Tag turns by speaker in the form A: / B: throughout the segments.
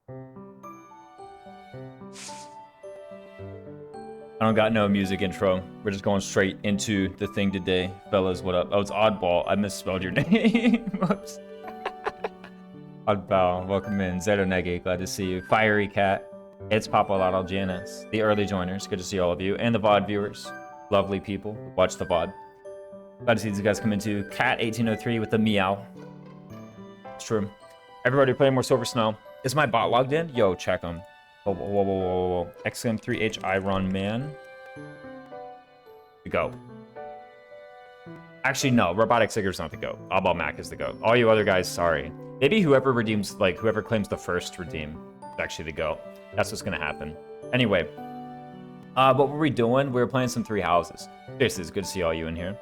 A: I don't got no music intro. We're just going straight into the thing today. Fellas, what up? Oh, it's Oddball. I misspelled your name. Whoops. Oddball, welcome in. Zero Negi, glad to see you. Fiery Cat. It's Papalado Janice. The early joiners, good to see all of you. And the VOD viewers. Lovely people who watch the VOD. Glad to see these guys come into Cat1803 with the meow. It's true. Everybody playing more Silver Snow. Is my bot logged in? Yo, check them. Whoa, whoa, whoa, whoa, whoa. XM3H Iron Man. The go. Actually, no. Robotic Sigur's not the go. Oddball Mac is the go. All you other guys, sorry. Maybe whoever redeems, like, whoever claims the first redeem is actually the go. That's what's gonna happen. Anyway. What were we doing? We were playing some Three Houses. Seriously, it's good to see all you in here.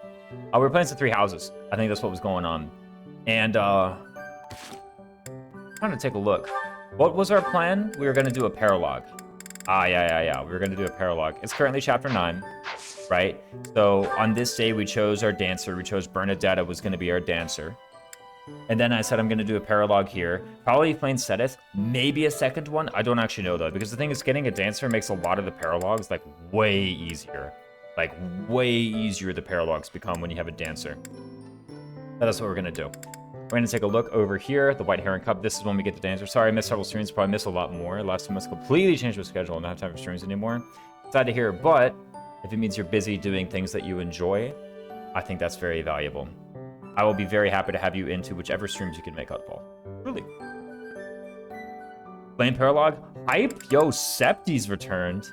A: We were playing some Three Houses. I think that's what was going on. And, trying to take a look. What was our plan? We were going to do a Paralogue. Yeah. We were going to do a Paralogue. It's currently Chapter 9, right? So on this day, we chose our dancer. We chose Bernadetta was going to be our dancer. And then I said I'm going to do a Paralogue here. Probably plain Sedith. Maybe a second one. I don't actually know, though. Because the thing is, getting a dancer makes a lot of the Paralogues, like, way easier. Like, way easier the Paralogues become when you have a dancer. That's what we're going to do. We're going to take a look over here, the White Heron Cup. This is when we get the dancer. Sorry, I missed several streams. Probably missed a lot more. Last time I completely changed my schedule and don't have time for streams anymore. Sad to hear, but if it means you're busy doing things that you enjoy, I think that's very valuable. I will be very happy to have you into whichever streams you can make out, Paul. Really. Playing Paralogue? Hype? Yo, Septi's returned.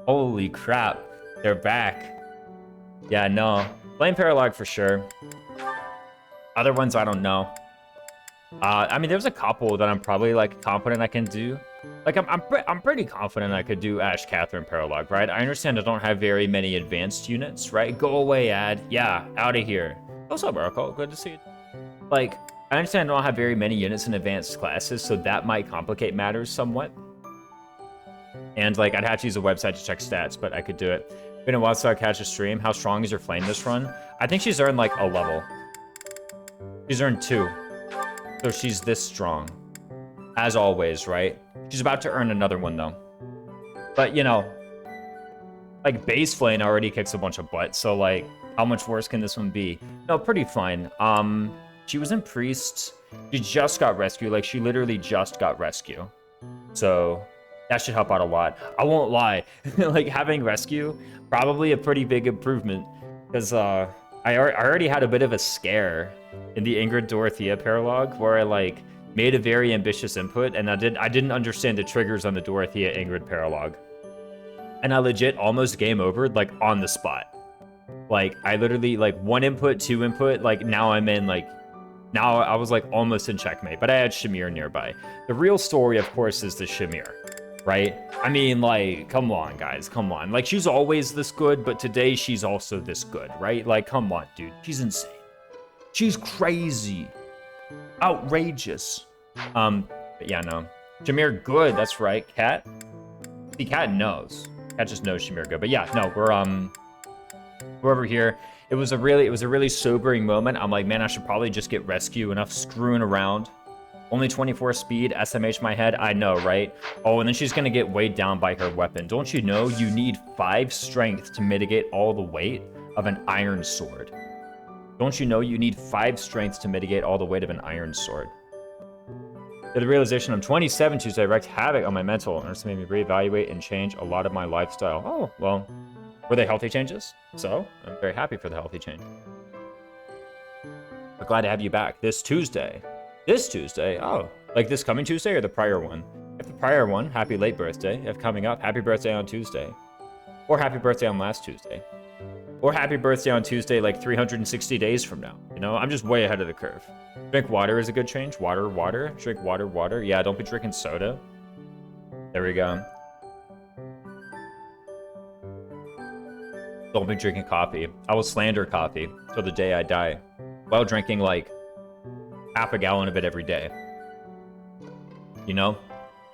A: Holy crap. They're back. Yeah, no. Playing Paralogue for sure. Other ones, I don't know. I mean, there's a couple that I'm probably, like, confident I can do. Like, I'm pretty confident I could do Ash Catherine Paralogue, right? I understand I don't have very many advanced units, right? Go away, ad. Yeah, out of here. What's up, Oracle? Good to see you. Like, I understand I don't have very many units in advanced classes, so that might complicate matters somewhat. And, like, I'd have to use a website to check stats, but I could do it. Been a while since I catch a stream. How strong is your flame this run? I think she's earned, like, a level. She's earned 2. So she's this strong. As always, right? She's about to earn another one, though. But, you know, like, base flame already kicks a bunch of butt. So, like, how much worse can this one be? No, pretty fine. She was in Priest. She just got rescue. Like, she literally just got rescue. So that should help out a lot. I won't lie. Like, having rescue, probably a pretty big improvement. Because, I already had a bit of a scare in the Ingrid Dorothea Paralogue, where I, like, made a very ambitious input, and I didn't understand the triggers on the Dorothea Ingrid Paralogue. And I legit almost game overed, like, on the spot. Like, I literally, like, 1 input, 2 input, like, now I'm in, like, now I was, like, almost in checkmate, but I had Shamir nearby. The real story, of course, is the Shamir, right? I mean, like, come on, guys, come on. Like, she's always this good, but today she's also this good, right? Like, come on, dude. She's insane. She's crazy. Outrageous. But yeah, no. Shamir good, that's right. Cat? See, Cat knows. Cat just knows Shamir good. But yeah, no, we're over here. It was a really sobering moment. I'm like, man, I should probably just get rescue. Enough screwing around. Only 24 speed, SMH my head. I know, right? Oh, and then she's gonna get weighed down by her weapon. Don't you know you need 5 strength to mitigate all the weight of an iron sword? Don't you know you need 5 strength to mitigate all the weight of an iron sword? The realization I'm 27 Tuesday wreaked havoc on my mental and made me reevaluate and change a lot of my lifestyle. Oh, well, were they healthy changes? So, I'm very happy for the healthy change. But glad to have you back this Tuesday. This Tuesday? Oh, like this coming Tuesday or the prior one? If the prior one, happy late birthday. If coming up, happy birthday on Tuesday. Or happy birthday on last Tuesday. Or happy birthday on Tuesday, like 360 days from now. You know, I'm just way ahead of the curve. Drink water is a good change. Water. Drink water. Yeah, don't be drinking soda. There we go. Don't be drinking coffee. I will slander coffee till the day I die. While drinking, like, half a gallon of it every day. You know?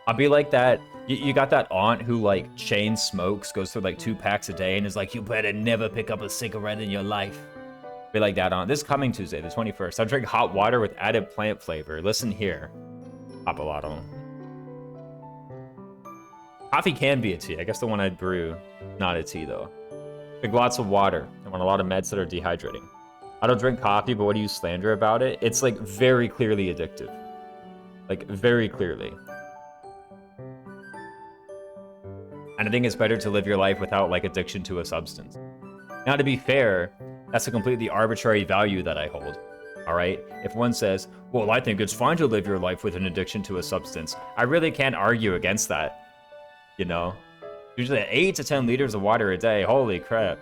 A: I'll be like that. You got that aunt who, like, chain smokes, goes through, like, 2 packs a day, and is like, you better never pick up a cigarette in your life. Be like that aunt. This coming Tuesday, the 21st. I'll drink hot water with added plant flavor. Listen here. Papalado. Coffee can be a tea. I guess the one I'd brew, not a tea though. Drink lots of water. I want a lot of meds that are dehydrating. I don't drink coffee, but what do you slander about it? It's like very clearly addictive. Like very clearly. And I think it's better to live your life without like addiction to a substance. Now, to be fair, that's a completely arbitrary value that I hold. All right? If one says, well, I think it's fine to live your life with an addiction to a substance, I really can't argue against that. You know? Usually 8 to 10 liters of water a day. Holy crap.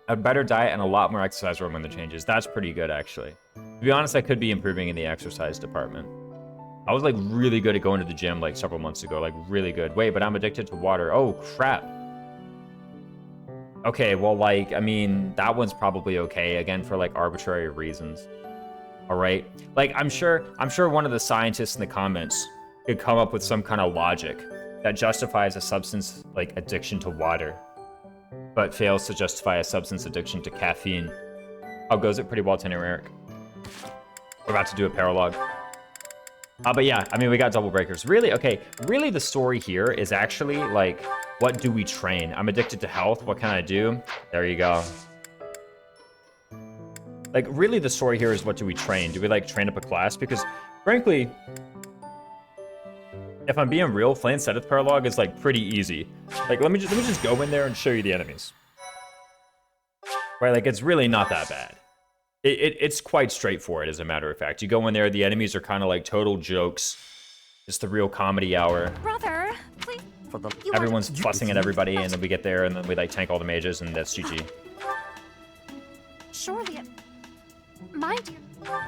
A: A better diet and a lot more exercise were among the changes. That's pretty good, actually. To be honest, I could be improving in the exercise department. I was like really good at going to the gym like several months ago, like really good. Wait, but I'm addicted to water. Oh, crap. Okay, well, like, I mean, that one's probably okay, again, for like arbitrary reasons. All right? Like, I'm sure one of the scientists in the comments could come up with some kind of logic that justifies a substance like addiction to water, but fails to justify a substance addiction to caffeine. How goes it? Pretty well, Tanner Eric. We're about to do a paralogue. But yeah, I mean, we got double breakers. Really? Okay, really the story here is actually, like, what do we train? I'm addicted to health. What can I do? There you go. Like, really the story here is what do we train? Do we, like, train up a class? Because, frankly, if I'm being real, Flame Seventh Paralogue is, like, pretty easy. Like, let me just go in there and show you the enemies. Right? Like, it's really not that bad. It's quite straightforward, as a matter of fact. You go in there, the enemies are kind of like total jokes. It's the real comedy hour.
B: Brother, please.
A: Everyone's fussing at everybody, and then we get there, and then we like tank all the mages, and that's GG.
B: Surely, my dear.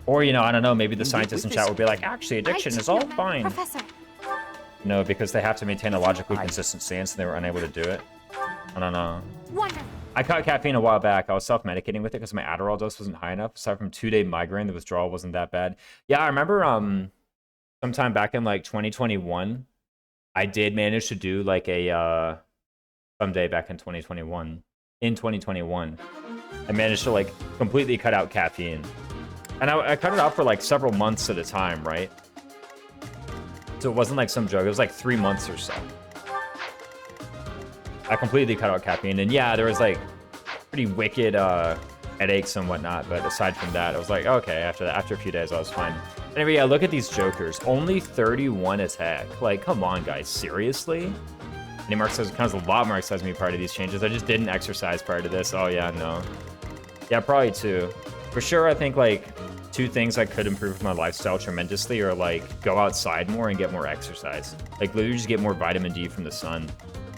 A: Or, you know, I don't know, maybe the scientists in chat would be like, actually, addiction is all fine.
B: Professor.
A: No, because they have to maintain a logically consistent stance, and they were unable to do it. I don't know.
B: Wonderful.
A: I caught caffeine a while back. I was self-medicating with it because my Adderall dose wasn't high enough. Aside from 2-day migraine, the withdrawal wasn't that bad. Yeah, I remember sometime back in like 2021, I did manage to do like a someday back in 2021. In 2021, I managed to like completely cut out caffeine, and I cut it out for like several months at a time, right? So it wasn't like some joke. It was like 3 months or so. I completely cut out caffeine, and yeah, there was like pretty wicked headaches and whatnot, but aside from that, I was like, okay, after a few days, I was fine. Anyway, yeah, look at these jokers. Only 31 attack. Like, come on, guys, seriously? Any mark says counts a lot more exercise me prior to these changes. I just didn't exercise prior to this. Oh yeah, no. Yeah, probably 2. For sure, I think like 2 things I could improve my lifestyle tremendously are like go outside more and get more exercise. Like literally just get more vitamin D from the sun.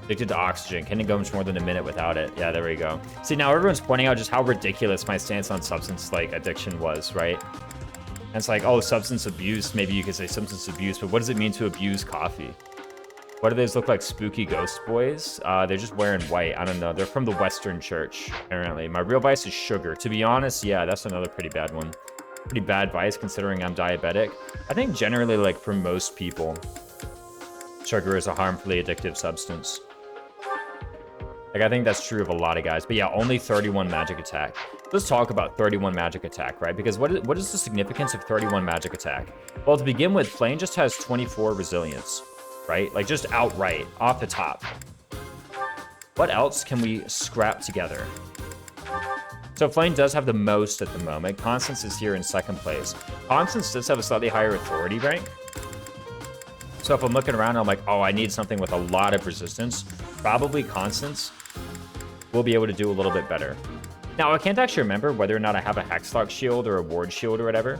A: Addicted to oxygen. Can't go much more than a minute without it. Yeah, there we go. See, now everyone's pointing out just how ridiculous my stance on substance like addiction was, right? And it's like, oh, substance abuse. Maybe you could say substance abuse, but what does it mean to abuse coffee? What do those look like? Spooky ghost boys? They're just wearing white. I don't know. They're from the Western Church, apparently. My real vice is sugar. To be honest, yeah, that's another pretty bad one. Pretty bad vice considering I'm diabetic. I think generally, like for most people, sugar is a harmfully addictive substance. Like, I think that's true of a lot of guys. But yeah, only 31 magic attack. Let's talk about 31 magic attack, right? Because what is the significance of 31 magic attack? Well, to begin with, Flame just has 24 resilience, right? Like, just outright, off the top. What else can we scrap together? So Flame does have the most at the moment. Constance is here in second place. Constance does have a slightly higher authority rank. So if I'm looking around, I'm like, oh, I need something with a lot of resistance. Probably Constance will be able to do a little bit better. Now, I can't actually remember whether or not I have a Hexlock shield or a ward shield or whatever.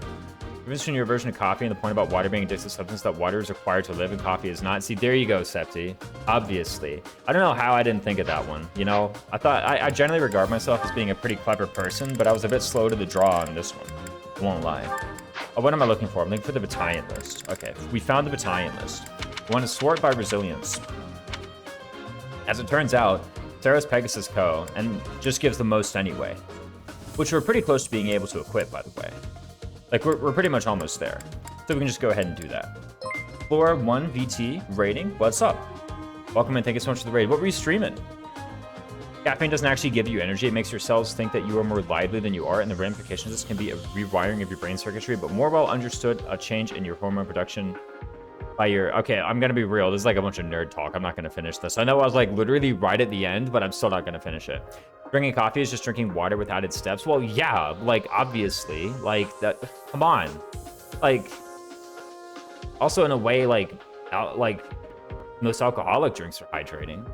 A: Even in your version of coffee and the point about water being addictive substance that water is required to live and coffee is not. See, there you go, Septi. Obviously. I don't know how I didn't think of that one. You know, I generally regard myself as being a pretty clever person, but I was a bit slow to the draw on this one. I won't lie. Oh, what am I looking for? I'm looking for the battalion list. Okay, we found the battalion list. We want to sort by resilience. As it turns out, Sarah's Pegasus Co. and just gives the most anyway, which we're pretty close to being able to equip, by the way. Like, we're pretty much almost there. So we can just go ahead and do that. Flora 1 VT rating, what's up? Welcome and thank you so much for the raid. What were you streaming? Caffeine doesn't actually give you energy. It makes your cells think that you are more lively than you are, and the ramifications of this can be a rewiring of your brain circuitry, but more well understood, a change in your hormone production By your... Okay, I'm gonna be real. This is like a bunch of nerd talk. I'm not gonna finish this. I know I was like literally right at the end, but I'm still not gonna finish it. Drinking coffee is just drinking water with added steps. Well, yeah, like obviously, like that. Come on, like. Also, in a way, like most alcoholic drinks are hydrating.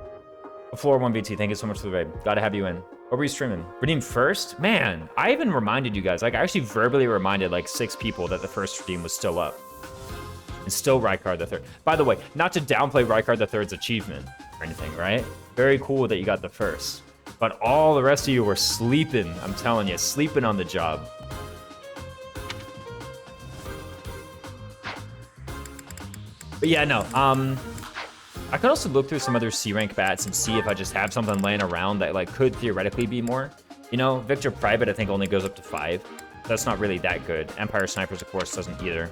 A: Floor 1VT, thank you so much for the raid. Gotta have you in. What were you streaming? Redeem first? Man, I even reminded you guys. Like, I actually verbally reminded like 6 people that the first redeem was still up. And still Rykard the Third. By the way, not to downplay Rykard the Third's achievement or anything, right? Very cool that you got the first. But all the rest of you were sleeping. I'm telling you, sleeping on the job. But yeah, no. I could also look through some other C rank bats and see if I just have something laying around that like could theoretically be more. You know, Victor Private I think only goes up to 5. That's not really that good. Empire Snipers of course doesn't either.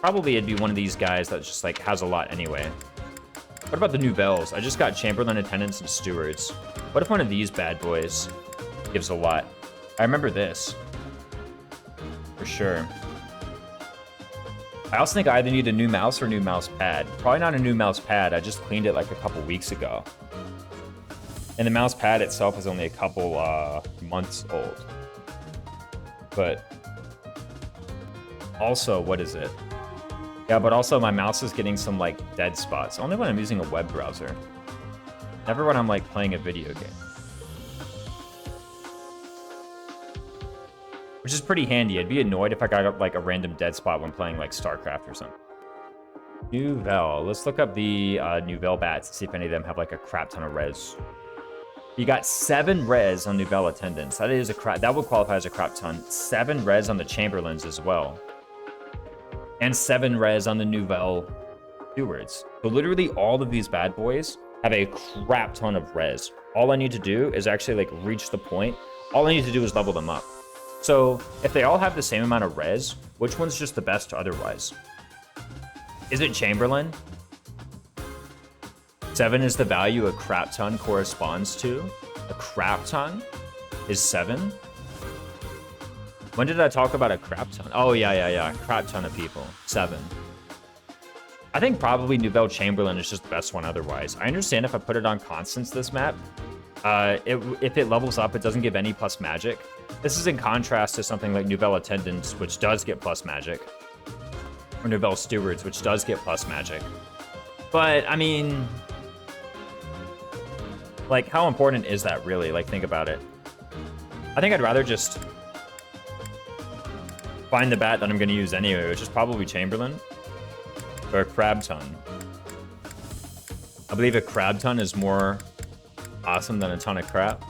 A: Probably it'd be one of these guys that just like has a lot anyway. What about the new bells? I just got Chamberlain, Attendants, and Stewards. What if one of these bad boys gives a lot? I remember this. For sure. I also think I either need a new mouse or a new mouse pad. Probably not a new mouse pad. I just cleaned it like a couple weeks ago. And the mouse pad itself is only a couple months old. But also, what is it? Yeah, but also my mouse is getting some like dead spots. Only when I'm using a web browser. Never when I'm like playing a video game. Which is pretty handy. I'd be annoyed if I got like a random dead spot when playing like StarCraft or something. Nouvelle. Let's look up the Nouvelle bats and see if any of them have like a crap ton of res. You got 7 res on Nouvelle Attendants. That is a crap. That would qualify as a crap ton. 7 res on the Chamberlains as well. And 7 res on the Nouvelle Stewards. So literally all of these bad boys have a crap ton of res. All I need to do is actually like reach the point. All I need to do is level them up. So if they all have the same amount of res, which one's just the best otherwise? Is it Chamberlain? 7 is the value a crap ton corresponds to. A crap ton is 7. When did I talk about a crap ton? Oh, yeah. Crap ton of people. 7. I think probably Nouvelle Chamberlain is just the best one otherwise. I understand if I put it on constants this map. If it levels up, it doesn't give any plus magic. This is in contrast to something like Nouvelle Attendants, which does get plus magic. Or Nouvelle Stewards, which does get plus magic. But, I mean... like, how important is that really? Like, think about it. I think I'd rather just find the bat that I'm going to use anyway, which is probably Chamberlain. Or a Crab Ton. I believe a Crab Ton is more awesome than a ton of crap.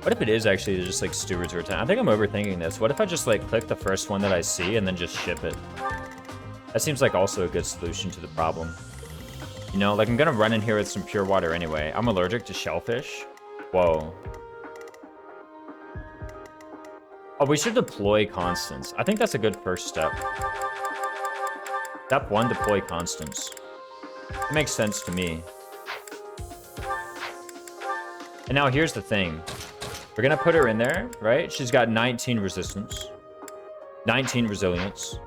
A: What if it is actually just like Stewards or a ton? I think I'm overthinking this. What if I just like click the first one that I see and then just ship it? That seems like also a good solution to the problem. You know, like I'm gonna run in here with some pure water anyway. I'm allergic to shellfish. Whoa. Oh, we should deploy constants. I think that's a good first step. Step 1, deploy constants. It makes sense to me. And now here's the thing. We're gonna put her in there, right? She's got 19 resistance. 19 resilience.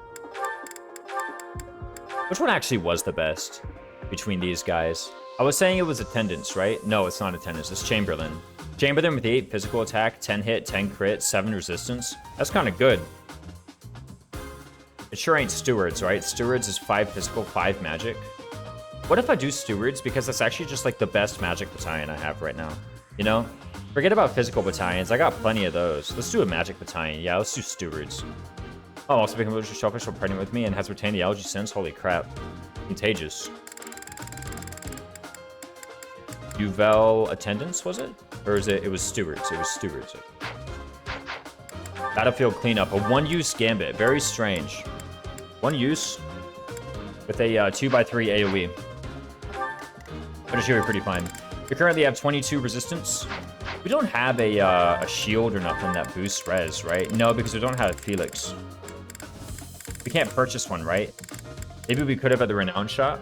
A: Which one actually was the best between these guys? I was saying it was Attendants, right? No, it's not Attendants, it's Chamberlain. Chamberlain with 8 physical attack, 10 hit, 10 crit, 7 resistance. That's kind of good. It sure ain't Stewards, right? Stewards is 5 physical, 5 magic. What if I do Stewards? Because that's actually just like the best magic battalion I have right now. You know? Forget about physical battalions. I got plenty of those. Let's do a magic battalion. Yeah, let's do Stewards. Oh, also become a shellfish while pregnant with me and has retained the algae sense. Holy crap. Contagious. Nouvelle Attendants, was it? Or is it? It was Stewards. It was Stewards. Battlefield cleanup. A 1-use gambit. Very strange. 1 use with a 2x3 AoE. But it's really pretty fine. We currently have 22 resistance. We don't have a shield or nothing that boosts res, right? No, because we don't have Felix. We can't purchase one, right? Maybe we could have at the Renown shop.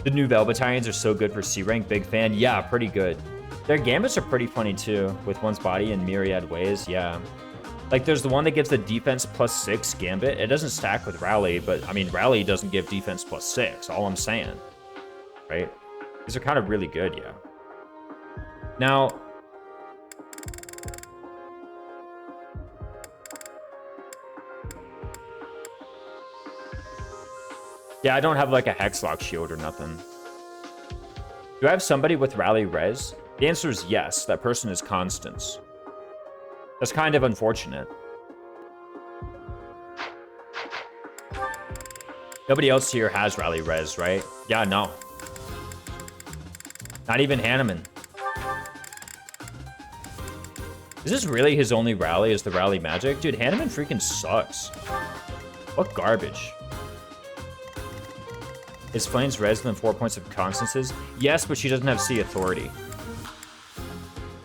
A: The Nouvelle battalions are so good for C rank. Big fan. Yeah, pretty good. Their gambits are pretty funny too, with one's body in myriad ways. Yeah. Like, there's the one that gives the defense +6 Gambit. It doesn't stack with Rally, but, I mean, Rally doesn't give defense +6. All I'm saying. Right? These are kind of really good, yeah. Now... yeah, I don't have, like, a Hexlock shield or nothing. Do I have somebody with Rally Res? The answer is yes. That person is Constance. That's kind of unfortunate. Nobody else here has Rally Res, right? Yeah, no. Not even Hanneman. Is this really his only rally, is the Rally Magic? Dude, Hanneman freaking sucks. What garbage. Is Flame's res than 4 points of Constance's? Yes, but she doesn't have C authority.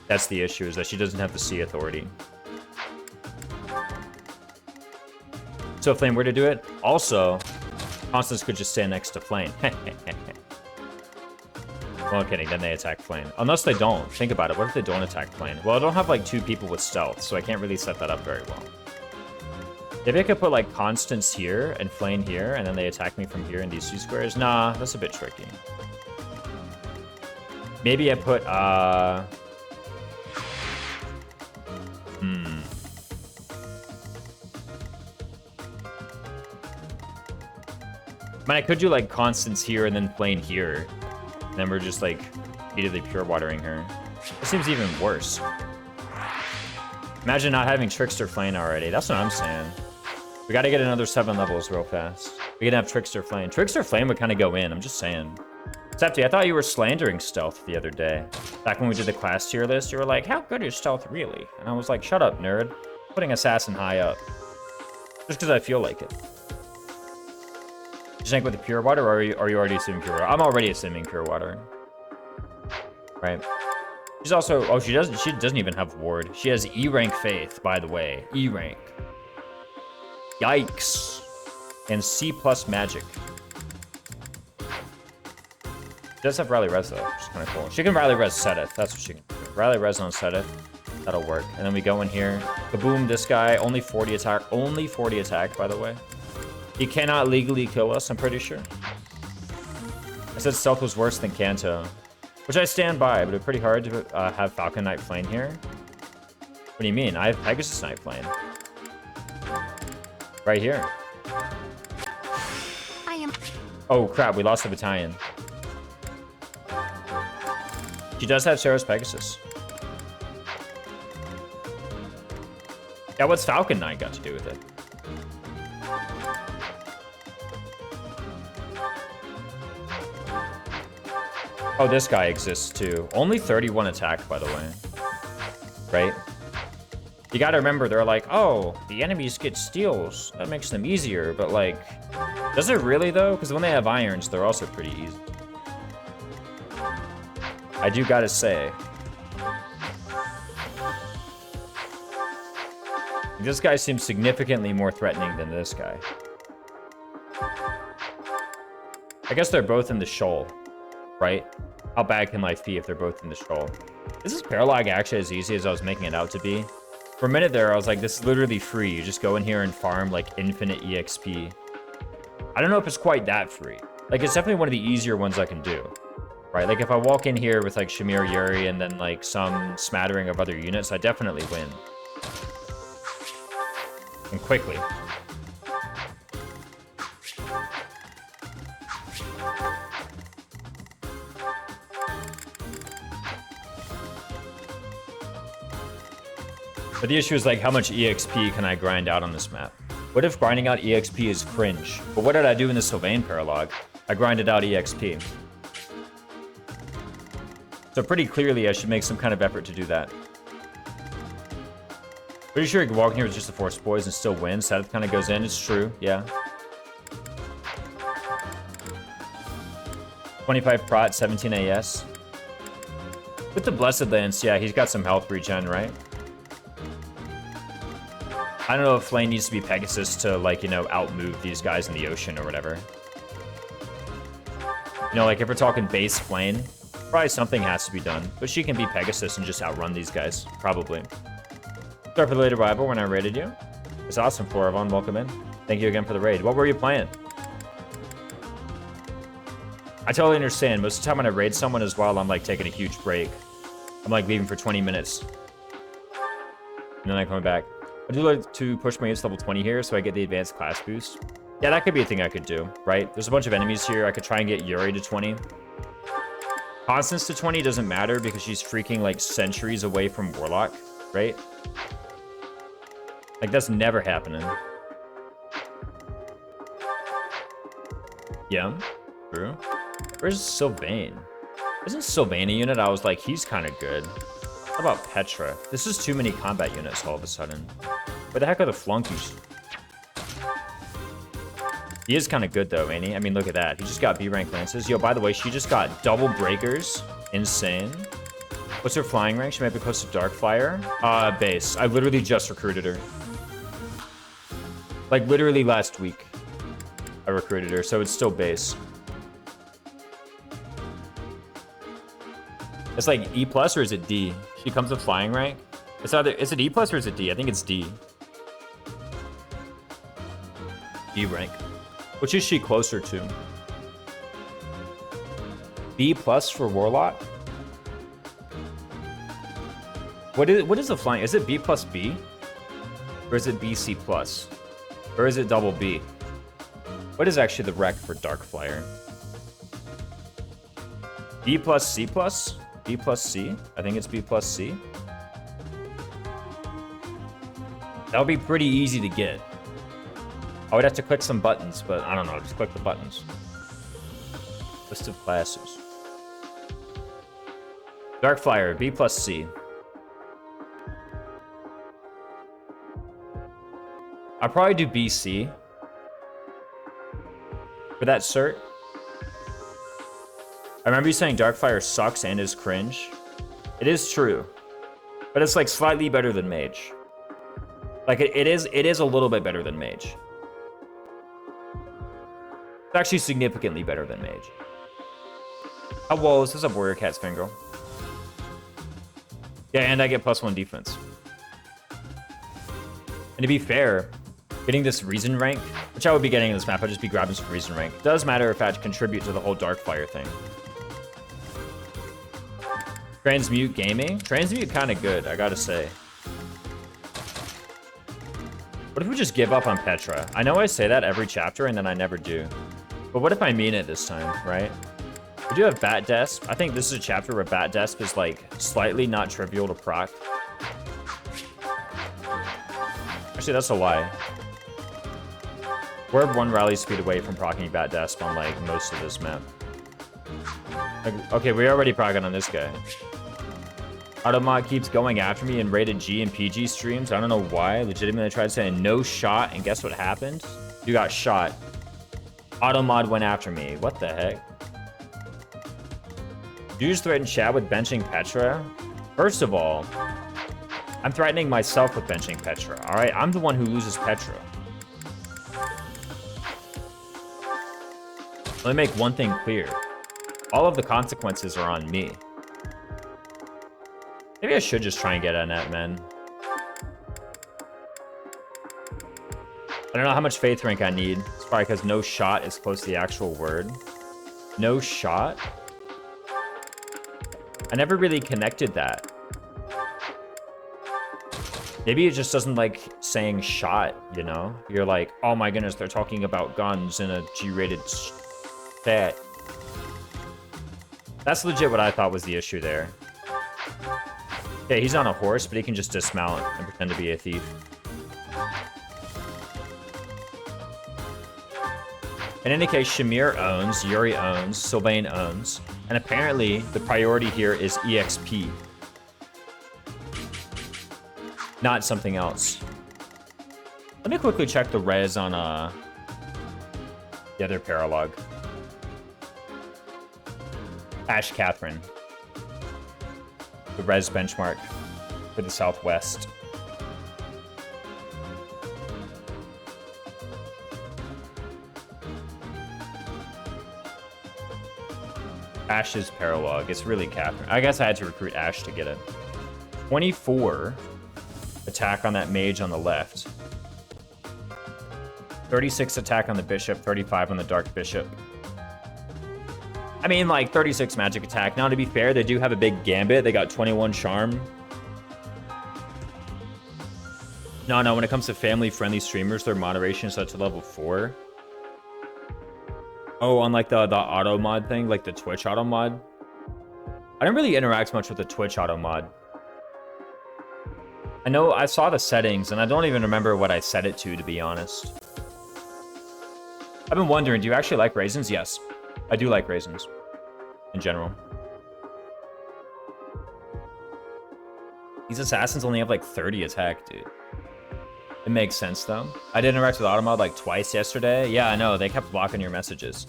A: That's the issue, is that she doesn't have the C authority. So if Flame were to do it, also, Constance could just stand next to Flame. Well, I'm kidding, then they attack Flame. Unless they don't. Think about it. What if they don't attack Flame? Well, I don't have like 2 people with stealth, so I can't really set that up very well. Maybe I could put like Constance here and Flame here, and then they attack me from here in these 2 squares. Nah, that's a bit tricky. Maybe I put, I mean, I could do like Constance here and then Flame here. And then we're just like immediately pure watering her. It seems even worse. Imagine not having Trickster Flame already. That's what I'm saying. We gotta get another 7 levels real fast. We can have Trickster Flame. Trickster Flame would kind of go in, I'm just saying. Septi, I thought you were slandering stealth the other day. Back when we did the class tier list, you were like, how good is stealth really? And I was like, shut up, nerd. Putting Assassin high up. Just because I feel like it. You tank with the pure water, or are you already assuming pure water? I'm already assuming pure water. Right. She's also, oh, she doesn't even have ward. She has E rank faith, by the way. E rank. Yikes. And C plus magic. She does have Rally Res though, which is kind of cool. She can Rally Res Seteth. That's what she can do. Rally Res on Seteth. That'll work. And then we go in here. Kaboom, this guy. Only 40 attack. Only 40 attack, by the way. He cannot legally kill us, I'm pretty sure. I said stealth was worse than Kanto. Which I stand by, but it's pretty hard to have Falcon Knight Flame here. What do you mean? I have Pegasus Knight Flame. Right here.
B: I am...
A: oh crap, we lost the battalion. She does have Sarah's Pegasus. Yeah, what's Falcon Knight got to do with it? Oh, this guy exists too. Only 31 attack, by the way. Right? You gotta remember, they're like, oh, the enemies get steals. That makes them easier, but like, does it really though? Because when they have irons, they're also pretty easy. I do gotta say. This guy seems significantly more threatening than this guy. I guess they're both in the shoal, right? How bad can life be if they're both in the shoal? This is Paralogue actually as easy as I was making it out to be. For a minute there, I was like, this is literally free. You just go in here and farm like infinite EXP. I don't know if it's quite that free. Like, it's definitely one of the easier ones I can do. Right? Like, if I walk in here with like Shamir Yuri and then like some smattering of other units, I definitely win. And quickly. But the issue is like, how much EXP can I grind out on this map? What if grinding out EXP is cringe? But what did I do in the Sylvain Paralogue? I grinded out EXP. So pretty clearly I should make some kind of effort to do that. Pretty sure you can walk in here with just the Force Boys and still win. Seteth kind of goes in, it's true, yeah. 25 Prot, 17 AS. With the Blessed Lance, yeah, he's got some health regen, right? I don't know if Flame needs to be Pegasus to, like, you know, outmove these guys in the ocean or whatever. You know, like, if we're talking base Flame, probably something has to be done. But she can be Pegasus and just outrun these guys, probably. Start for the late arrival when I raided you. It's awesome, Floravon. Welcome in. Thank you again for the raid. What were you playing? I totally understand. Most of the time when I raid someone is while I'm like taking a huge break. I'm like leaving for 20 minutes. And then I'm coming back. I do like to push my use to level 20 here so I get the advanced class boost. Yeah, that could be a thing I could do, right? There's a bunch of enemies here. I could try and get Yuri to 20. Constance to 20 doesn't matter because she's freaking like centuries away from Warlock, right? Like that's never happening. Yeah, true. Where's Sylvain? Isn't Sylvain a unit? I was like, he's kind of good. How about Petra? This is too many combat units all of a sudden. Where the heck are the flunkies? He is kind of good though, ain't he? I mean, look at that. He just got B rank lances. Yo, by the way, she just got double breakers. Insane. What's her flying rank? She might be close to Darkfire. Base. I literally just recruited her. Like literally last week. I recruited her, so it's still base. It's like E plus or is it D? She comes with flying rank. It's either, is it E plus or is it D? I think it's D. D rank. Which is she closer to? B plus for Warlock? What is the flying? Is it B plus B? Or is it BC plus? Or is it double B? What is actually the rec for Darkflyer? B plus C plus? B plus C? I think it's B plus C. That would be pretty easy to get. I would have to click some buttons, but I don't know. Just click the buttons. List of classes. Darkflyer, B plus C. I'll probably do BC. For that cert. I remember you saying Darkfire sucks and is cringe. It is true. But it's like slightly better than Mage. Like it is a little bit better than Mage. It's actually significantly better than Mage. How well is this up, Warrior Cat's Fangirl? Yeah, and I get +1 defense. And to be fair, getting this Reason rank, which I would be getting in this map, I'd just be grabbing some Reason rank. It does matter if I had to contribute to the whole Darkfire thing. Transmute Gaming? Transmute kind of good, I gotta say. What if we just give up on Petra? I know I say that every chapter and then I never do. But what if I mean it this time, right? We do have Bat Desp. I think this is a chapter where Bat Desp is like slightly not trivial to proc. Actually, that's a lie. We're 1 rally speed away from proccing Bat Desp on like most of this map. Like, okay, we're already proccing on this guy. Automod keeps going after me in rated G and PG streams. I don't know why. Legitimately, I tried saying no shot, and guess what happened? You got shot. Automod went after me. What the heck? You just threaten chat with benching Petra? First of all, I'm threatening myself with benching Petra. All right, I'm the one who loses Petra. Let me make one thing clear. All of the consequences are on me. Maybe I should just try and get a net, man. I don't know how much faith rank I need. It's probably because no shot is close to the actual word. No shot? I never really connected that. Maybe it just doesn't like saying shot, you know? You're like, oh my goodness, they're talking about guns in a G-rated stat. That's legit what I thought was the issue there. Okay, he's on a horse, but he can just dismount and pretend to be a thief. In any case, Shamir owns, Yuri owns, Sylvain owns, and apparently the priority here is EXP. Not something else. Let me quickly check the res on the other Paralogue. Ash Catherine. The res benchmark for the Southwest. Ash's Paralogue. It's really Catherine. I guess I had to recruit Ash to get it. 24. attack on that mage on the left. 36 attack on the bishop, 35 on the dark bishop. I mean, like, 36 magic attack. Now, to be fair, they do have a big gambit. They got 21 charm. No, when it comes to family-friendly streamers, their moderation is set to level 4. Oh, on, like, the auto mod thing, like the Twitch auto mod. I didn't really interact much with the Twitch auto mod. I know I saw the settings, and I don't even remember what I set it to be honest. I've been wondering, do you actually like raisins? Yes, I do like raisins in general. These assassins only have like 30 attack, dude. It makes sense, though. I did interact with Automod like twice yesterday. Yeah, I know. They kept blocking your messages.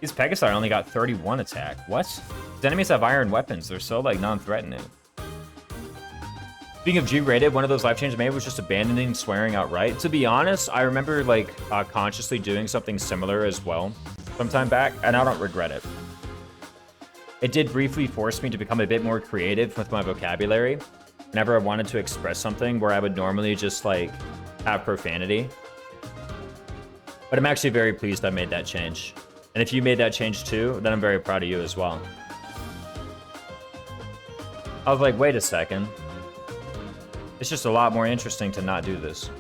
A: These Pegasar only got 31 attack. What? These enemies have iron weapons. They're so, like, non-threatening. Speaking of G-rated, one of those life changes I made was just abandoning swearing outright. To be honest, I remember, like, consciously doing something similar as well sometime back, and I don't regret it. It did briefly force me to become a bit more creative with my vocabulary whenever I wanted to express something where I would normally just, like, have profanity. But I'm actually very pleased I made that change. And if you made that change too, then I'm very proud of you as well. I was like, wait a second. It's just a lot more interesting to not do this.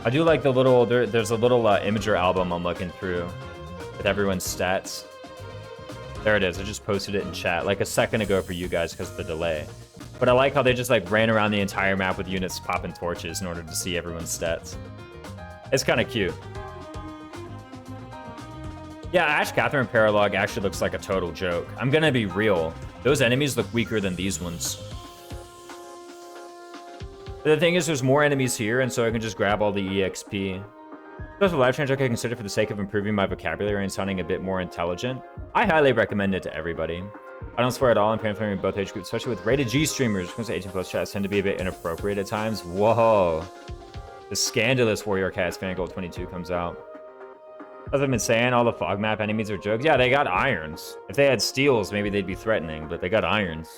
A: I do like the little, there's a little Imager album I'm looking through with everyone's stats. There it is. I just posted it in chat like a second ago for you guys because of the delay. But I like how they just like ran around the entire map with units popping torches in order to see everyone's stats. It's kind of cute. Yeah, Ash Catherine Paralogue actually looks like a total joke. I'm gonna be real. Those enemies look weaker than these ones. But the thing is, there's more enemies here, and so I can just grab all the EXP. That's a life change I could consider for the sake of improving my vocabulary and sounding a bit more intelligent. I highly recommend it to everybody. I don't swear at all. I'm parent-friendly in both age groups, especially with rated G streamers. Because 18+ chats tend to be a bit inappropriate at times. Whoa. The scandalous Warrior Cats Fangirl 22 comes out. As I've been saying, all the fog map enemies are jokes. Yeah, they got irons. If they had steels, maybe they'd be threatening, but they got irons.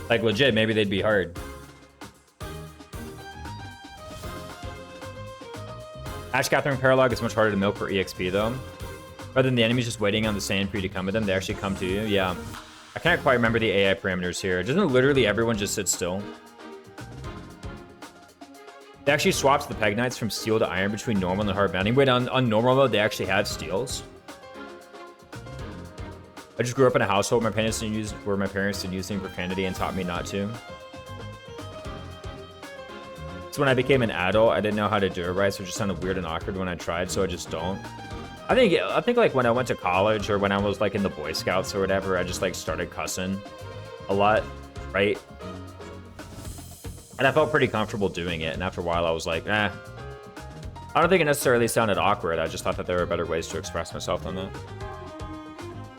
A: Like, legit, maybe they'd be hard. Ash Catherine Paralogue is much harder to milk for EXP, though. Rather than the enemies just waiting on the sand for you to come to them, they actually come to you. Yeah. I can't quite remember the AI parameters here. Doesn't literally everyone just sit still? They actually swapped the Peg Knights from steel to iron between normal and hard bounding. Wait, on normal mode, they actually have steels? I just grew up in a household where my parents didn't use profanity and taught me not to. So when I became an adult, I didn't know how to do it right, so it just sounded weird and awkward when I tried, so I just don't. I think like when I went to college or when I was like in the Boy Scouts or whatever, I just like started cussing a lot, right? And I felt pretty comfortable doing it, and after a while I was like, I don't think it necessarily sounded awkward. I just thought that there were better ways to express myself than that.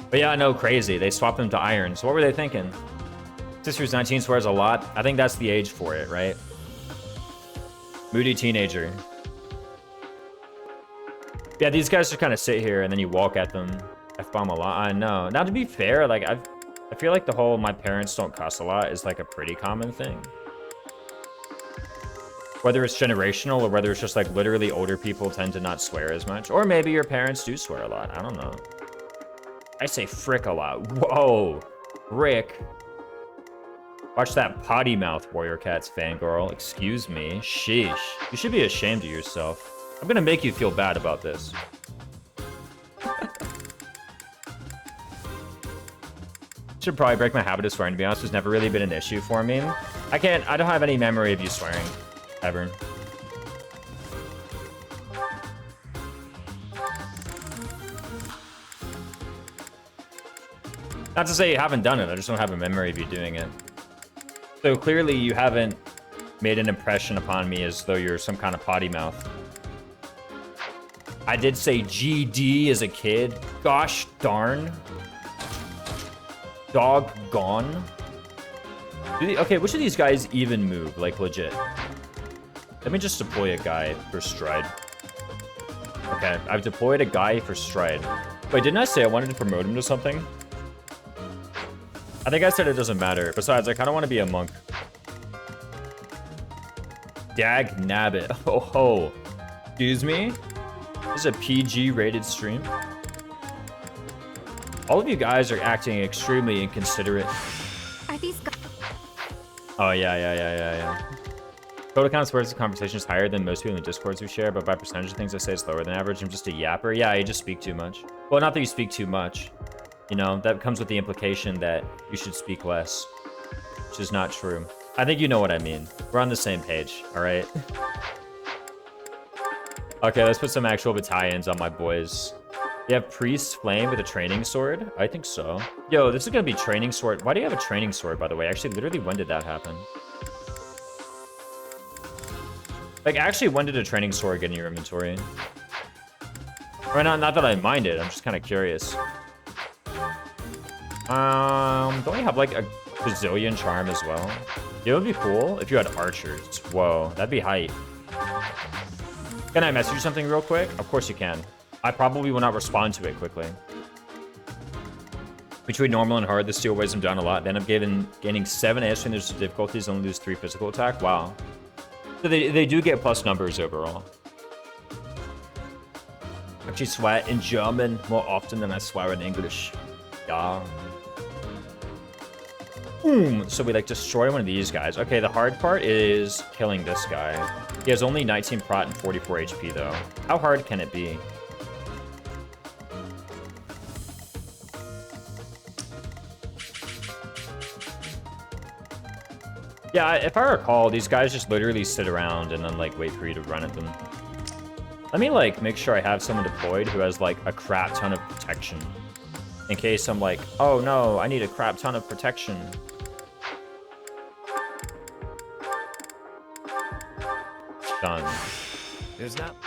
A: But yeah, no, crazy. They swapped them to iron. So what were they thinking? Sister's 19 swears a lot. I think that's the age for it, right? Moody teenager. Yeah, these guys just kind of sit here and then you walk at them. F-bomb a lot. I know. Now, to be fair, like, I feel like the whole my parents don't cuss a lot is like a pretty common thing. Whether it's generational or whether it's just like literally older people tend to not swear as much. Or maybe your parents do swear a lot. I don't know. I say frick a lot. Whoa. Rick. Watch that potty mouth, Warrior Cats fangirl. Excuse me. Sheesh. You should be ashamed of yourself. I'm gonna make you feel bad about this. Should probably break my habit of swearing, to be honest. It's never really been an issue for me. I don't have any memory of you swearing. Ever. Not to say you haven't done it, I just don't have a memory of you doing it. So clearly you haven't made an impression upon me as though you're some kind of potty mouth. I did say GD as a kid. Gosh darn. Dog gone. Okay, which of these guys even move? Like, legit. Let me just deploy a guy for stride. Okay, I've deployed a guy for Stride. Wait, didn't I say I wanted to promote him to something? I think I said it doesn't matter. Besides, I kind of want to be a monk. Dag nabbit. Oh ho. Excuse me? This is a PG rated stream. All of you guys are acting extremely inconsiderate.
B: Are these
A: Oh, yeah. Total counts words of conversation is higher than most people in the Discords we share, but by percentage of things I say it's lower than average. I'm just a yapper. Yeah, you just speak too much. Well, not that you speak too much. You know, that comes with the implication that you should speak less, which is not true. I think you know what I mean. We're on the same page, all right? Okay, let's put some actual battalions on my boys. You have Priest Flame with a training sword? I think so. Yo, this is gonna be training sword. Why do you have a training sword, by the way? Actually, literally, when did that happen? Like, actually, when did a training sword get in your inventory? Or not that I mind it, I'm just kind of curious. Don't we have, like, a bazillion charm as well? It would be cool if you had archers. Whoa, that'd be hype. Can I message you something real quick? Of course you can. I probably will not respond to it quickly. Between normal and hard, the steel weighs them down a lot. They end up gaining 7 AS when there's difficulties and only lose 3 physical attack. Wow. So they do get plus numbers overall. Actually swear in German more often than I swear in English. Yeah. Boom. So we like destroy one of these guys. Okay, the hard part is killing this guy. He has only 19 prot and 44 HP though. How hard can it be? Yeah, if I recall, these guys just literally sit around and then, like, wait for you to run at them. Let me, like, make sure I have someone deployed who has, like, a crap ton of protection. In case I'm like, oh, no, I need a crap ton of protection. Done.
C: There's not...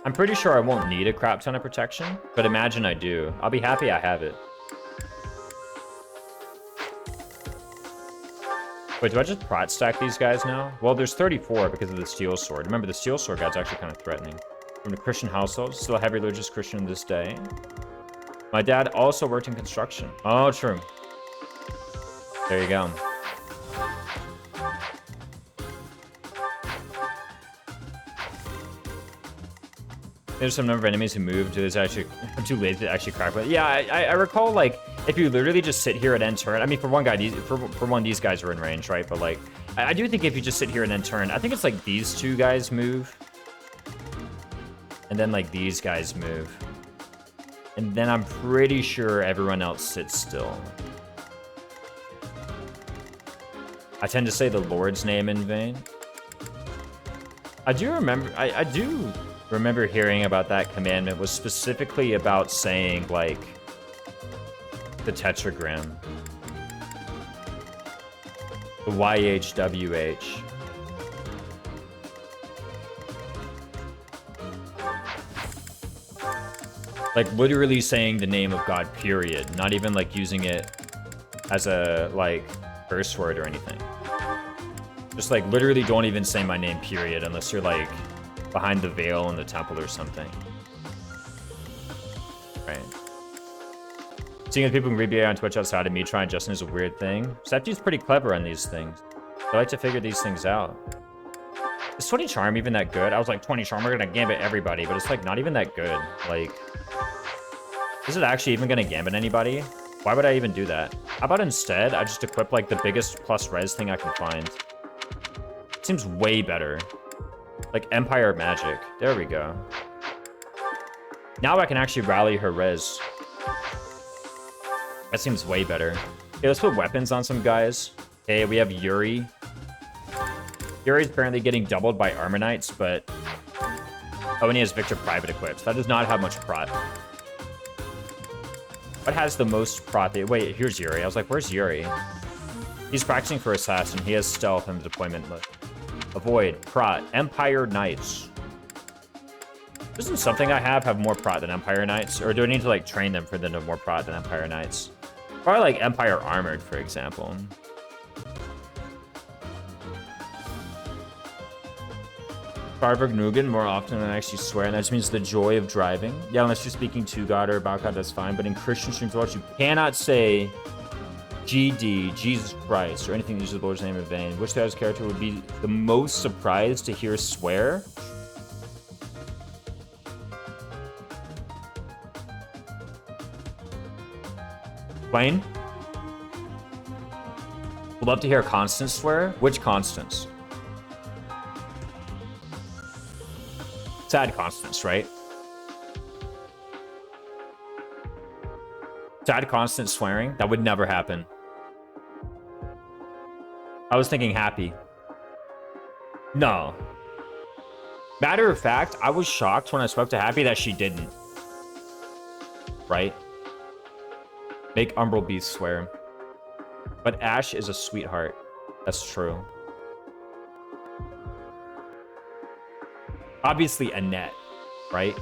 A: I'm pretty sure I won't need a crap ton of protection, but imagine I do. I'll be happy I have it. Wait, do I just prot stack these guys now? Well, there's 34 because of the steel sword. Remember, the steel sword guy's actually kind of threatening. From the Christian household, still a heavy religious Christian this day. My dad also worked in construction. Oh, true. There you go. There's some number of enemies who moved. It's actually I'm too lazy to actually crack it. Yeah, I recall, like, if you literally just sit here and end turn. I mean, for one guy, for one, these guys are in range, right? But like, I do think if you just sit here and end turn, I think it's like these two guys move, and then like these guys move, and then I'm pretty sure everyone else sits still. I tend to say the Lord's name in vain. I do remember hearing about that commandment was specifically about saying, like, the tetragram. The YHWH. Like, literally saying the name of God, period. Not even, like, using it as a, like, curse word or anything. Just, like, literally don't even say my name, period, unless you're, like, behind the veil in the temple or something. Right. Seeing as people can read BA on Twitch outside of me trying Justin is a weird thing. Septi's pretty clever on these things. I like to figure these things out. Is 20 Charm even that good? I was like, 20 Charm, we're gonna gambit everybody, but it's like not even that good. Like, is it actually even gonna gambit anybody? Why would I even do that? How about instead, I just equip like the biggest plus res thing I can find? Seems way better. Like Empire Magic. There we go. Now I can actually rally her res. That seems way better. Okay, let's put weapons on some guys. Okay, we have Yuri. Yuri's apparently getting doubled by Armor Knights, but... Oh, and he has Victor Private equipped. That does not have much prot. What has the most prot? Wait, here's Yuri. I was like, where's Yuri? He's practicing for Assassin. He has Stealth in the deployment list. Avoid. Prot. Empire Knights. Doesn't something I have more prot than Empire Knights? Or do I need to, like, train them for them to have more prot than Empire Knights? Probably, like, Empire Armored, for example. Nugan more often than I actually swear, and that just means the joy of driving. Yeah, unless you're speaking to God or about God, that's fine. But in Christian streams, you cannot say GD, Jesus Christ, or anything that uses the Lord's name in vain. Which guy's character would be the most surprised to hear swear? Wayne? Would love to hear Constance swear. Which Constance? Sad Constance, right? Sad Constance swearing? That would never happen. I was thinking happy. No. Matter of fact, I was shocked when I spoke to Happy that she didn't. Right? Make Umbral Beast swear. But Ash is a sweetheart. That's true. Obviously Annette, right?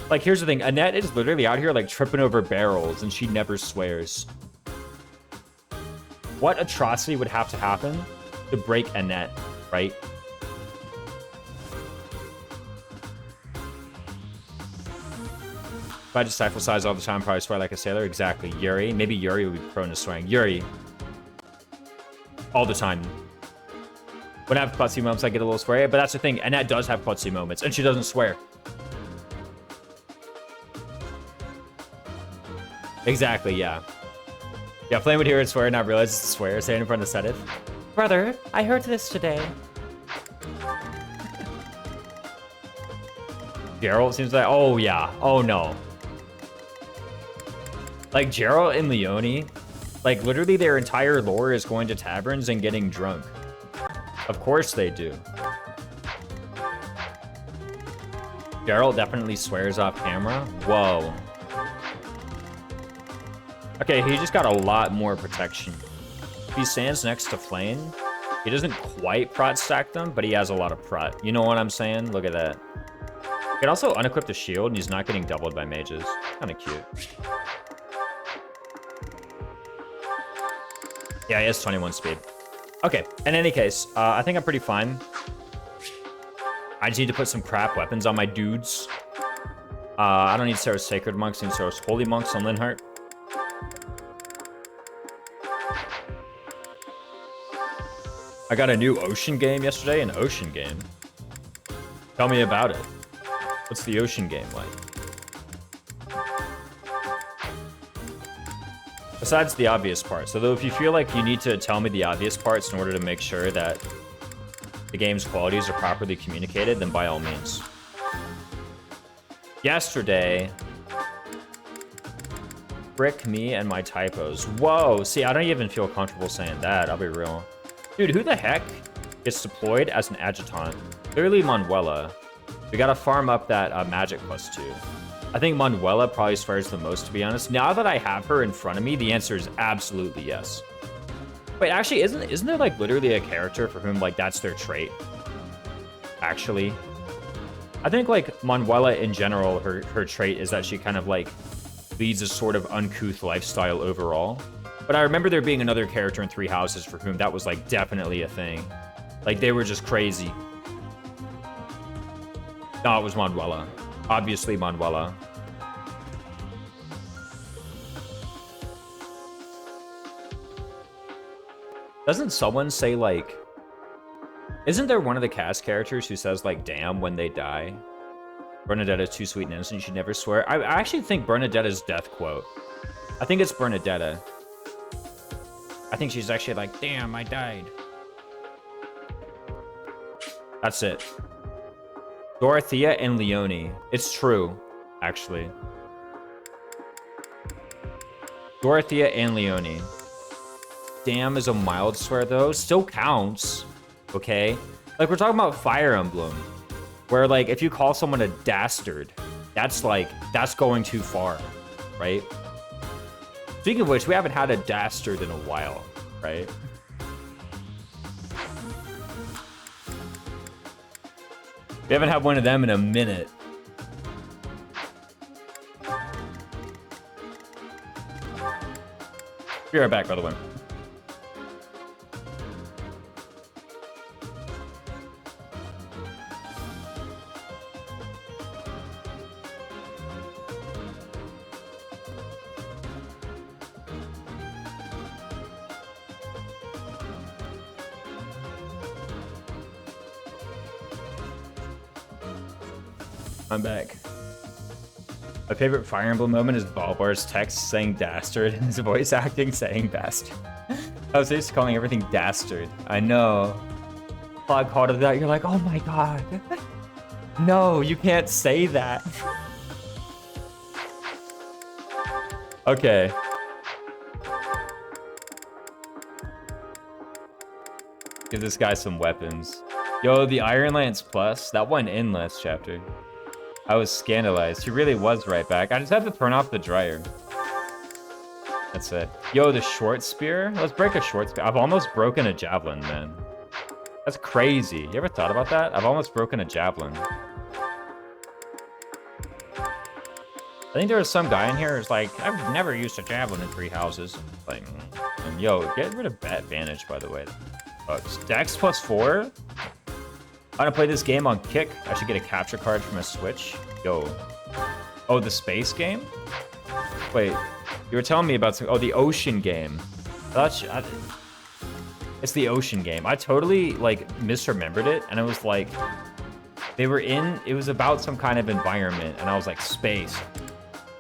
A: Like, here's the thing. Annette is literally out here, like, tripping over barrels, and she never swears. What atrocity would have to happen to break Annette, right? If I just stifle size all the time, probably swear like a sailor. Exactly. Yuri. Maybe Yuri would be prone to swearing. Yuri. All the time. When I have klutzy moments, I get a little sweary, but that's the thing. Annette does have klutzy moments, and she doesn't swear. Exactly, yeah. Yeah, Flame would hear it swear and not realize it's a swear, say it in front of Sedith. Brother, I heard this today. Geralt seems like, oh yeah, oh no. Like, Geralt and Leone, like, literally their entire lore is going to taverns and getting drunk. Of course they do. Geralt definitely swears off camera. Whoa. Okay, he just got a lot more protection. If he stands next to Flame, he doesn't quite prot stack them, but he has a lot of prot. You know what I'm saying? Look at that. He can also unequip the shield, and he's not getting doubled by mages. Kind of cute. Yeah, he has 21 speed. Okay, in any case, I think I'm pretty fine. I just need to put some crap weapons on my dudes. I don't need Sarah's Sacred Monks, I need Sarah's Holy Monks on Linhardt. I got a new Ocean game yesterday, an Ocean game. Tell me about it. What's the Ocean game like? Besides the obvious parts. Although if you feel like you need to tell me the obvious parts in order to make sure that the game's qualities are properly communicated, then by all means. Yesterday, frick me and my typos. Whoa, see, I don't even feel comfortable saying that, I'll be real. Dude, who the heck gets deployed as an adjutant? Clearly Manuela. We gotta farm up that magic +2. I think Manuela probably swears the most, to be honest. Now that I have her in front of me, the answer is absolutely yes. Wait, actually, isn't there like literally a character for whom like that's their trait? Actually, I think like Manuela in general, her trait is that she kind of like leads a sort of uncouth lifestyle overall. But I remember there being another character in Three Houses for whom that was like definitely a thing. Like they were just crazy. No, it was Manuela. Obviously Manuela. Doesn't someone say like... Isn't there one of the cast characters who says like, damn, when they die? Bernadetta's too sweet and innocent, you should never swear. I actually think Bernadetta's death quote. I think it's Bernadetta. I think she's actually like, damn, I died. That's it. Dorothea and Leone. It's true, actually. Dorothea and Leone. Damn is a mild swear, though. Still counts, okay? Like, we're talking about Fire Emblem, where, like, if you call someone a dastard, that's, like, that's going too far, right? Speaking of which, we haven't had a dastard in a while, right? We haven't had one of them in a minute. Be right back, by the way. I'm back. My favorite Fire Emblem moment is Balbar's text saying dastard and his voice acting saying bastard. I was used to calling everything dastard. I know. Cloud called it that. You're like, oh my god. No, you can't say that. Okay. Give this guy some weapons. Yo, the Iron Lance Plus, that went in last chapter. I was scandalized. He really was right back. I just had to turn off the dryer. That's it. Yo, the short spear? Let's break a short spear. I've almost broken a javelin, man. That's crazy. You ever thought about that? I've almost broken a javelin. I think there was some guy in here who's like, I've never used a javelin in 3 houses. Like, and yo, get rid of bat advantage, by the way. Dex +4? I'm gonna play this game on Kick. I should get a capture card for my Switch. Yo. Oh, the space game? Wait, you were telling me about some... Oh, the ocean game. It's the ocean game. I totally, like, misremembered it, and it was like... They were in... It was about some kind of environment, and I was like, space.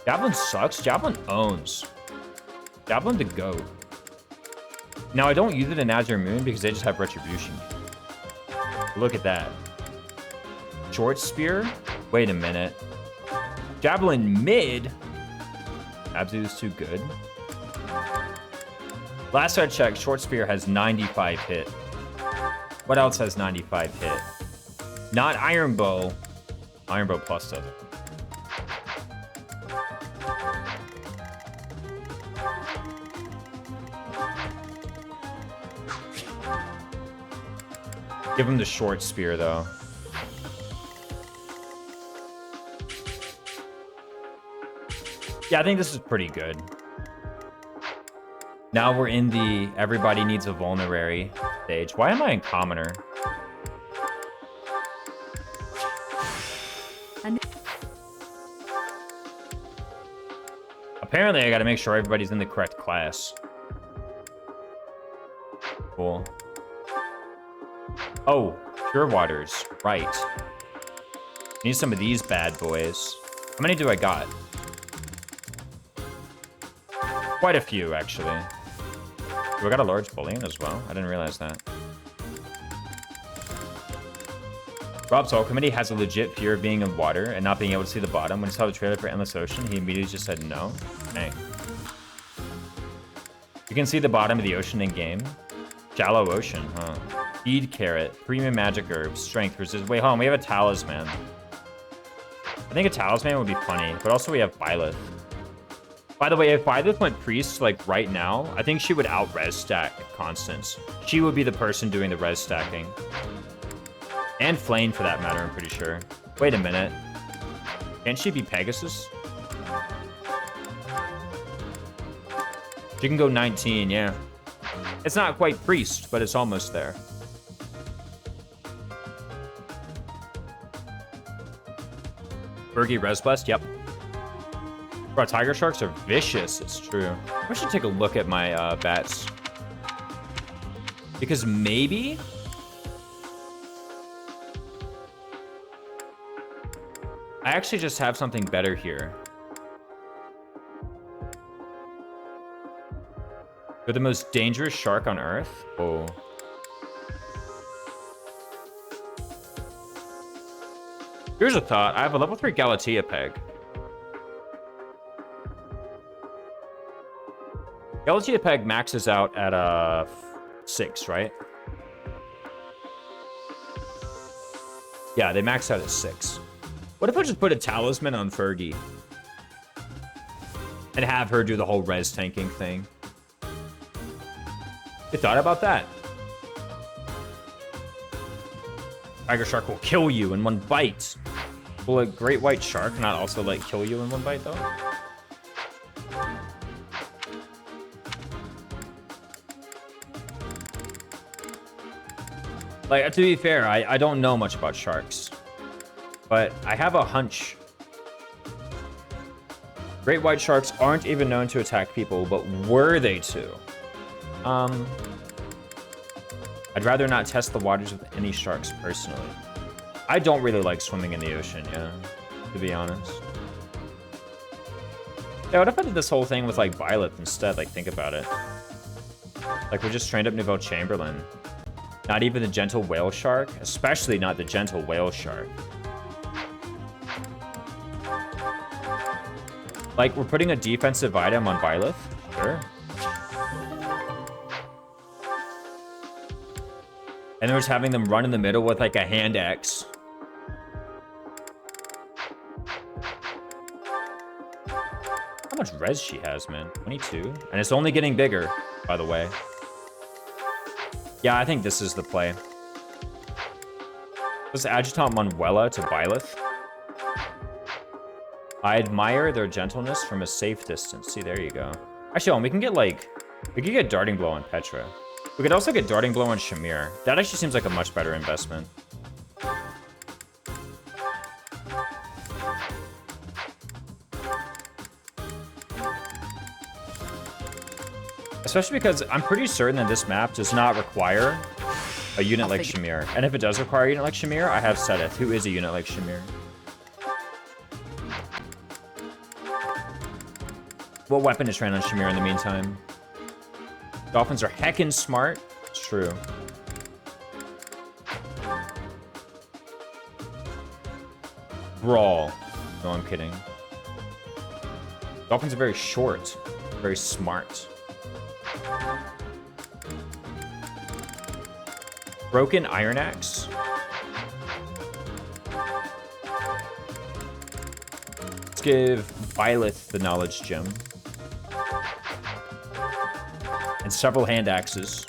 A: Javelin sucks. Javelin owns. Javelin to go. Now, I don't use it in Azure Moon because they just have Retribution. Look at that. Short spear? Wait a minute. Javelin mid? Abzu's too good. Last I checked, short spear has 95 hit. What else has 95 hit? Not Iron Bow. Iron Bow Plus does it. Give him the short spear, though. Yeah, I think this is pretty good. Now we're in the everybody needs a vulnerary stage. Why am I in commoner? Apparently, I gotta make sure everybody's in the correct class. Cool. Oh, Pure Waters. Right. Need some of these bad boys. How many do I got? Quite a few, actually. Do I got a large bullion as well? I didn't realize that. Rob's All Committee has a legit fear of being in water and not being able to see the bottom. When he saw the trailer for Endless Ocean, he immediately just said no. Dang. You can see the bottom of the ocean in game. Shallow ocean, huh? Feed carrot, premium magic herbs, strength resist. Wait, hold on, we have a talisman. I think a talisman would be funny, but also we have Byleth. By the way, if Byleth went priest like right now, I think she would out-res stack Constance. She would be the person doing the res stacking. And Flame for that matter, I'm pretty sure. Wait a minute. Can't she be Pegasus? She can go 19, yeah. It's not quite priest, but it's almost there. Bergie Res Blast, yep. Bro, tiger sharks are vicious, it's true. I should take a look at my bats. Because maybe... I actually just have something better here. You're the most dangerous shark on Earth? Oh. Here's a thought. I have a level 3 Galatea peg. Galatea peg maxes out at 6, right? Yeah, they max out at 6. What if I just put a talisman on Fergie? And have her do the whole res tanking thing? You thought about that? Tiger shark will kill you in one bite. Will a great white shark not also, like, kill you in one bite, though? Like, to be fair, I don't know much about sharks. But I have a hunch. Great white sharks aren't even known to attack people, but were they to? I'd rather not test the waters with any sharks personally. I don't really like swimming in the ocean, yeah. to be honest. Yeah, what if I did this whole thing with, like, Byleth instead? Like, think about it. Like, we just trained up Nouvelle Chamberlain. Not even the Gentle Whale Shark. Especially not the Gentle Whale Shark. Like, we're putting a defensive item on Byleth? Sure. And then we're just having them run in the middle with, like, a hand axe. How much res she has, man? 22? And it's only getting bigger, by the way. Yeah, I think this is the play. Let's Adjutant Manuela to Byleth. I admire their gentleness from a safe distance. See, there you go. Actually, we can get, like... We could get Darting Blow on Petra. We could also get Darting Blow on Shamir. That actually seems like a much better investment. Especially because I'm pretty certain that this map does not require a unit like Shamir. And if it does require a unit like Shamir, I have Sedith, who is a unit like Shamir. What weapon is trained on Shamir in the meantime? Dolphins are heckin' smart. It's true. Brawl. No, I'm kidding. Dolphins are very short, very smart. Broken Iron Axe. Let's give Byleth the Knowledge Gem. And several Hand Axes.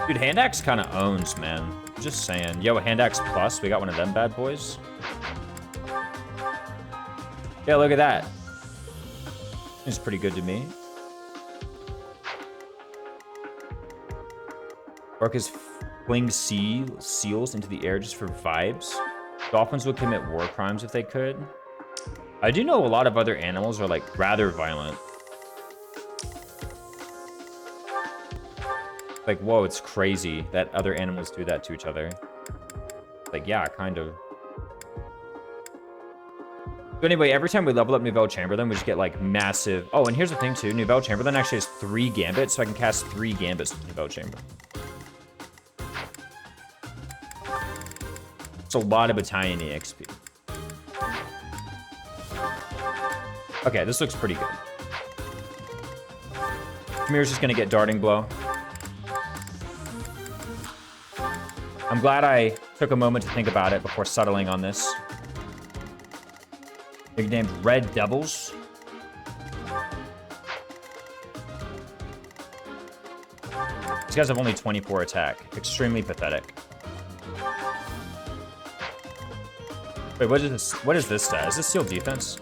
A: Dude, Hand Axe kind of owns, man. I'm just saying. Yo, Hand Axe Plus. We got one of them bad boys. Yeah, look at that. It's pretty good to me. Orcas fling seals into the air just for vibes. Dolphins would commit war crimes if they could. I do know a lot of other animals are, like, rather violent. Like, whoa, it's crazy that other animals do that to each other. Like, yeah, kind of. So anyway, every time we level up Nouvelle Chamberlain, we just get, like, massive... Oh, and here's the thing, too. Nouvelle Chamberlain actually has 3 gambits, so I can cast 3 gambits with Nouvelle Chamberlain. It's a lot of battalion EXP. Okay, this looks pretty good. Shamir's just gonna get Darting Blow. I'm glad I took a moment to think about it before settling on this. Nicknamed Red Devils. These guys have only 24 attack. Extremely pathetic. Wait, what is this? What is this stat? Is this Seal Defense?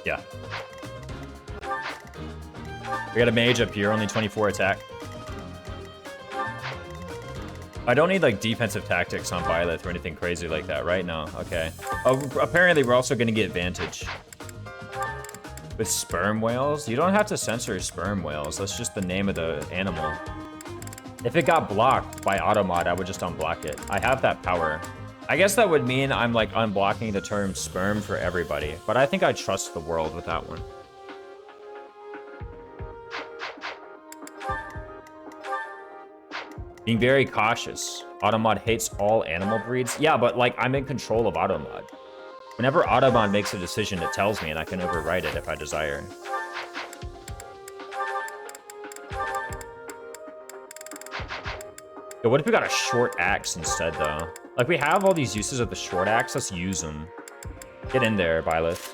A: Yeah. We got a mage up here, only 24 attack. I don't need, like, defensive tactics on Byleth or anything crazy like that, right? No, okay. Oh, apparently we're also gonna get Vantage. With Sperm Whales? You don't have to censor Sperm Whales. That's just the name of the animal. If it got blocked by Automod, I would just unblock it. I have that power. I guess that would mean I'm, like, unblocking the term sperm for everybody, but I think I trust the world with that one. Being very cautious. Automod hates all animal breeds. Yeah, but, like, I'm in control of Automod. Whenever Automod makes a decision, it tells me, and I can override it if I desire. Yo, what if we got a short axe instead, though? Like, we have all these uses of the short axe. Let's use them. Get in there, Byleth.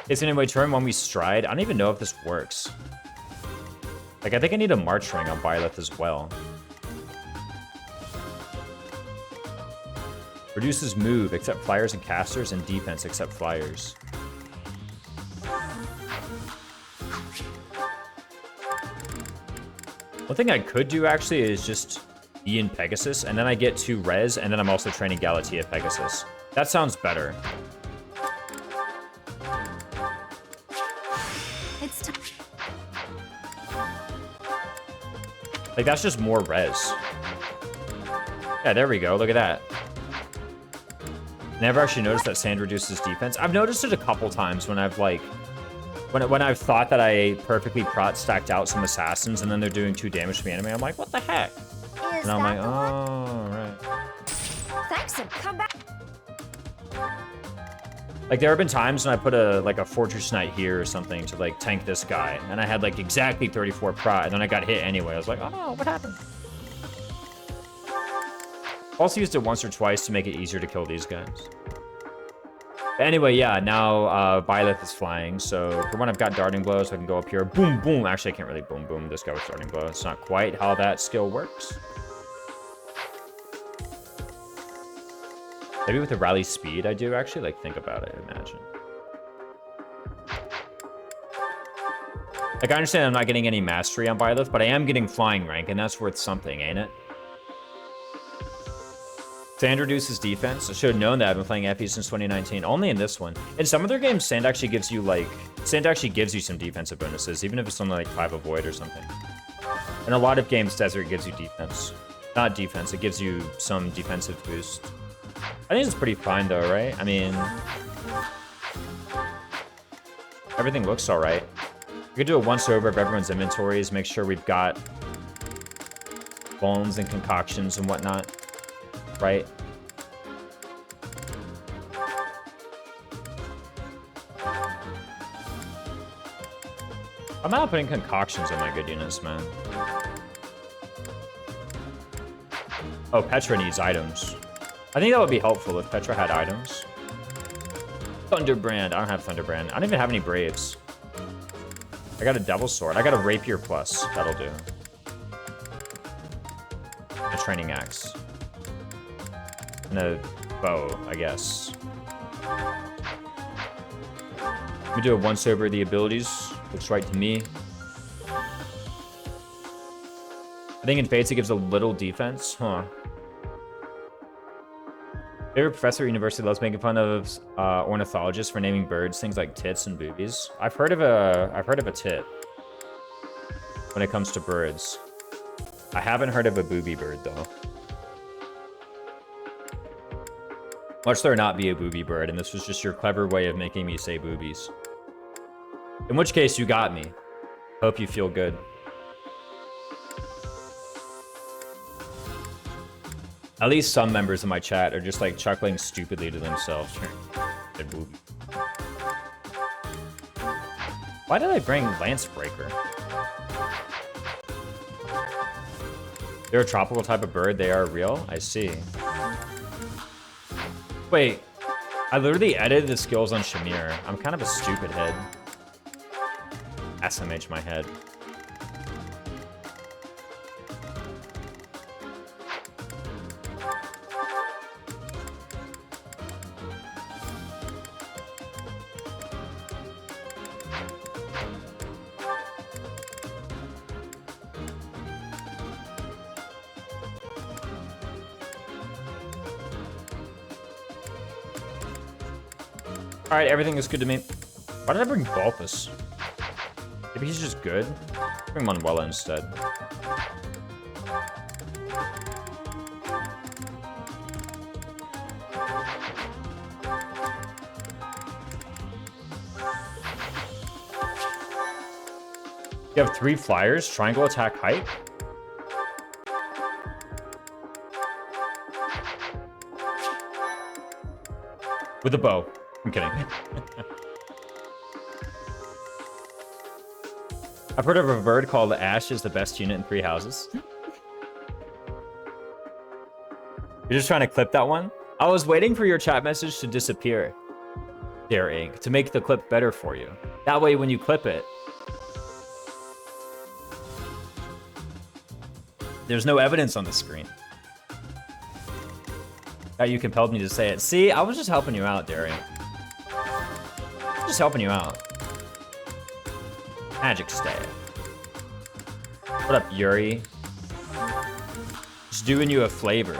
A: It's anyway, turn 1 we stride. I don't even know if this works. Like, I think I need a March Ring on Byleth as well. Reduces move except flyers and casters, and defense except flyers. One thing I could do, actually, is just be in Pegasus, and then I get 2 res, and then I'm also training Galatea Pegasus. That sounds better. Like, that's just more res. Yeah, there we go. Look at that. Never actually noticed that sand reduces defense. I've noticed it a couple times when I've like, when I've thought that I perfectly stacked out some assassins and then they're doing 2 damage to me anyway. I'm like, what the heck? And I'm like, oh, right.
B: Thanks and come back.
A: Like there have been times when I put a Fortress Knight here or something to like tank this guy, and I had like exactly 34 prot, and then I got hit anyway. I was like, oh, what happened? Also used it once or twice to make it easier to kill these guys. But anyway, yeah, now Byleth is flying, so for when I've got Darting Blow, so I can go up here, boom, boom. Actually, I can't really boom, boom this guy with Darting Blow. It's not quite how that skill works. Maybe with the rally speed I do, actually, like, think about it, imagine. Like, I understand I'm not getting any mastery on Byleth, but I am getting flying rank, and that's worth something, ain't it? Sand reduces defense. I should have known that. I've been playing FE since 2019. Only in this one. In some of their games, Sand actually gives you, like... Sand actually gives you some defensive bonuses, even if it's something like 5 Avoid or something. In a lot of games, Desert gives you defense. Not defense, it gives you some defensive boost. I think it's pretty fine, though, right? I mean... Everything looks alright. We could do a once-over of everyone's inventories, make sure we've got... bones and concoctions and whatnot. Right? I'm not putting concoctions on my good units, man. Oh, Petra needs items. I think that would be helpful if Petra had items. Thunderbrand. I don't have Thunderbrand. I don't even have any Braves. I got a Devil Sword. I got a Rapier Plus. That'll do. A Training Axe. And a bow, I guess. Let me do a once-over of the abilities. Looks right to me. I think in Fates it gives a little defense. Huh. Favorite professor at university loves making fun of ornithologists for naming birds things like tits and boobies. I've heard of a tit when it comes to birds. I haven't heard of a booby bird though. Much there not be a booby bird, and this was just your clever way of making me say boobies. In which case, you got me. Hope you feel good. At least some members of my chat are just like chuckling stupidly to themselves. Booby. Why did I bring Lancebreaker? They're a tropical type of bird. They are real? I see. Wait, I literally edited the skills on Shamir. I'm kind of a stupid head. SMH my head. Alright, everything is good to me. Why did I bring Balthus? Maybe he's just good? Bring Manuela instead. You have 3 flyers, triangle attack height. With a bow. I'm kidding. I've heard of a bird called Ash is the best unit in 3 houses. You're just trying to clip that one? I was waiting for your chat message to disappear, Dare Ink, to make the clip better for you. That way when you clip it, there's no evidence on the screen. That you compelled me to say it. See, I was just helping you out, Dare Ink. Just helping you out. Magic stay. What up, Yuri? Just doing you a flavor.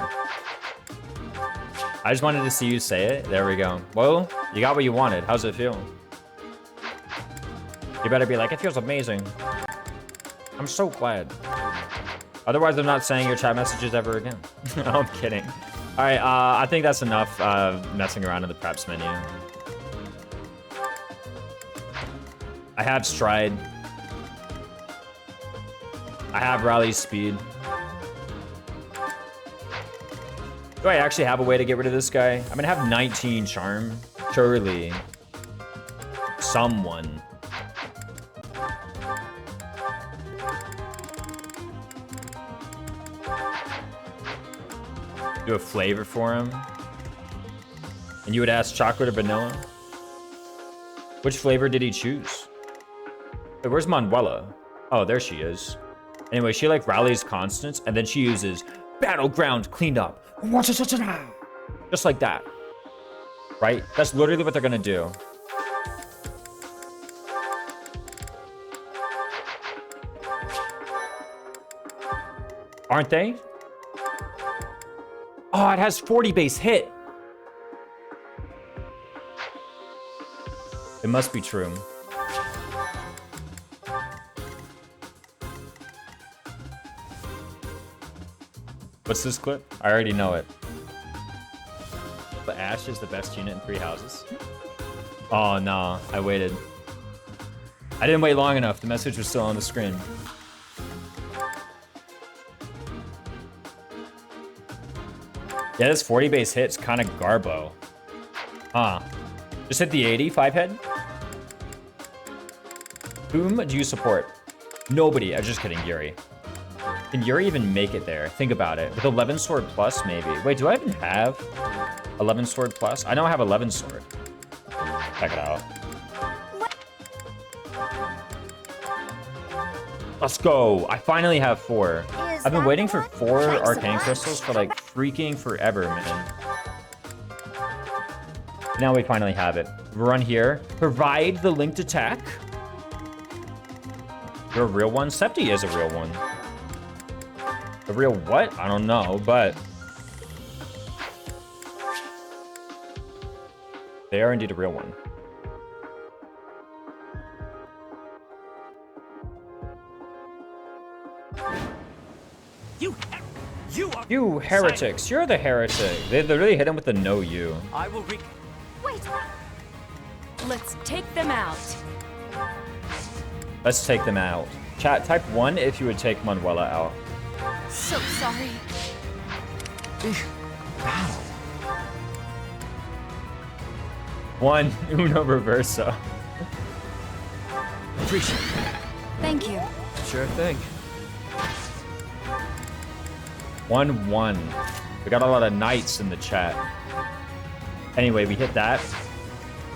A: I just wanted to see you say it. There we go. Well, you got what you wanted. How's it feel? You better be like, it feels amazing. I'm so glad. Otherwise, I'm not saying your chat messages ever again. I'm kidding. All right, I think that's enough messing around in the preps menu. I have stride. I have rally speed. Do I actually have a way to get rid of this guy? I'm gonna have 19 charm. Surely. Someone. Do a flavor for him. And you would ask chocolate or vanilla? Which flavor did he choose? Wait, where's Manuela? Oh, there she is. Anyway, she like rallies constants and then she uses battleground cleaned up. Just like that. Right? That's literally what they're gonna do. Aren't they? Oh, it has 40 base hit. It must be true. What's this clip? I already know it. But Ash is the best unit in 3 houses. Oh, no. I waited. I didn't wait long enough. The message was still on the screen. Yeah, this 40 base hit's kind of garbo. Huh. Just hit the 80, 5 head. Whom do you support? Nobody. I'm just kidding, Yuri. Can Yuri even make it there? Think about it. With 11 sword plus, maybe. Wait, do I even have 11 sword plus? I know I have 11 sword. Check it out. Let's go. I finally have 4. I've been waiting for 4 arcane crystals for like freaking forever, man. Now we finally have it. Run here. Provide the linked attack. You're a real one? Septi is a real one. A real what? I don't know, but they are indeed a real one. You heretics! You're the heretic. They literally hit him with the no you.
C: I will
B: Wait. Let's take them out.
A: Let's take them out. Chat, type 1 if you would take Manuela out.
B: So sorry.
C: battle.
A: 1 Uno Reverso.
C: Appreciate it.
B: Thank you.
C: Sure thing.
A: 1-1. We got a lot of knights in the chat. Anyway, we hit that.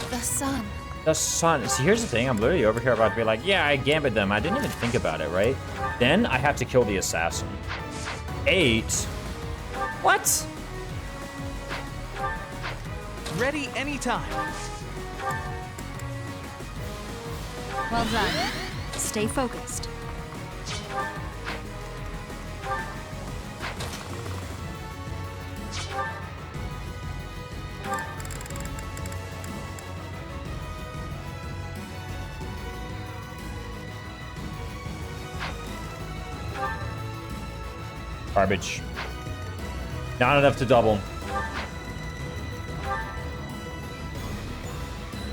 B: The sun.
A: The sun. See, here's the thing. I'm literally over here about to be like, yeah, I gambit them. I didn't even think about it, right? Then I have to kill the assassin. 8. What?
C: Ready anytime.
B: Well done. Stay focused.
A: Garbage. Not enough to double.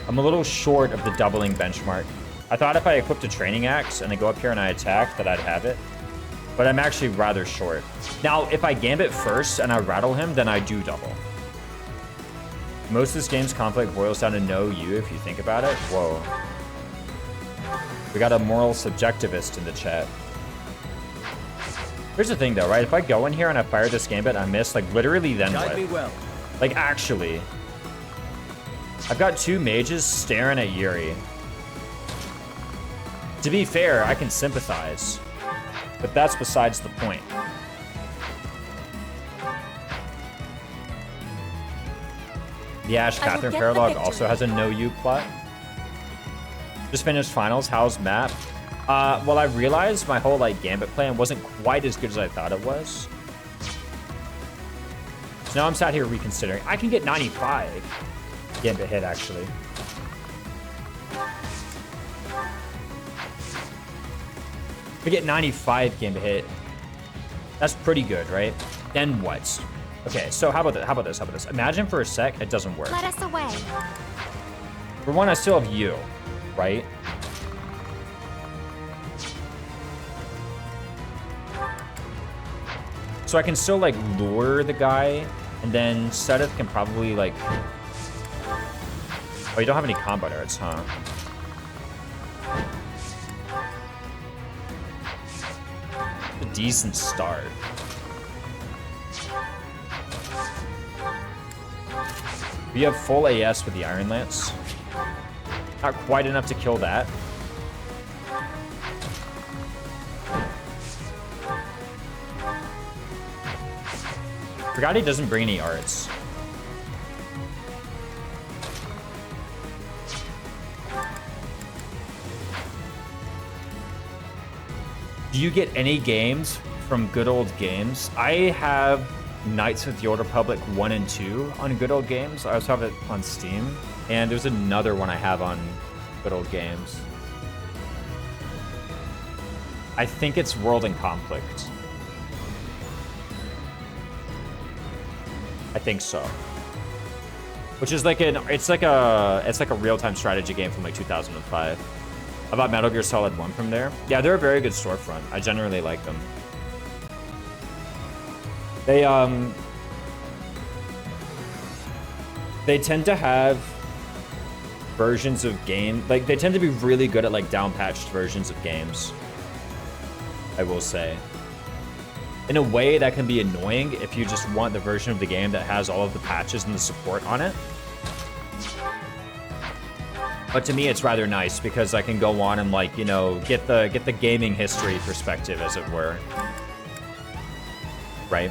A: I'm a little short of the doubling benchmark. I thought if I equipped a training axe and I go up here and I attack that I'd have it. But I'm actually rather short. Now, if I gambit first and I rattle him, then I do double. Most of this game's conflict boils down to no you if you think about it. Whoa. We got a moral subjectivist in the chat. Here's the thing though, right? If I go in here and I fire this gambit and I miss, like literally then
C: Guide me
A: what?
C: well.
A: Like actually. I've got 2 mages staring at Yuri. To be fair, I can sympathize. But that's besides the point. The Ash
B: I will
A: Catherine
B: get the
A: Paralogue
B: victory.
A: also has a no you plot. Just finished finals. How's map? Well, I realized my whole like gambit plan wasn't quite as good as I thought it was. So now I'm sat here reconsidering. I can get 95 gambit hit actually. If I get 95 gambit hit, that's pretty good, right? Then what? Okay, so how about this? How about this? How about this? Imagine for a sec it doesn't work.
B: Let us away.
A: For one, I still have you, right? So I can still, like, lure the guy, and then Seth can probably, like... Oh, you don't have any combat arts, huh? A decent start. We have full AS with the Iron Lance. Not quite enough to kill that. Forgot he doesn't bring any arts. Do you get any games from Good Old Games? I have Knights of the Old Republic 1 and 2 on Good Old Games. I also have it on Steam. And there's another one I have on Good Old Games. I think it's World in Conflict. I think so. Which is like it's like a real-time strategy game from like 2005. I bought Metal Gear Solid 1 from there. Yeah, they're a very good storefront. I generally like them. They tend to have versions of game, like they tend to be really good at like down-patched versions of games. I will say. In a way that can be annoying if you just want the version of the game that has all of the patches and the support on it. But to me, it's rather nice because I can go on and, like, you know, get the gaming history perspective, as it were. Right?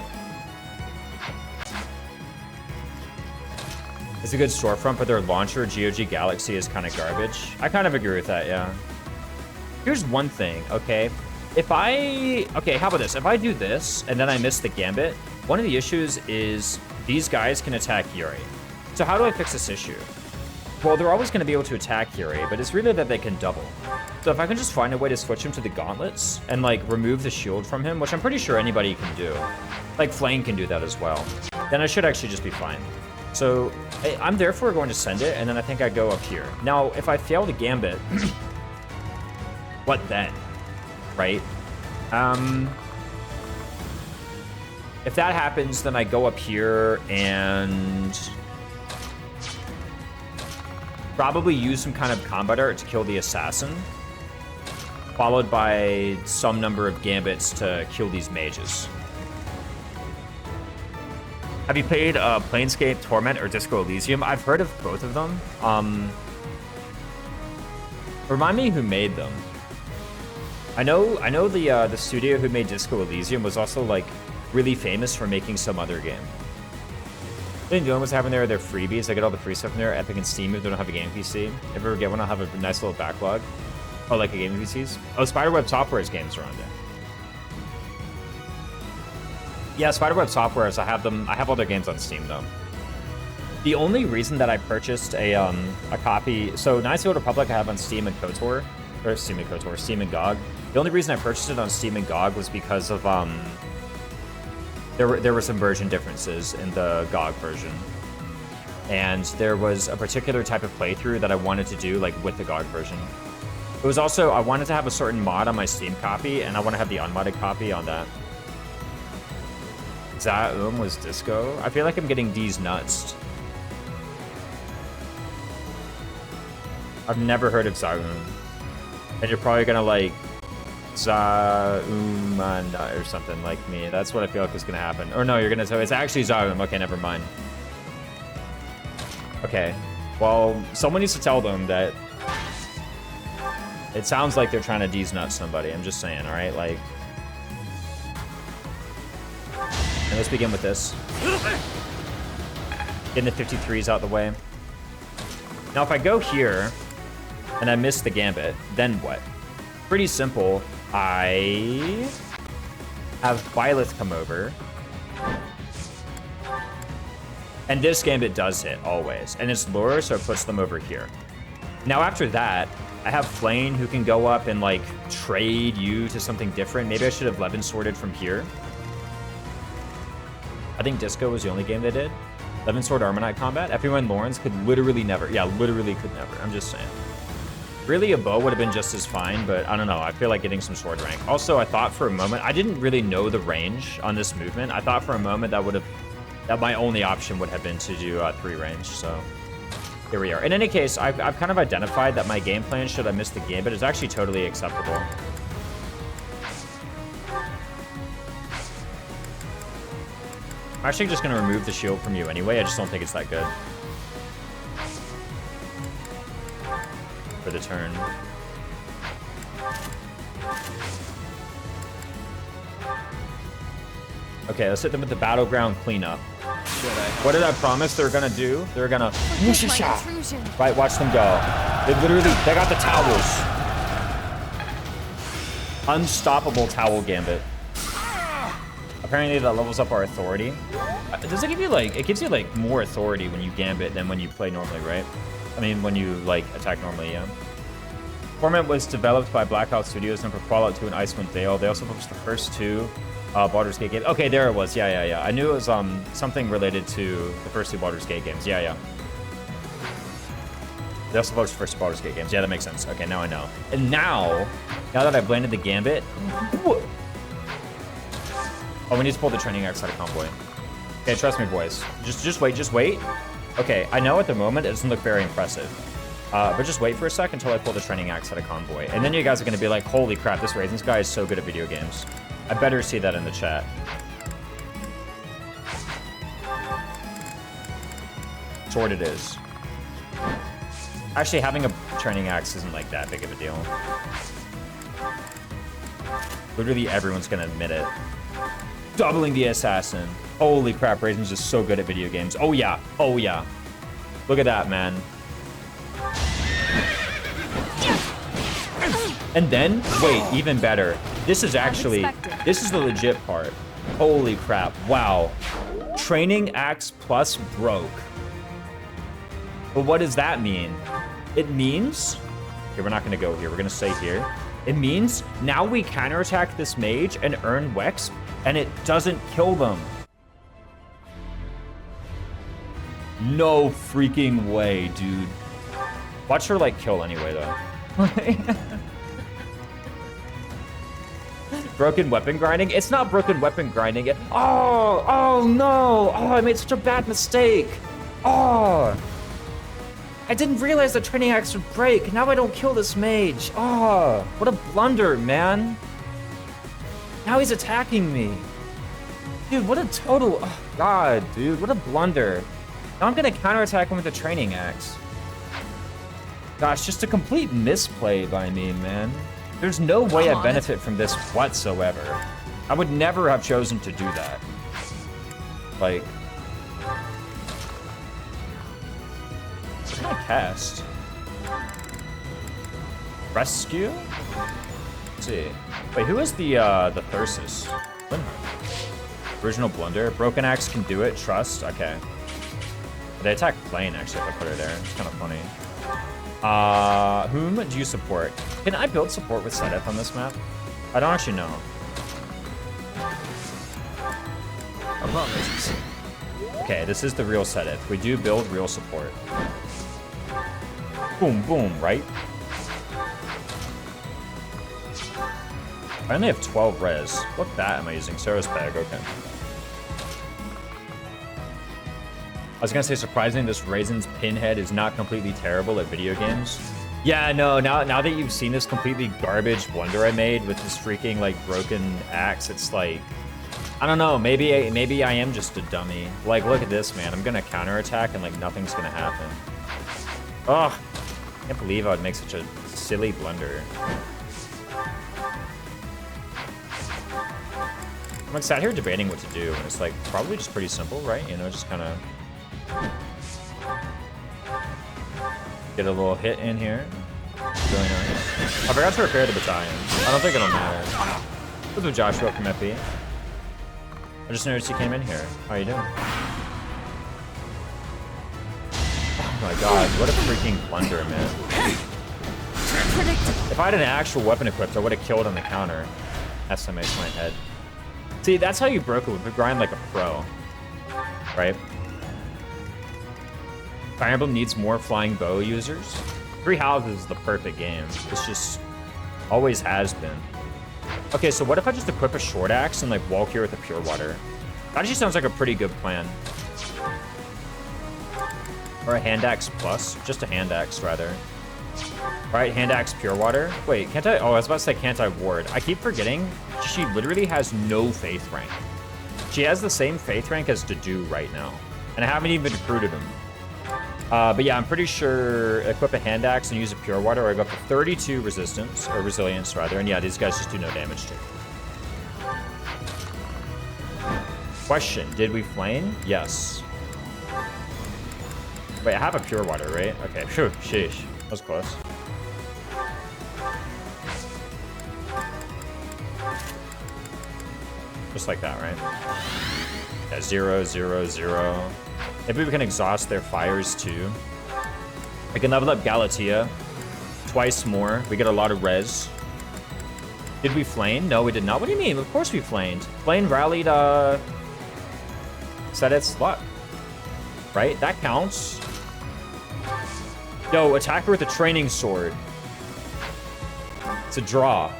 A: It's a good storefront, but their launcher, GOG Galaxy, is kind of garbage. I kind of agree with that, yeah. Here's one thing, okay? Okay, how about this? If I do this, and then I miss the Gambit, one of the issues is these guys can attack Yuri. So how do I fix this issue? Well, they're always going to be able to attack Yuri, but it's really that they can double. So if I can just find a way to switch him to the gauntlets and, like, remove the shield from him, which I'm pretty sure anybody can do. Like, Flame can do that as well. Then I should actually just be fine. So I'm therefore going to send it, and then I think I go up here. Now, if I fail the Gambit, what then? Right? If that happens, then I go up here and probably use some kind of combat art to kill the assassin, followed by some number of gambits to kill these mages. Have you played Planescape Torment or Disco Elysium? I've heard of both of them. Remind me who made them. I know the studio who made Disco Elysium was also, like, really famous for making some other game. Then doing what's happening there are their freebies. I get all the free stuff in there, Epic and Steam if they don't have a game PC. If I ever get one, I'll have a nice little backlog. Oh, like a game PCs? Oh, Spiderweb Software's games are on there. Yeah, Spiderweb Software's, I have them. I have all their games on Steam though. The only reason that I purchased a copy, so Knights of the Old Republic I have on Steam and KOTOR, or Steam and KOTOR, Steam and GOG. The only reason I purchased it on Steam and GOG was because of there were some version differences in the GOG version, and there was a particular type of playthrough that I wanted to do, like, with the GOG version. It was also, I wanted to have a certain mod on my Steam copy, and I want to have the unmodded copy on that. Zaum was Disco. I feel like I'm getting D's nuts. I've never heard of Zaum. And you're probably gonna, like, Zaumanda or something like me. That's what I feel like is gonna happen. Or no, you're gonna say it's actually Zaum. Okay, never mind. Okay. Well, someone needs to tell them that it sounds like they're trying to D's nut somebody. I'm just saying, alright? Like, and let's begin with this. Getting the 53s out the way. Now, if I go here and I miss the Gambit, then what? Pretty simple. I have Byleth come over. And this Gambit does hit, always. And it's lure, so it puts them over here. Now, after that, I have Flame who can go up and, like, trade you to something different. Maybe I should have Levin sorted from here. I think Disco was the only game they did. 11 Sword Armor Knight combat. Everyone Lawrence could literally never. Yeah, literally could never. I'm just saying. Really, a bow would have been just as fine, but I don't know. I feel like getting some sword rank. Also, I thought for a moment, I didn't really know the range on this movement. I thought for a moment that my only option would have been to do 3 range, so here we are. In any case, I've kind of identified that my game plan, should I miss the game, but it's actually totally acceptable. I'm actually just going to remove the shield from you anyway. I just don't think it's that good for the turn. Okay, let's hit them with the battleground cleanup. What did I promise they're gonna do? They're gonna right, watch them go. They got the towels. Unstoppable towel gambit. Apparently that levels up our authority. Does it give you like, it gives you like more authority when you gambit than when you play normally, right? I mean, when you like attack normally, yeah. Format was developed by Blackout Studios and for Fallout 2 and Icewind Dale. They also published the first 2 Baldur's Gate games. Okay, there it was. Yeah. I knew it was something related to the first 2 Baldur's Gate games. Yeah. They also published the first 2 Baldur's Gate games. Yeah, that makes sense. Okay, now I know. And now that I've landed the gambit, oh, we need to pull the training axe out of convoy. Okay, trust me, boys. Just wait. Okay, I know at the moment it doesn't look very impressive. But just wait for a sec until I pull the training axe out of convoy. And then you guys are going to be like, holy crap, this Raisins guy is so good at video games. I better see that in the chat. Sword it is. Actually, having a training axe isn't like that big of a deal. Literally everyone's going to admit it. Doubling the assassin. Holy crap, Raisins is so good at video games. Oh yeah. Look at that, man. And then, wait, even better. This is the legit part. Holy crap, wow. Training axe plus broke. But what does that mean? It means, okay, we're not gonna go here, we're gonna stay here. It means now we counterattack this mage and earn Wex, and it doesn't kill them. No freaking way, dude. Watch her like kill anyway though. Broken weapon grinding? It's not broken weapon grinding. Oh no! Oh, I made such a bad mistake. Oh, I didn't realize the training axe would break. Now I don't kill this mage. Oh, what a blunder, man. Now he's attacking me. Dude, what a total, oh God, dude, what a blunder. Now I'm gonna counterattack him with the training axe. Gosh, just a complete misplay by me, man. There's no way I benefit from this whatsoever. I would never have chosen to do that. Like, what can I cast? Rescue? Let's see. Wait, who is the Thyrsus? Original Blunder. Broken Axe can do it. Trust. Okay. They attack plane, actually, if I put her there. It's kind of funny. Whom do you support? Can I build support with Sedith on this map? I don't actually know. Okay, this is the real Sedith. We do build real support. Boom, boom, right? I only have 12 res. What bat am I using? Sarah's bag, okay. I was gonna say, surprising this Raisins pinhead is not completely terrible at video games. Yeah, no, now that you've seen this completely garbage blunder I made with this freaking, like, broken axe, it's like, I don't know, maybe I am just a dummy. Like, look at this, man. I'm gonna counterattack and, like, nothing's gonna happen. Ugh, I can't believe I would make such a silly blunder. I'm like sat here debating what to do, and it's like probably just pretty simple, right? You know, just kind of get a little hit in here. Really nice. I forgot to repair the battalion. I don't think it'll matter. What's up, Joshua from FB? I just noticed you came in here. How you doing? Oh my god, what a freaking blunder, man. If I had an actual weapon equipped, I would have killed on the counter. Estimates my head. See, that's how you broke it with the grind like a pro. right? Fire Emblem needs more flying bow users. Three Houses is the perfect game. It's just always has been. Okay, so what if I just equip a short axe and like walk here with a pure water? That actually sounds like a pretty good plan. Or a hand axe plus, just a hand axe rather. All right, hand axe pure water. Wait, can't I? Oh, I was about to say can't I ward? I keep forgetting she literally has no faith rank. She has the same faith rank as Dedu right now, and I haven't even recruited him. But yeah, I'm pretty sure equip a hand axe and use a pure water, or I go up to 32 resistance, or resilience rather, and yeah, these guys just do no damage to. Question, did we flame? Yes. Wait, I have a pure water, right? Okay, phew, sheesh, that was close. Just like that, right? Yeah, 0, 0, 0. Maybe we can exhaust their fires too. I can level up Galatea twice more. We get a lot of res. Did we flame? No, we did not. What do you mean? Of course we flamed. Flame rallied, set its luck. Right? That counts. Yo, attacker with a training sword. It's a draw.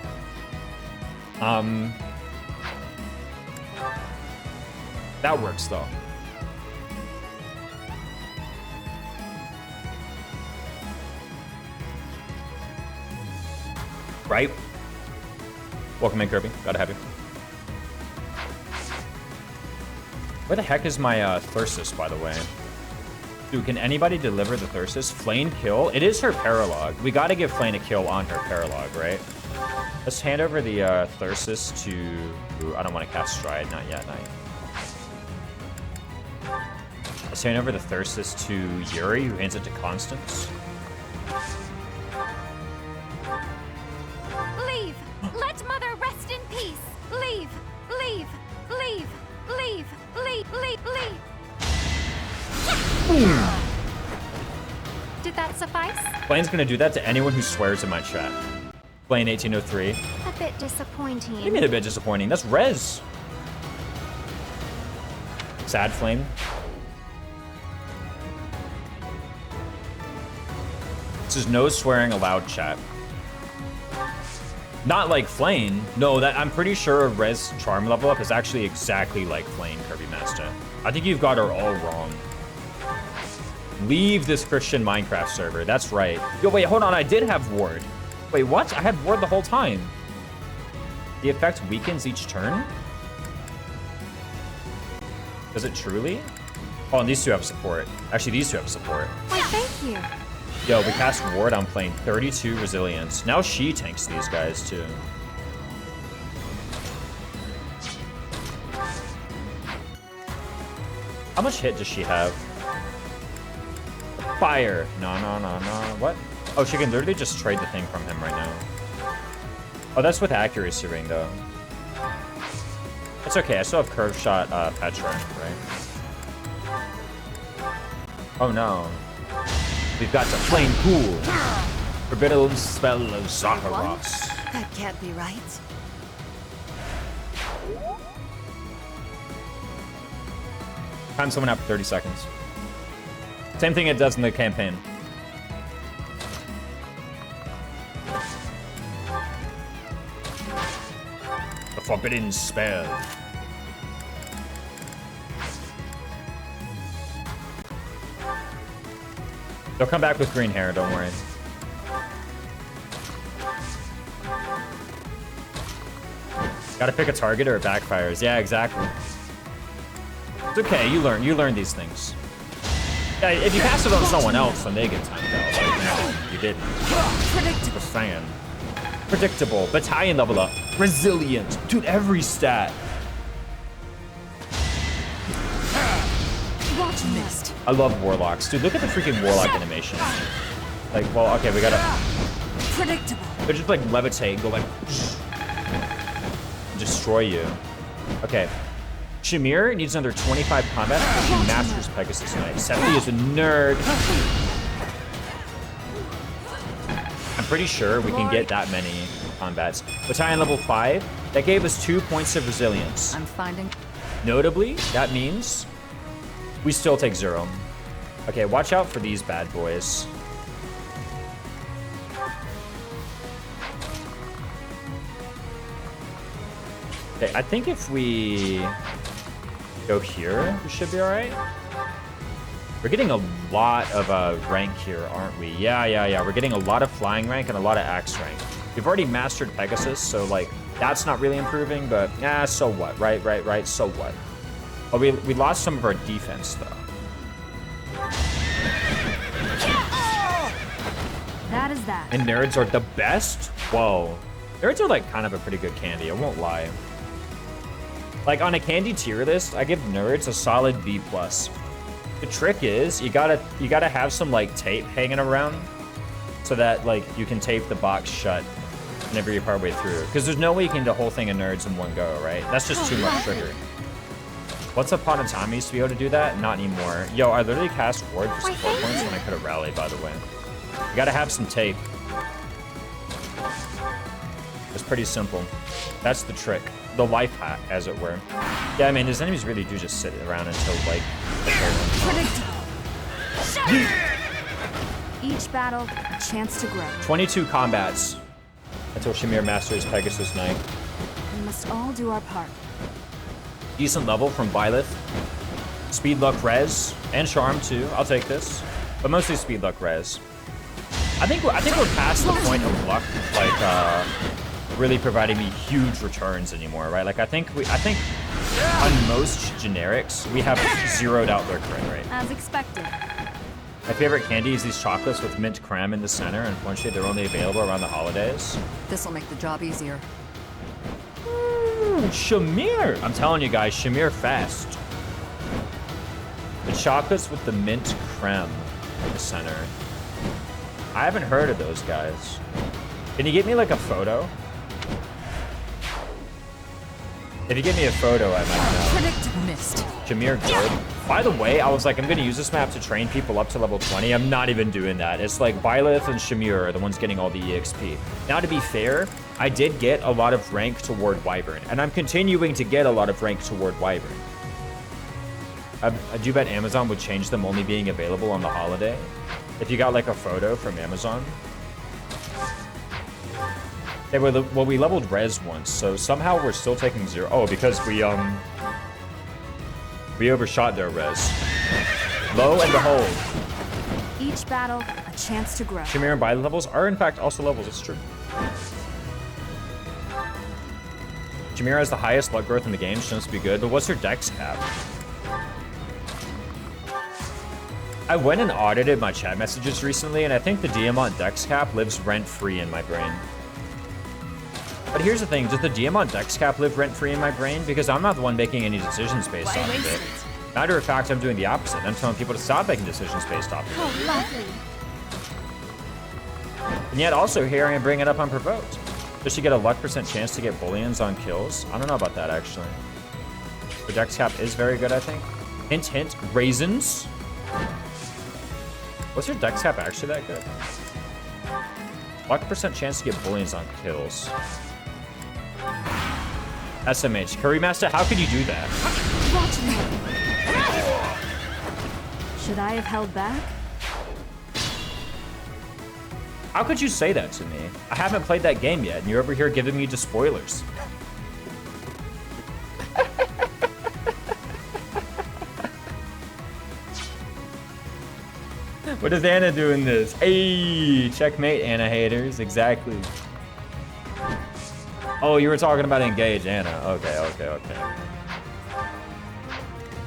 A: That works though. Right? Welcome in, Kirby. Gotta have you. Where the heck is my Thyrsus, by the way? Dude, can anybody deliver the Thyrsus? Flame kill? It is her Paralogue. We gotta give Flame a kill on her Paralogue, right? Let's hand over the Thyrsus to... Ooh, I don't want to cast Stride. Not yet, not yet. Let's hand over the Thyrsus to Yuri, who hands it to Constance.
B: Leave! Let Mother rest in peace! Leave! Leave! Leave! Leave! Leave! Leave! Leave! Did that suffice?
A: Flame's gonna do that to anyone who swears in my chat. Flame 1803.
B: A bit disappointing.
A: What do you mean a bit disappointing? That's res. Sad Flame. This is no swearing allowed, chat. Not like Flame. No, that I'm pretty sure a res charm level up is actually exactly like Flame, Kirby Master. I think you've got her all wrong. Leave this Christian Minecraft server. That's right. Yo, wait, hold on. I did have ward. Wait, what? I had ward the whole time. The effect weakens each turn? Does it truly? Oh, and these two have support. Actually, these two have support.
B: Why, thank you.
A: Yo, we cast ward on Flame. 32 resilience. Now she tanks these guys, too. How much hit does she have? Fire. No. What? Oh, she can literally just trade the thing from him right now. Oh, that's with accuracy ring, though. It's okay. I still have curve shot Petra, right? Oh, no. We've got the Flame Pool. Forbidden spell of Zakaros.
B: That can't be right.
A: Time someone out for 30 seconds. Same thing it does in the campaign. The forbidden spell. They'll come back with green hair, don't worry. Gotta pick a target or it backfires. Yeah, exactly. It's okay, you learn these things. Yeah, if you pass it on someone else, then they get timed out. Like, no, you didn't. Predictable fan. Predictable. Battalion level up. Resilient. Dude, every stat.
B: Watch mist.
A: I love warlocks. Dude, look at the freaking warlock animation. Like, well, okay, we gotta...
B: Predictable.
A: They just like levitate and go like... destroy you. Okay. Shamir needs another 25 combat before she masters Pegasus Knight. Sephi is a nerd. I'm pretty sure we can get that many combats. Battalion level 5, that gave us 2 points of resilience.
B: I'm finding...
A: Notably, that means We still take 0. Okay, watch out for these bad boys. Okay, I think if we go here, we should be all right. We're getting a lot of rank here, aren't we? Yeah. We're getting a lot of flying rank and a lot of axe rank. We've already mastered Pegasus, so like that's not really improving, but yeah, so what? Right. So what? Oh, we lost some of our defense though.
B: That is that.
A: And nerds are the best? Whoa. Nerds are like kind of a pretty good candy, I won't lie. Like on a candy tier list, I give nerds a solid B+. The trick is you gotta have some like tape hanging around so that like you can tape the box shut whenever you're partway through. Because there's no way you can do the whole thing of nerds in one go, right? That's just too much sugar. Once upon a time I used to be able to do that, not anymore. Yo, I literally cast ward for support points when I could have rallied, by the way. You gotta have some tape. It's pretty simple. That's the trick. The life hack, as it were. Yeah, I mean, his enemies really do just sit around until, like, the
B: Predictable. Each battle, a chance to grow.
A: 22 combats until Shamir masters Pegasus Knight.
B: We must all do our part.
A: Decent level from Byleth. Speed, luck, res, and charm too. I'll take this, but mostly speed, luck, res. I think we're past the point of luck, like really providing me huge returns anymore, right? Like I think on most generics we have zeroed out their crit rate.
B: As expected.
A: My favorite candy is these chocolates with mint creme in the center. Unfortunately, they're only available around the holidays.
D: This'll make the job easier.
A: Shamir! I'm telling you guys, Shamir fast. The chocolates with the mint creme in the center. I haven't heard of those guys. Can you get me like a photo? If you give me a photo, I might know.
D: Predict missed.
A: Shamir good. By the way, I was like, I'm gonna use this map to train people up to level 20. I'm not even doing that. It's like Byleth and Shamir are the ones getting all the EXP. Now, to be fair, I did get a lot of rank toward Wyvern, and I'm continuing to get a lot of rank toward Wyvern. I do bet Amazon would change them only being available on the holiday. If you got like a photo from Amazon. Well, we leveled res once, so somehow we're still taking 0. Oh, because we overshot their res. Lo and behold.
B: Each battle, a chance to grow.
A: Shamir and Byleth levels are in fact also levels, it's true. Shamir has the highest luck growth in the game, she knows to be good, but what's her dex cap? I went and audited my chat messages recently, and I think the Diamant dex cap lives rent-free in my brain. But here's the thing, does the Diamant dex cap live rent-free in my brain? Because I'm not the one making any decisions based off of it. Matter of fact, I'm doing the opposite. I'm telling people to stop making decisions based off of it.
B: Oh, lovely.
A: And yet also here I am bringing it up unprovoked. Does she get a luck percent chance to get bullions on kills? I don't know about that, actually. The dex cap is very good, I think. Hint, hint, raisins. Was her dex cap actually that good? Luck percent chance to get bullions on kills. SMH. Curry Master, how could you do that?
B: Watch me. Should I have held back?
A: How could you say that to me? I haven't played that game yet, and you're over here giving me the spoilers. What does Anna do in this? Hey, checkmate, Anna haters. Exactly. Oh, you were talking about engage, Anna. Okay.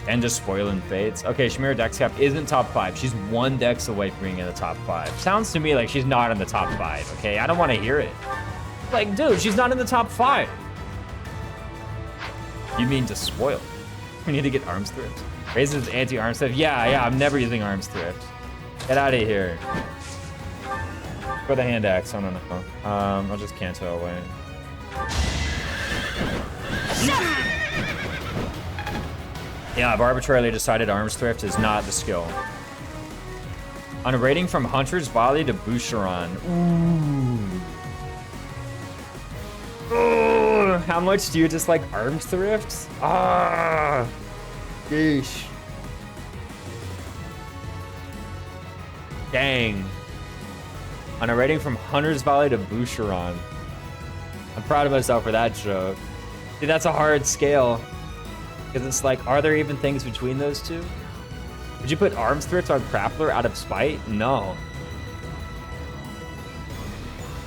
A: And just spoiling fates. Okay, Shamira dex cap isn't top 5. She's 1 dex away from being in the top 5. Sounds to me like she's not in the top 5, okay? I don't want to hear it. Like, dude, she's not in the top 5. You mean to spoil? We need to get arms thrift. Raises anti-arms thrift. Yeah, I'm never using arms thrift. Get out of here. For the hand axe, I don't know. I'll just Kanto away. Yeah, I've arbitrarily decided arms thrift is not the skill. On a rating from Hunter's Volley to Boucheron. Ooh. How much do you dislike arms thrift? Ah. Yeesh. Dang. On a rating from Hunter's Valley to Boucheron. I'm proud of myself for that joke. See, that's a hard scale. Because it's like, are there even things between those two? Would you put arms threats on Crappler out of spite? No.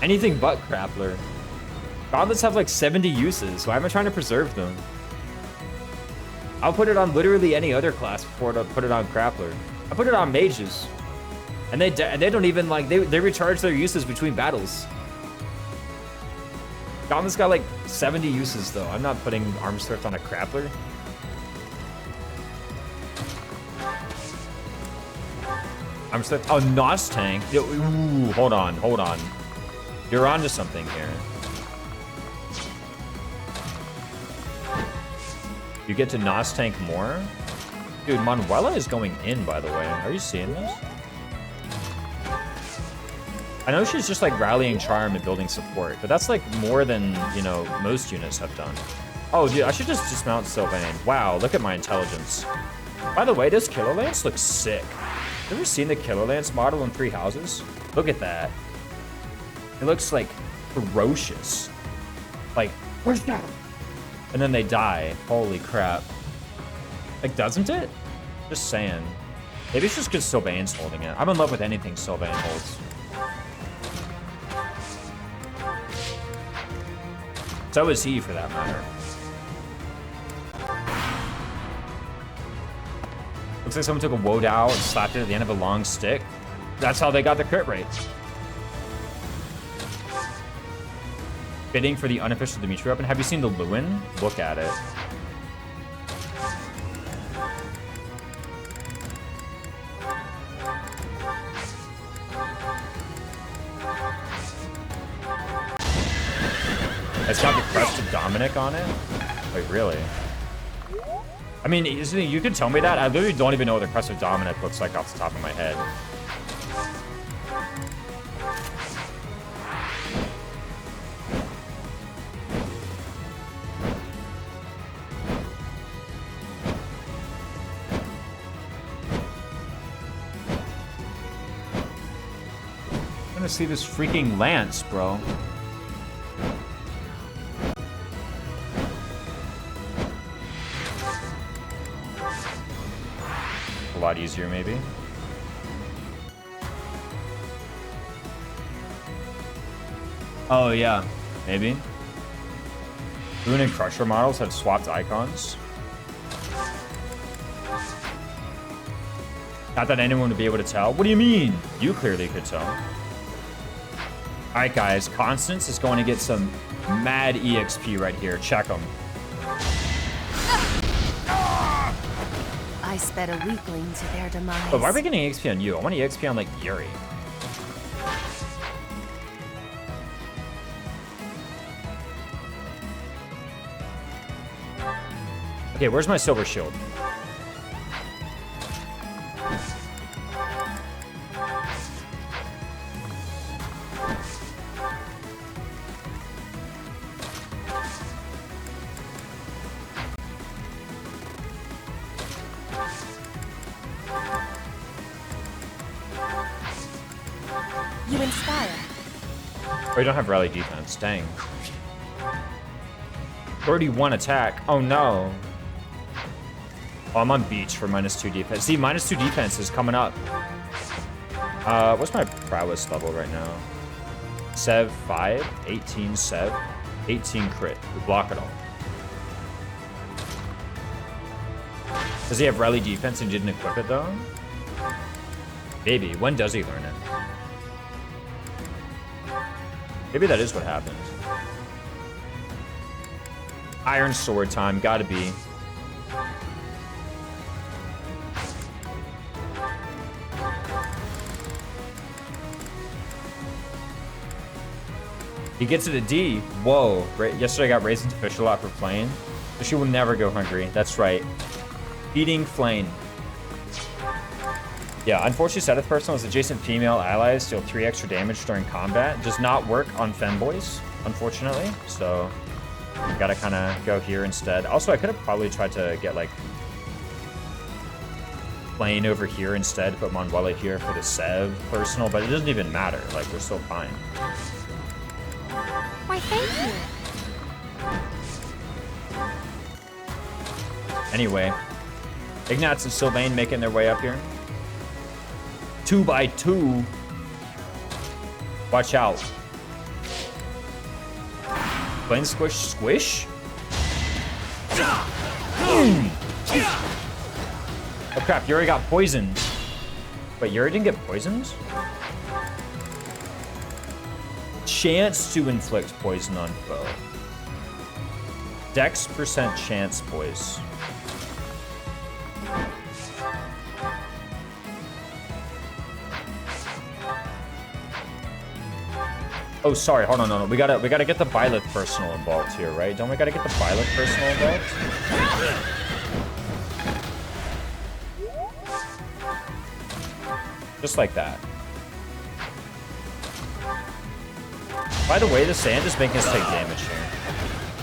A: Anything but Crappler. Gauntlets have like 70 uses. Why am I trying to preserve them? I'll put it on literally any other class before I put it on Crappler. I put it on mages. And they don't even like, they recharge their uses between battles. Gauntlets got like 70 uses though. I'm not putting arms thrift on a Crappler. Arms thrift, oh, Nos tank. Ooh, hold on. You're onto something here. You get to Nos tank more? Dude, Manuela is going in, by the way. Are you seeing this? I know she's just like rallying charm and building support, but that's like more than, you know, most units have done. Oh, dude, I should just dismount Sylvain. Wow, look at my intelligence. By the way, does Killer Lance look sick? You ever seen the Killer Lance model in 3 houses? Look at that. It looks like ferocious. Like, where's that? And then they die. Holy crap. Like, doesn't it? Just saying. Maybe it's just because Sylvain's holding it. I'm in love with anything Sylvain holds. So is he, for that matter. Looks like someone took a Wodow and slapped it at the end of a long stick. That's how they got the crit rate. Bidding for the unofficial Dimitri weapon. Have you seen the Lewin? Look at it. It's got the crest of Dominic on it? Wait, really? I mean, you could tell me that. I literally don't even know what the crest of Dominic looks like off the top of my head. I'm gonna see this freaking lance, bro. A lot easier, maybe. Oh, yeah. Maybe. Boone and Crusher models have swapped icons. Not that anyone would be able to tell. What do you mean? You clearly could tell. Alright, guys. Constance is going to get some mad EXP right here. Check them.
B: I sped a weakling to their demise.
A: But why are we getting EXP on you? I want EXP on, like, Yuri. Okay, where's my silver shield?
B: You inspire.
A: Oh, you don't have rally defense. Dang. 31 attack. Oh, no. Oh, I'm on beach for -2 defense. See, -2 defense is coming up. What's my prowess level right now? Sev 5, 18 Sev, 18 crit. We block it all. Does he have rally defense and didn't equip it, though? Maybe. When does he learn it? Maybe that is what happened. Iron sword time, gotta be. He gets it a D. Whoa. Yesterday I got Raisins fish a lot for playing. So she will never go hungry. That's right. Eating Flame. Yeah, unfortunately, Seth's personal is adjacent female allies deal 3 extra damage during combat. Does not work on femboys, unfortunately. So, I gotta kind of go here instead. Also, I could have probably tried to get, like... playing over here instead, put Manuela here for the Sev personal, but it doesn't even matter. Like, we're still fine.
B: Why, thank you.
A: Anyway, Ignatz and Sylvain making their way up here. 2 by 2. Watch out. Flame squish, squish. Oh crap, Yuri got poisoned. Wait, Yuri didn't get poisoned? Chance to inflict poison on foe. Dex % chance, boys. Oh, sorry, hold on, no. We gotta get the Byleth personal involved here, right? Don't we gotta get the Byleth personal involved? Just like that. By the way, the sand is making us take damage here.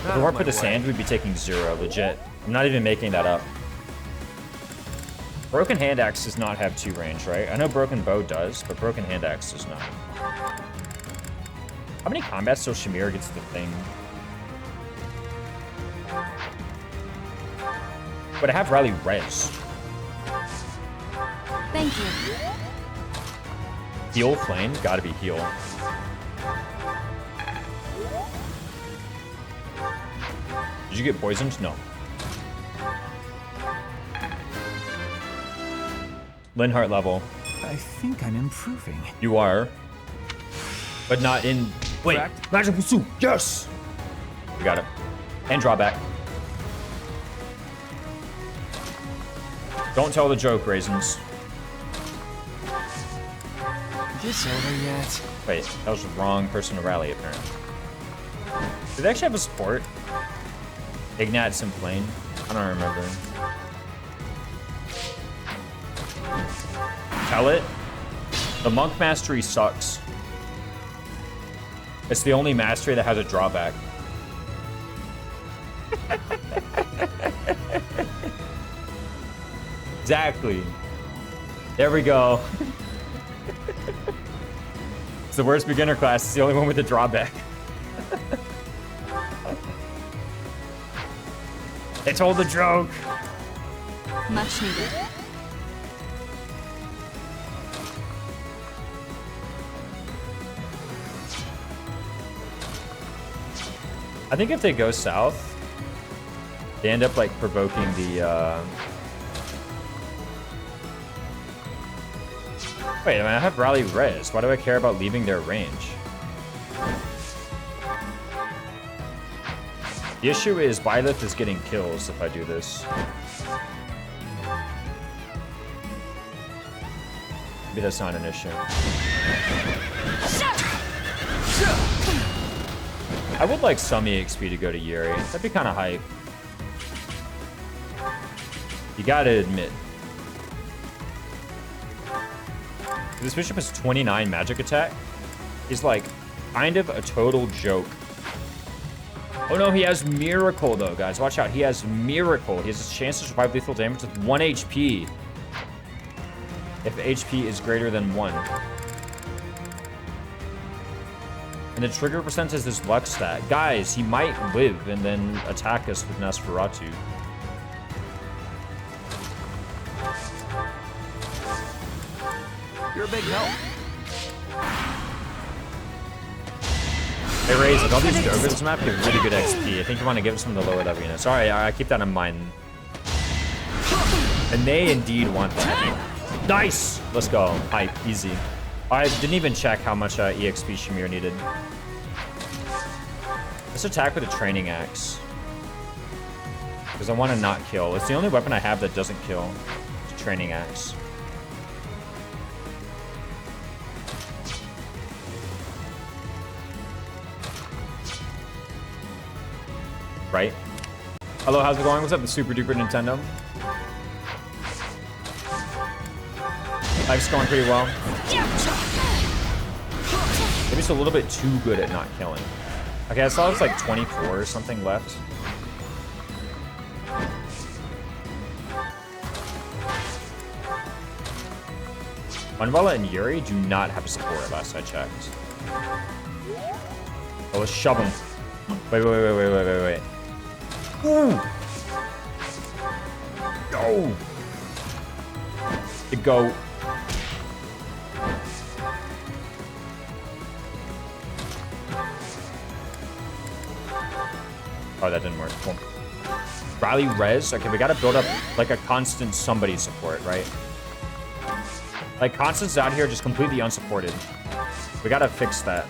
A: If it weren't for the sand, we'd be taking 0, legit. I'm not even making that up. Broken Hand Axe does not have 2 range, right? I know Broken Bow does, but Broken Hand Axe does not. How many combats till Shamir gets the thing? But I have Rally Res.
B: Thank you.
A: Heal Flame? Gotta be heal. Did you get poisoned? No. Linhart level.
C: I think I'm improving.
A: You are. But not in... Wait,
C: Correct.
A: Magic Pursuit! Yes! We got it. And drawback. Don't tell the joke, Raisins.
C: This over yet?
A: Wait, that was the wrong person to rally, apparently. Do they actually have a support? Ignatz and Plane? I don't remember. Tell it. The Monk Mastery sucks. It's the only mastery that has a drawback. Exactly. There we go. It's the worst beginner class. It's the only one with a drawback. They told the joke.
B: Much needed.
A: I think if they go south, they end up like provoking the. Wait, I have Rally Res. Why do I care about leaving their range? The issue is Byleth is getting kills if I do this. Maybe that's not an issue. I would like some EXP to go to Yuri. That'd be kind of hype. You gotta admit. This bishop has 29 magic attack. He's like kind of a total joke. Oh no, he has Miracle though, guys. Watch out. He has Miracle. He has a chance to survive lethal damage with 1 HP. If HP is greater than 1. And the trigger percent is this luck stat. Guys, he might live and then attack us with Nosferatu.
C: You're a big help.
A: Hey, Raze, like all these Jogers this map give really good XP. I think you want to give some of the lower level units. Sorry, I keep that in mind. And they indeed want that. Nice! Let's go. Hype. Easy. I didn't even check how much EXP Shamir needed. Let's attack with a Training Axe. Because I want to not kill. It's the only weapon I have that doesn't kill. It's a Training Axe. Right? Hello, how's it going? What's up, the Super Duper Nintendo? Life's going pretty well. Maybe it's a little bit too good at not killing. Okay, I saw it's like 24 or something left. Manuela and Yuri do not have support last I checked. Oh, let's shove him. Wait. Ooh! Go! The goat. Oh, that didn't work. Cool. Rally res. Okay, we gotta build up like a constant somebody support, right? Like Constance out here just completely unsupported. We gotta fix that.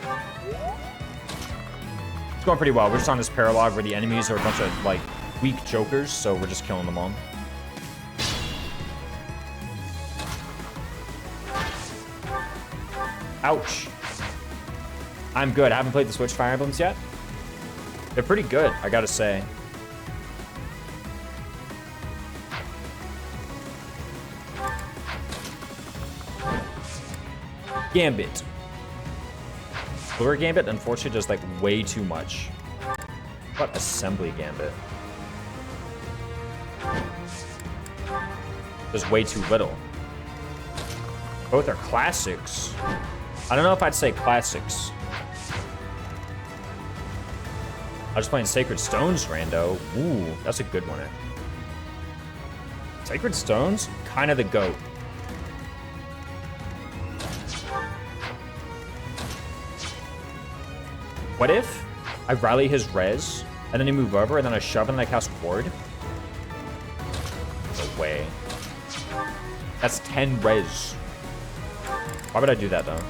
A: It's going pretty well. We're just on this Paralogue where the enemies are a bunch of like weak jokers, so we're just killing them all. Ouch. I'm good. I haven't played the Switch Fire Emblems yet. They're pretty good, I gotta say. Gambit. Lure Gambit, unfortunately, does like way too much. What Assembly Gambit? Does way too little. Both are classics. I don't know if I'd say classics. I was playing Sacred Stones rando. Ooh, that's a good one. Sacred Stones? Kind of the GOAT. What if I rally his res, and then he move over, and then I shove, and then I cast Ward? No way. That's 10 res. Why would I do that, though?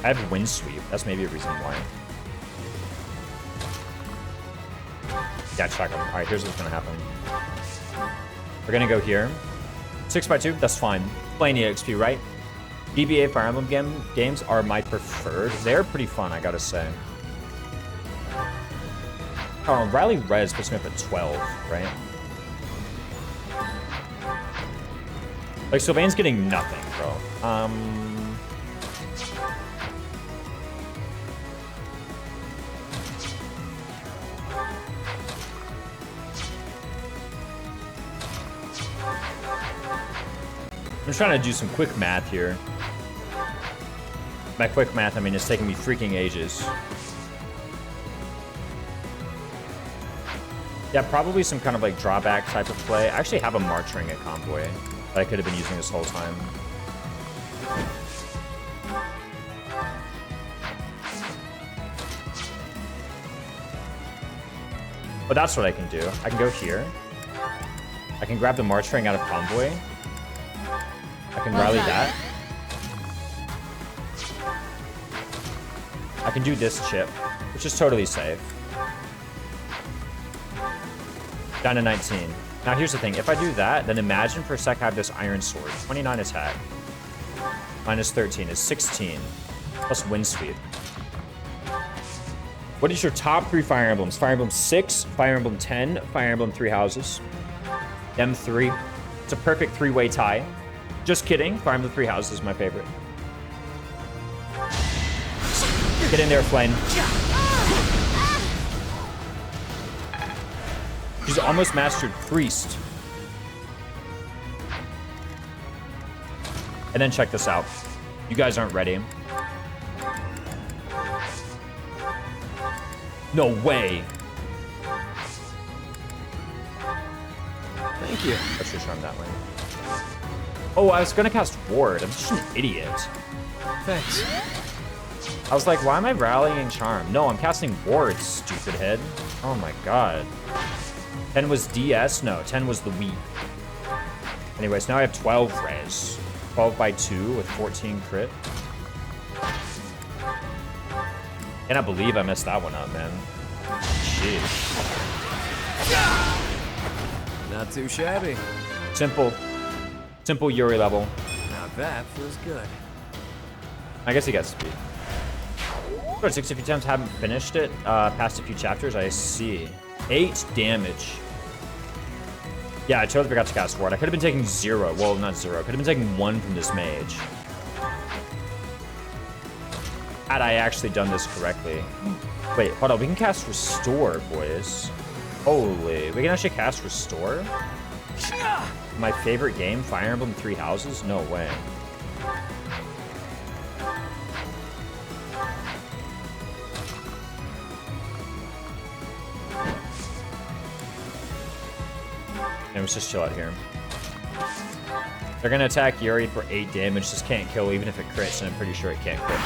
A: I have Wind Sweep. That's maybe a reason why. Yeah, check them. All right, here's what's going to happen. We're going to go here. 6x2, that's fine. Playing EXP, right? DBA Fire Emblem games are my preferred. They're pretty fun, I gotta say. Oh, Rally Res puts me up at 12, right? Like, Sylvain's getting nothing, bro. I'm trying to do some quick math here. By quick math, I mean it's taking me freaking ages. Yeah, probably some kind of like drawback type of play. I actually have a March Ring at Convoy that I could have been using this whole time. But that's what I can do. I can go here. I can grab the March Ring out of Convoy. I can rally that. I can do this chip, which is totally safe. Down to 19. Now here's the thing, if I do that, then imagine for a sec I have this Iron Sword. 29 attack. Minus 13 is 16. Plus Wind Sweep. What is your top 3 Fire Emblems? Fire Emblem 6, Fire Emblem 10, Fire Emblem 3 Houses. Them 3. It's a perfect 3-way tie. Just kidding. Fire Emblem 3 Houses is my favorite. Get in there, Flame. She's almost mastered Priest. And then check this out. You guys aren't ready. No way.
C: Thank you.
A: Let's just run that way. Oh, I was gonna cast Ward. I'm just an idiot.
C: Thanks.
A: I was like, why am I rallying Charm? No, I'm casting Ward, stupid head. Oh my god. 10 was DS? No, 10 was the Wii. Anyways, now I have 12 res. 12 by 2 with 14 crit. Cannot believe I messed that one up, man. Shit.
C: Not too shabby.
A: Simple Yuri level.
C: Now that feels good.
A: I guess he got speed. 60 few times, haven't finished it. Past a few chapters, I see. 8 damage. Yeah, I totally forgot to cast Ward. I could have been taking 0. Well, not 0. I could have been taking 1 from this mage. Had I actually done this correctly. Wait, hold on. We can cast Restore, boys. Holy, we can actually cast Restore? My favorite game, Fire Emblem Three Houses? No way. And let's just chill out here. They're gonna attack Yuri for 8 damage, just can't kill even if it crits, and I'm pretty sure it can't crit.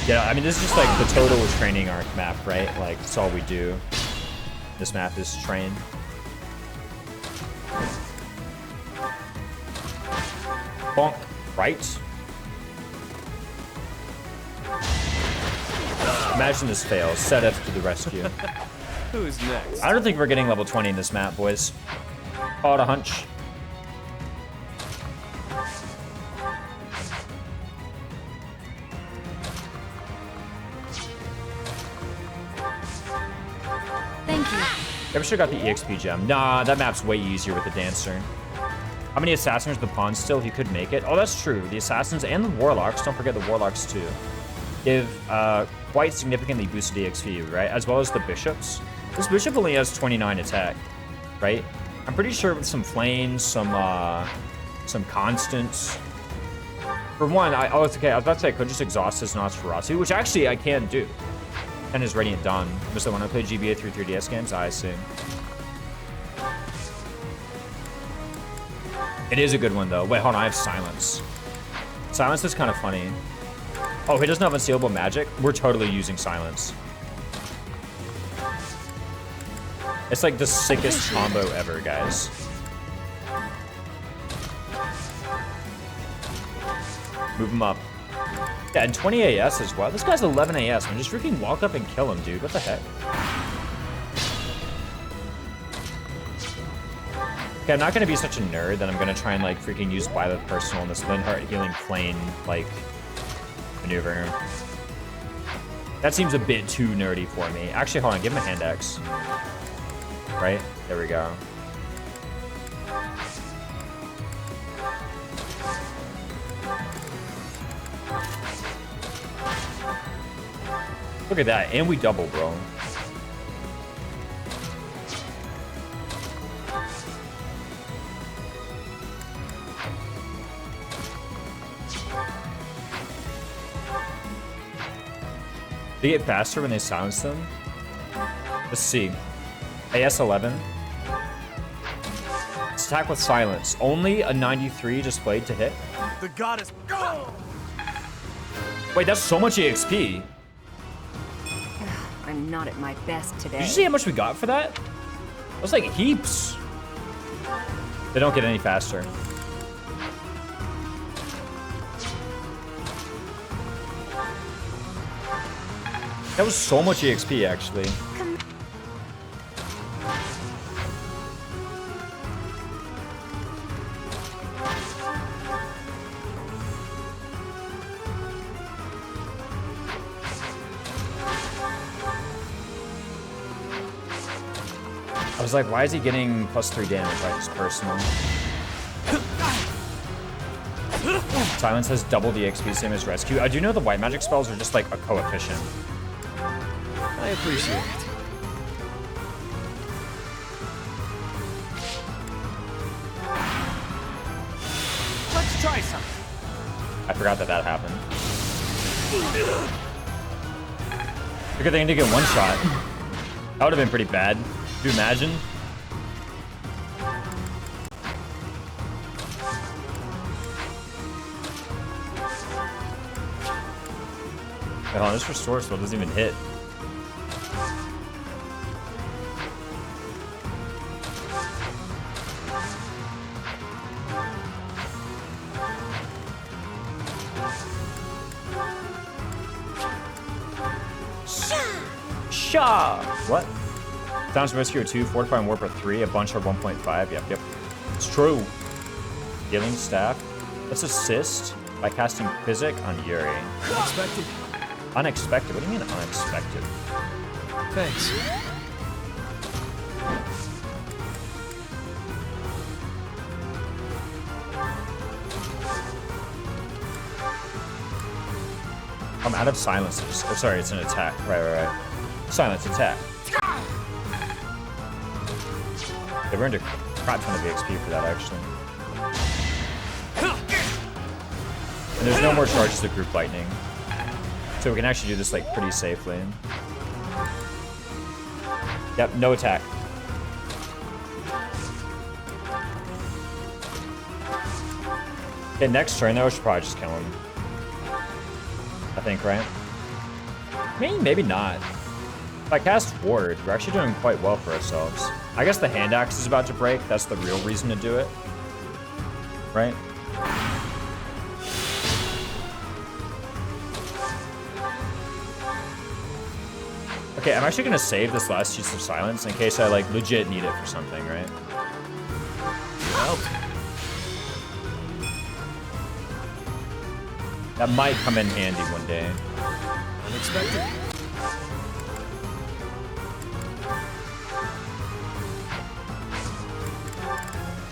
A: Yeah, I mean, this is just like the total training arc map, right? Like, that's all we do. This map is train. Bonk, right? Imagine this fails. Set up to the rescue.
C: Who's next?
A: I don't think we're getting level 20 in this map, boys. Call it a hunch.
B: Thank you.
A: Ever should have got the EXP gem. Nah, that map's way easier with the Dancer. How many Assassins the Pawns still? He could make it. Oh, that's true. The Assassins and the Warlocks, don't forget the Warlocks too, give quite significantly boosted EXP, right? As well as the Bishops. This Bishop only has 29 attack, right? I'm pretty sure with some Flames, some Constants. For one, I was about to say I could just exhaust his Nosferatu, which actually I can do. And his Radiant Dawn. Was the one I played GBA through 3DS games? I see. It is a good one though. Wait, hold on, I have Silence. Silence is kind of funny. Oh, he doesn't have Unsealable Magic? We're totally using Silence. It's like the sickest combo ever, guys. Move him up. Yeah, and 20 AS as well. This guy's 11 AS, man. Just freaking walk up and kill him, dude. What the heck? Okay, I'm not gonna be such a nerd that I'm gonna try and like freaking use Violet Personal in this Linhardt Healing Plane like maneuver. That seems a bit too nerdy for me. Actually, hold on, give him a hand axe. Right? There we go. Look at that, and we double, bro. They get faster when they silence them. Let's see. AS 11. Let's attack with silence. Only a 93 displayed to hit.
C: The goddess. Go!
A: Wait, that's so much EXP.
D: I'm not at my best today.
A: Did you see how much we got for that? That was like heaps. They don't get any faster. That was so much EXP, actually. I was like, why is he getting +3 damage by his personal? Silence has double the XP, same as Rescue. I do know the white magic spells are just like a coefficient.
C: I appreciate it. Let's try something.
A: I forgot that happened. Good thing to get one shot. That would have been pretty bad. Could you imagine? Oh, this restore spell doesn't even hit. Sha! What? Sounds Rescue 2, Fortify and Warp are 3, a bunch are 1.5. Yep. It's true. Healing Staff. Let's assist by casting Physic on Yuri.
C: Unexpected.
A: Unexpected? What do you mean unexpected?
C: Thanks.
A: I'm out of silences. Oh, sorry, it's an attack. Right. Silence attack. They earned a crap ton of XP for that, actually. And there's no more charges of group lightning. So we can actually do this like pretty safely. Yep, no attack. Okay, next turn though, we should probably just kill him. I think, right? Maybe not. If I cast Ward, we're actually doing quite well for ourselves. I guess the hand axe is about to break. That's the real reason to do it. Right? Okay, I'm actually gonna save this last Juice of Silence in case I like legit need it for something, right?
C: Well,
A: That might come in handy one day.
C: unexpected.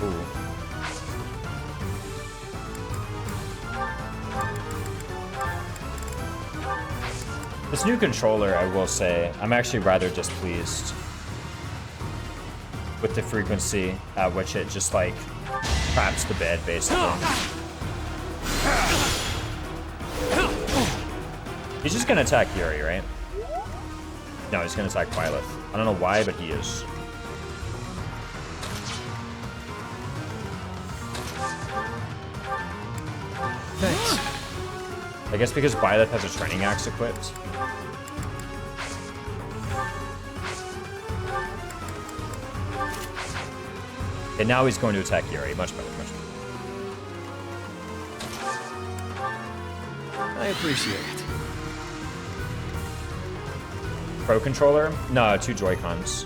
A: Ooh. This new controller, I will say, I'm actually rather displeased with the frequency at which it just like traps the bed, basically. He's just gonna attack Yuri, right? No, he's gonna attack Violet. I don't know why, but he is.
C: Thanks.
A: I guess because Violet has a training axe equipped. And now he's going to attack Yuri. Much better, much better.
C: I appreciate it.
A: Pro controller? No, 2 Joy-Cons.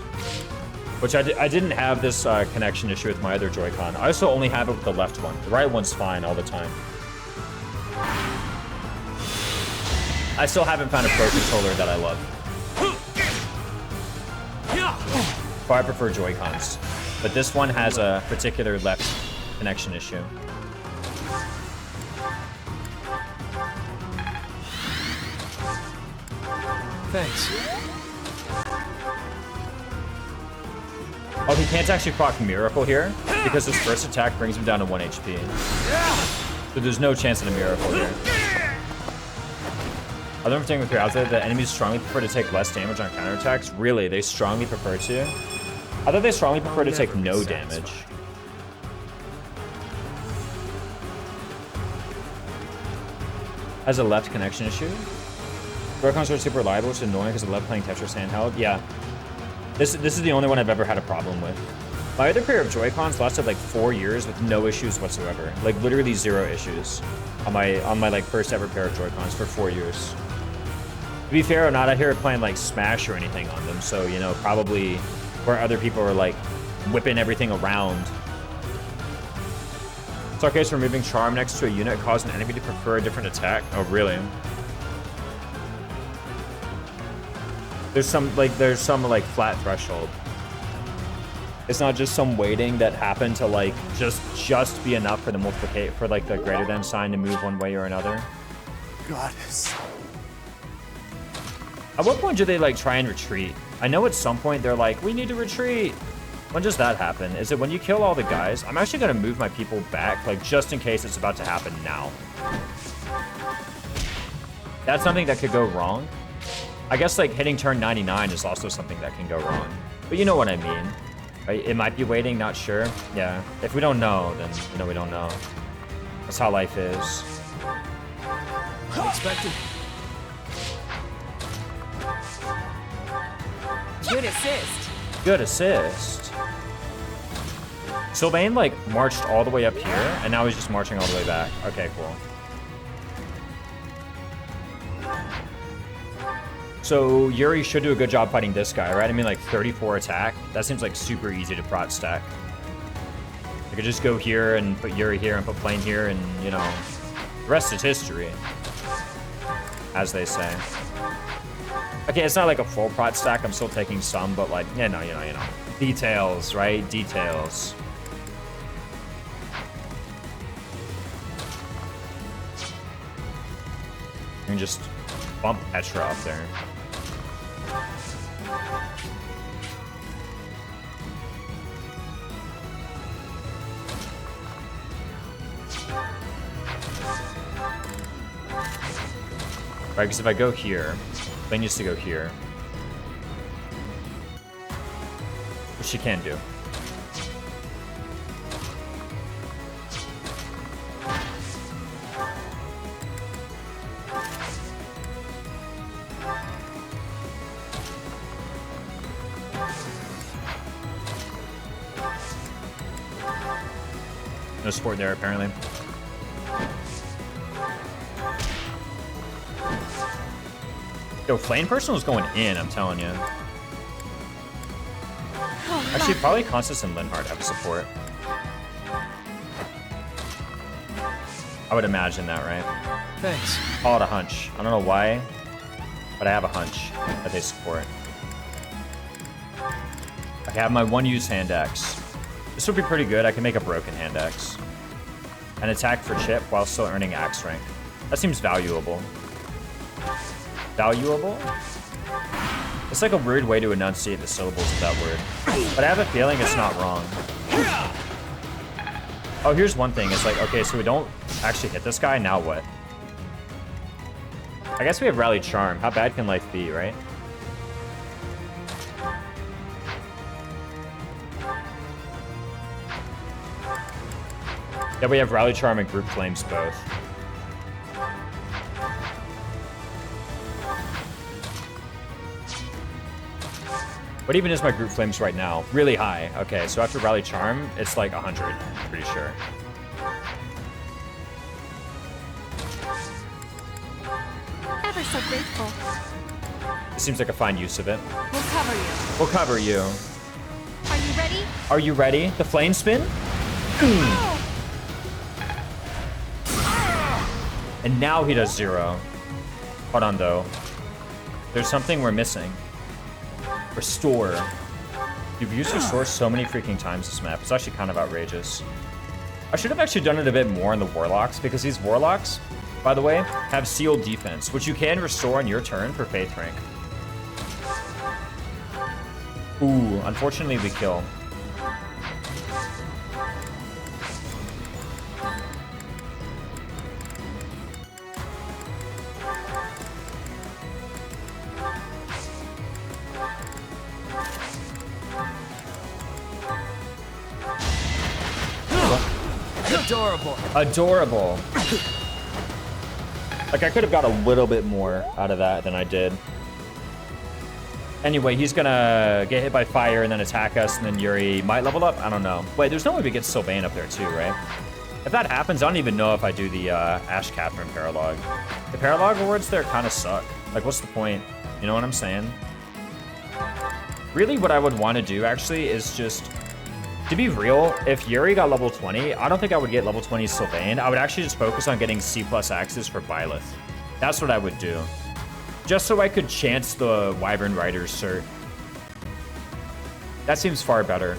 A: Which I didn't have this connection issue with my other Joy-Con. I also only have it with the left one. The right one's fine all the time. I still haven't found a pro controller that I love. So I prefer Joy-Cons. But this one has a particular left connection issue.
C: Thanks.
A: Oh, he can't actually proc Miracle here because his first attack brings him down to 1 HP. So there's no chance of a Miracle here. Other thing with your outfit, the enemies strongly prefer to take less damage on counterattacks. Really, they strongly prefer to. I thought they strongly prefer to take no damage. Has a left connection issue. Joy-Cons are super reliable, which is annoying because I love playing Tetris handheld. Yeah. This is the only one I've ever had a problem with. My other pair of Joy-Cons lasted like 4 years with no issues whatsoever. Like literally 0 issues on my like first ever pair of Joy-Cons for 4 years. To be fair or not, I hear it playing like Smash or anything on them, so you know, probably where other people are like whipping everything around. It's okay, so removing Charm next to a unit causes an enemy to prefer a different attack. Oh really? There's some like flat threshold. It's not just some weighting that happened to like just be enough for the multiplicate for like the greater than sign to move one way or another.
C: Goddess.
A: At what point do they like try and retreat? I know at some point they're like, we need to retreat. When does that happen? Is it when you kill all the guys? I'm actually gonna move my people back, like just in case it's about to happen now. That's something that could go wrong. I guess like hitting turn 99 is also something that can go wrong. But you know what I mean. Right? It might be waiting, not sure. Yeah. If we don't know, then you know we don't know. That's how life is.
C: Unexpected.
D: Good assist.
A: Good assist. Sylvain like marched all the way up here, and now he's just marching all the way back. Okay, cool. So Yuri should do a good job fighting this guy, right? I mean, like 34 attack. That seems like super easy to prot stack. I could just go here and put Yuri here and put Plane here, and you know, the rest is history, as they say. Okay, it's not like a full prot stack. I'm still taking some, but like, yeah, no, you know, details, right? Details. You can just bump Petra up there. Right, because if I go here, Lane needs to go here. Which she can do. No support there, apparently. Yo, Flame Personal is going in, I'm telling you. Actually, probably Constance and Linhardt have support. I would imagine that, right?
C: Thanks.
A: Call it a hunch. I don't know why, but I have a hunch that they support. I have my one-use hand axe. This would be pretty good. I can make a broken hand axe. And attack for chip while still earning axe rank. That seems valuable. Valuable? It's like a weird way to enunciate the syllables of that word. But I have a feeling it's not wrong. Oh, here's one thing. It's like, okay, so we don't actually hit this guy. Now what? I guess we have Rally Charm. How bad can life be, right? Yeah, we have Rally Charm and Group Flames both. What even is my Group Flames right now? Really high. Okay, so after Rally Charm, it's like 100, I'm pretty sure.
B: Ever so grateful.
A: It seems like a fine use of it.
B: We'll cover you.
A: We'll cover you.
B: Are you ready?
A: Are you ready? The flame spin? And now he does 0. Hold on, though. There's something we're missing. Restore. You've used Restore so many freaking times this map. It's actually kind of outrageous. I should have actually done it a bit more in the Warlocks, because these Warlocks, by the way, have sealed defense, which you can restore on your turn for Faith rank. Ooh, unfortunately we kill.
C: Adorable.
A: Adorable. Like, I could have got a little bit more out of that than I did. Anyway, he's gonna get hit by fire and then attack us, and then Yuri might level up. I don't know. Wait, there's no way we get Sylvain up there too, right? If that happens, I don't even know if I do the Ash Catherine Paralogue. The Paralogue rewards there kind of suck. Like, what's the point? You know what I'm saying? Really, what I would want to do, actually, is just... To be real, if Yuri got level 20, I don't think I would get level 20 Sylvain. I would actually just focus on getting C+ axes for Byleth. That's what I would do. Just so I could chance the Wyvern Rider's cert. That seems far better.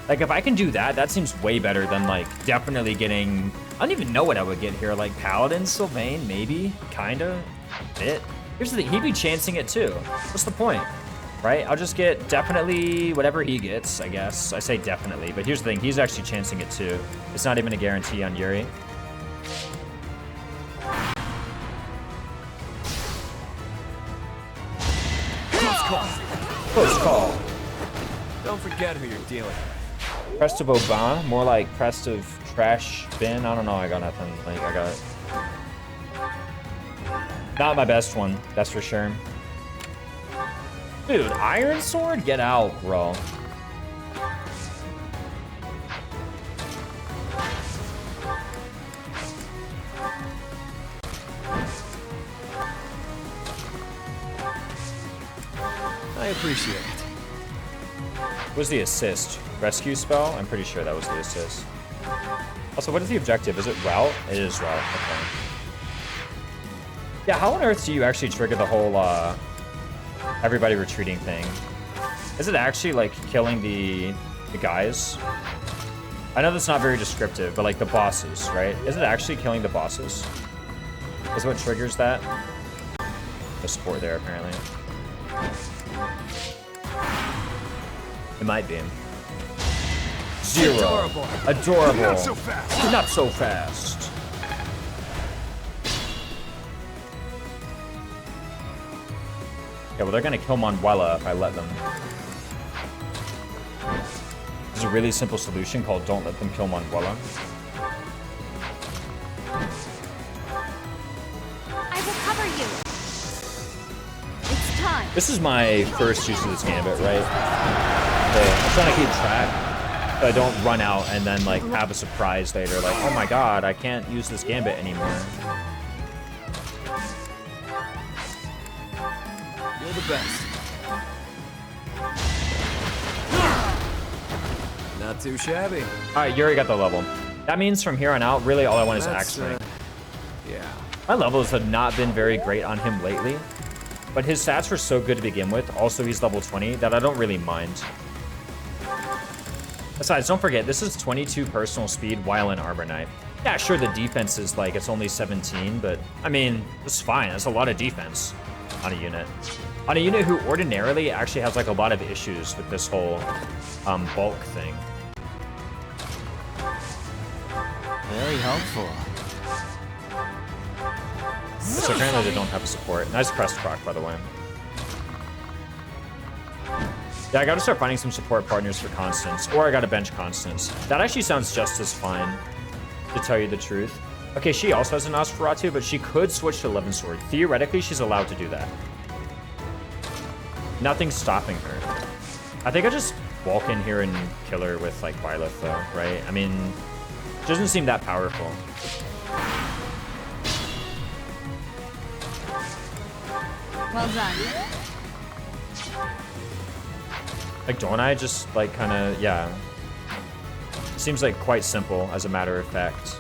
A: Like, if I can do that, that seems way better than, like, definitely getting... I don't even know what I would get here. Like, Paladin, Sylvain, maybe? Kinda? Bit? Here's the thing. He'd be chancing it, too. What's the point? Right? I'll just get definitely whatever he gets, I guess. I say definitely, but here's the thing. He's actually chancing it, too. It's not even a guarantee on Yuri. Close call.
C: Don't forget who you're dealing with.
A: Crest of Obama, more like crest of trash bin. I don't know. I got nothing. Like, I got not my best one. That's for sure. Dude, Iron Sword, get out, bro.
C: I appreciate it.
A: What was the assist? Rescue spell? I'm pretty sure that was the assist. Also, what is the objective? Is it route? It is route. Okay. Yeah, how on earth do you actually trigger the whole everybody retreating thing? Is it actually like killing the guys? I know that's not very descriptive, but like the bosses, right? Is it actually killing the bosses? Is what triggers that? The support there, apparently. It might be. 0.
C: Adorable.
A: Adorable.
C: Not so fast.
A: Not so fast. Okay, well, they're gonna kill Manuela if I let them. There's a really simple solution called don't let them kill Manuela.
B: I will cover you. It's time.
A: This is my first use of this gambit, right? So I'm trying to keep track so I don't run out and then like have a surprise later, like, oh my god, I can't use this gambit anymore.
C: You're the best. Not too shabby.
A: Alright, Yuri got the level. That means from here on out, really all I want is
C: That's,
A: axe rank.
C: Yeah.
A: My levels have not been very great on him lately, but his stats were so good to begin with. Also, he's level 20 that I don't really mind. Besides, don't forget, this is 22 personal speed while in Armor Knight. Yeah, sure, the defense is like, it's only 17, but I mean, it's fine. That's a lot of defense on a unit. On a unit who ordinarily actually has like a lot of issues with this whole bulk thing.
C: Very helpful.
A: So apparently they don't have a support. Nice crest proc, by the way. Yeah, I gotta start finding some support partners for Constance, or I gotta bench Constance. That actually sounds just as fine, to tell you the truth. Okay, she also has an Nosferatu, but she could switch to 11 Sword. Theoretically, she's allowed to do that. Nothing's stopping her. I think I just walk in here and kill her with, like, Byleth, though, right? I mean, she doesn't seem that powerful.
B: Well done.
A: Like, don't I just, like, kind of, yeah. Seems, like, quite simple, as a matter of fact.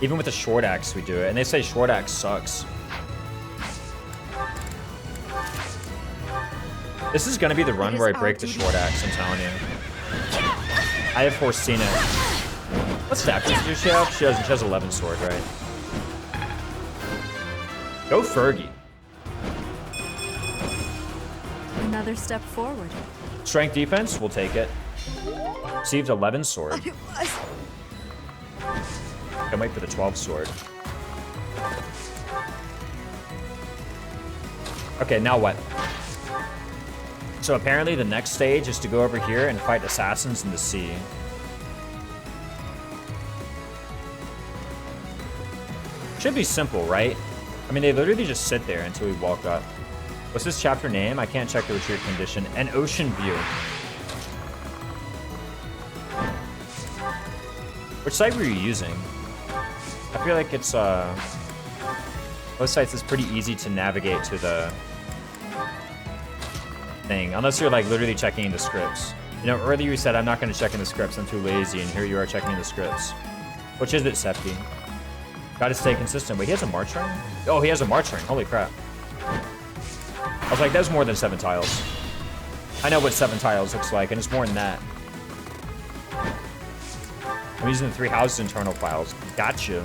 A: Even with the short axe, we do it. And they say short axe sucks. This is gonna be the run where I break the short axe, I'm telling you. I have foreseen it. What stat does she have? She has 11 sword, right? Go Fergie.
D: Another step forward.
A: Strength defense, we'll take it. Received 11 sword. Can't wait for the 12 sword. Okay, now what? So apparently the next stage is to go over here and fight assassins in the sea. Should be simple, right? I mean, they literally just sit there until we walk up. What's this chapter name? I can't check the retreat condition. An ocean view. Which site were you using? I feel like it's, most sites is pretty easy to navigate to the thing. Unless you're, like, literally checking in the scripts. You know, earlier you said, I'm not going to check in the scripts, I'm too lazy, and here you are checking in the scripts. Which is it, Septi? Gotta stay consistent. Wait, he has a march ring? Oh, he has a march ring. Holy crap. I was like, that's more than 7 tiles. I know what 7 tiles looks like, and it's more than that. I'm using the 3 houses internal files. Gotcha.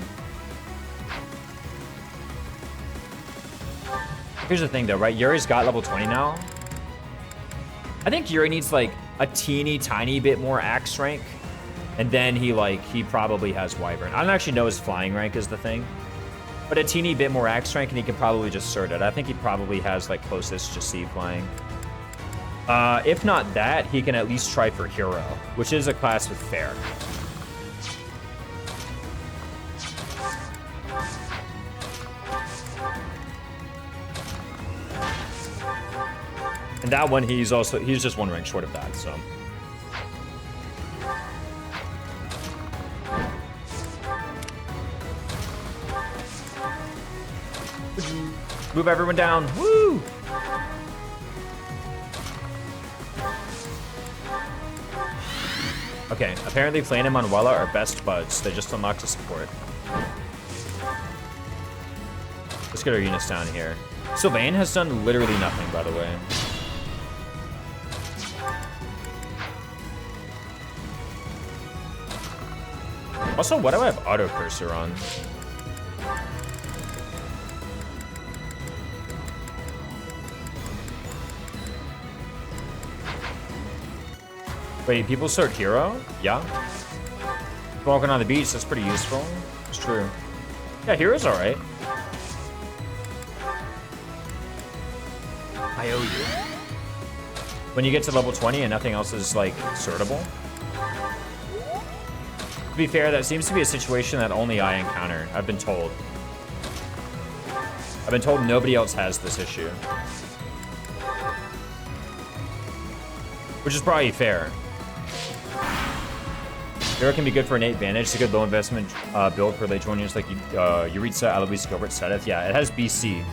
A: Here's the thing, though, right? Yuri's got level 20 now. I think Yuri needs, like, a teeny tiny bit more axe rank. And then he probably has Wyvern. I don't actually know his flying rank is the thing. But a teeny bit more axe rank and he can probably just cert it. I think he probably has, like, closest to sea flying. If not that, he can at least try for Hero, which is a class with fair. And that one, he's just 1 rank short of that, so. Move everyone down. Woo! Okay, apparently Flane and Manuela are best buds. They just unlocked a support. Let's get our units down here. Sylvain has done literally nothing, by the way. Also, what do I have auto cursor on? Wait, people start Hero? Yeah. Walking on the beach, that's pretty useful. It's true. Yeah, Hero's alright.
C: I owe you.
A: When you get to level 20 and nothing else is like sortable. To be fair, that seems to be a situation that only I encounter. I've been told. I've been told nobody else has this issue. Which is probably fair. Hero can be good for innate advantage. It's a good low investment build for late joiners like Yuritsa, Alois, Gilbert, Sedith. Yeah, it has BC.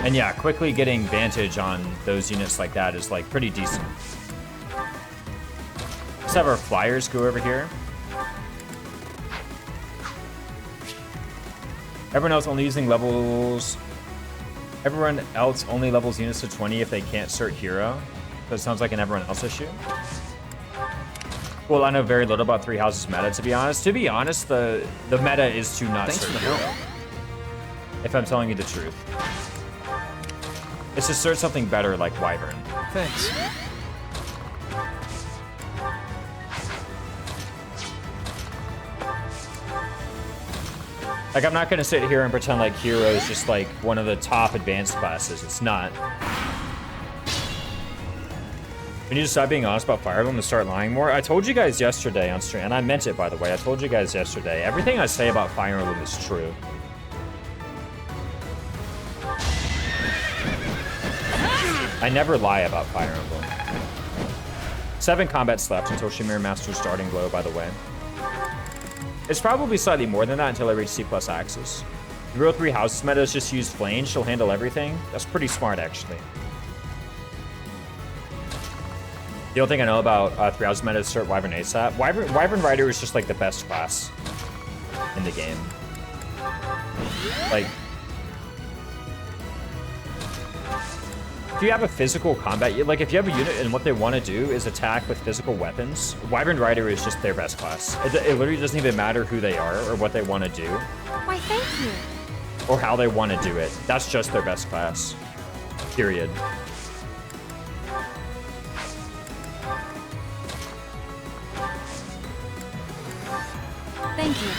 A: And yeah, quickly getting Vantage on those units like that is like pretty decent. Let's have our flyers go over here. Everyone else only using levels. Everyone else only levels units to 20 if they can't cert hero. So it sounds like an everyone else issue. Well, I know very little about Three Houses meta, to be honest. To be honest, the meta is to not
C: Thanks
A: cert
C: for the
A: hero.
C: help.
A: If I'm telling you the truth. It's to cert something better like Wyvern.
C: Thanks.
A: Like, I'm not gonna sit here and pretend like hero is just like one of the top advanced classes. It's not. We need to stop being honest about Fire Emblem and start lying more. I told you guys yesterday on stream, and I meant it, by the way. I told you guys yesterday. Everything I say about Fire Emblem is true. I never lie about Fire Emblem. 7 combats left until Shamir Master's starting blow, by the way. It's probably slightly more than that until I reach C+ Axis. The real Three Houses meta is just use Flame. She'll handle everything. That's pretty smart, actually. The only thing I know about Three Houses meta is cert Wyvern ASAP. Wyvern Rider is just like the best class in the game. Like, if you have a physical combat, like if you have a unit and what they want to do is attack with physical weapons, Wyvern Rider is just their best class. It literally doesn't even matter who they are or what they want to do.
B: Why, thank you.
A: Or how they want to do it. That's just their best class. Period.
B: Thank you.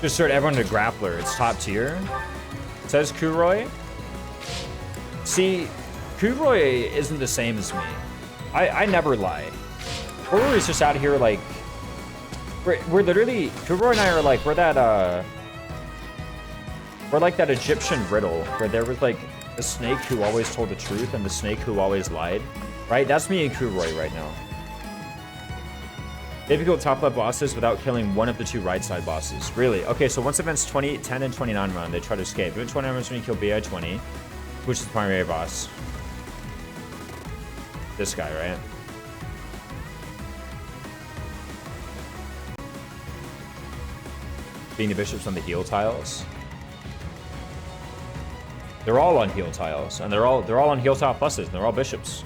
A: Just start everyone to Grappler. It's top tier. It says Kuroi. See, Kuroi isn't the same as me. I never lie. Kuroi is just out here like... We're literally... Kuroi and I are like, we're like that Egyptian riddle where there was like the snake who always told the truth and the snake who always lied. Right? That's me and Kuroi right now. Difficult top level bosses without killing one of the 2 right side bosses. Really? Okay, so once events 20, 10, and 29 run, they try to escape. Event 29 runs when you kill BI-20, which is the primary boss. This guy, right? Being the bishops on the heal tiles. They're all on heal tiles, and they're all on heal tile pluses, and they're all bishops.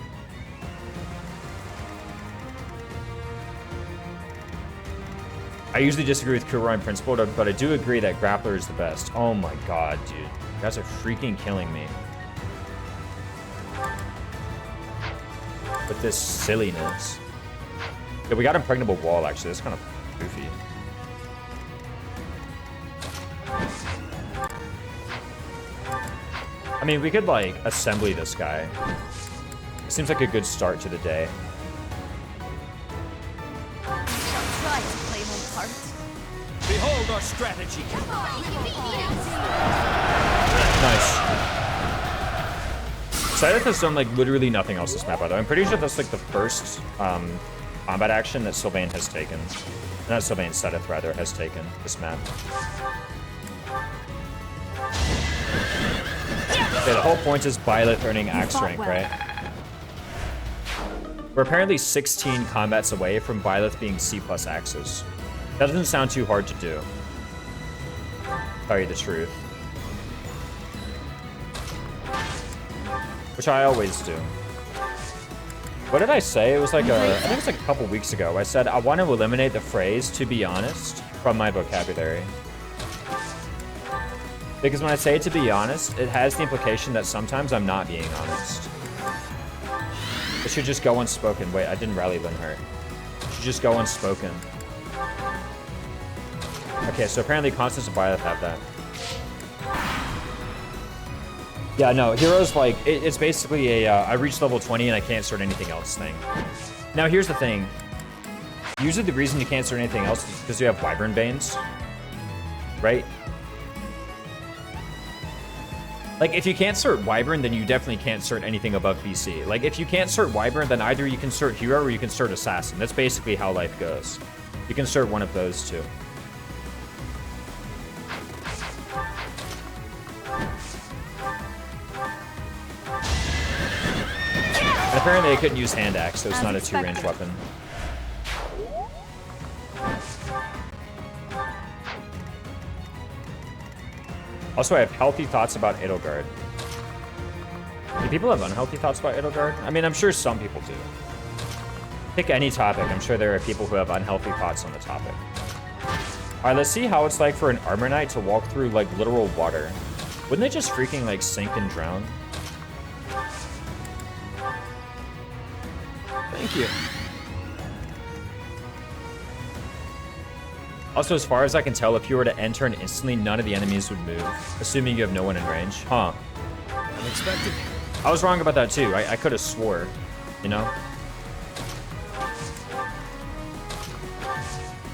A: I usually disagree with Kuroi in principle, but I do agree that Grappler is the best. Oh my god, dude. You guys are freaking killing me. With this silliness. Yeah, we got impregnable wall, actually. That's kind of goofy. I mean, we could, like, assembly this guy. It seems like a good start to the day.
B: Try to play my part.
C: Behold our strategy.
A: Nice. Scythe has done, like, literally nothing else this map, by the way. I'm pretty sure that's, like, the first combat action that Sylvain has taken. Not Sylvain, Scythe, rather, has taken this map. Okay, the whole point is Byleth earning Axe rank, right? We're apparently 16 combats away from Byleth being C+ Axis. That doesn't sound too hard to do. Tell you the truth. Which I always do. What did I say? It was like I think it was like a couple weeks ago. I said I want to eliminate the phrase "to be honest" from my vocabulary. Because when I say to be honest, it has the implication that sometimes I'm not being honest. It should just go unspoken. Wait, I didn't rally Linhart. It should just go unspoken. Okay, so apparently Constance and Byleth have that. Yeah, no, Heroes, like, it's basically a, I reached level 20 and I can't start anything else thing. Now, here's the thing. Usually the reason you can't start anything else is because you have Wyvern Banes, right? Like, if you can't start Wyvern, then you definitely can't start anything above BC. Like, if you can't start Wyvern, then either you can start Hero or you can start Assassin. That's basically how life goes. You can start one of those two. And apparently I couldn't use Hand Axe, so it's not a 2-range weapon. Also, I have healthy thoughts about Edelgard. Do people have unhealthy thoughts about Edelgard? I mean, I'm sure some people do. Pick any topic. I'm sure there are people who have unhealthy thoughts on the topic. Alright, let's see how it's like for an Armor Knight to walk through, like, literal water. Wouldn't they just freaking, like, sink and drown?
C: Thank you.
A: Also, as far as I can tell, if you were to enter and instantly, none of the enemies would move, assuming you have no one in range. Huh.
C: Unexpected.
A: I was wrong about that, too. I could have swore, you know?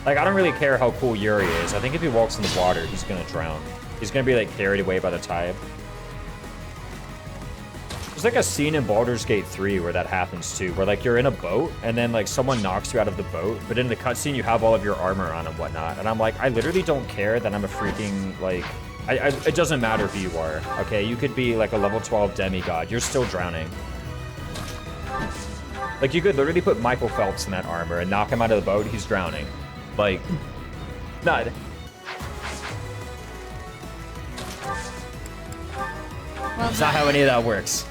A: Like, I don't really care how cool Yuri is. I think if he walks in the water, he's gonna drown. He's gonna be, like, carried away by the tide. There's, like, a scene in Baldur's Gate 3 where that happens, too, where, like, you're in a boat, and then, like, someone knocks you out of the boat, but in the cutscene, you have all of your armor on and whatnot. And I'm like, I literally don't care that I'm a freaking, like... it doesn't matter who you are, okay? You could be, like, a level 12 demigod. You're still drowning. Like, you could literally put Michael Phelps in that armor and knock him out of the boat, he's drowning. Like, not...
B: Well
A: It's not how any of that works.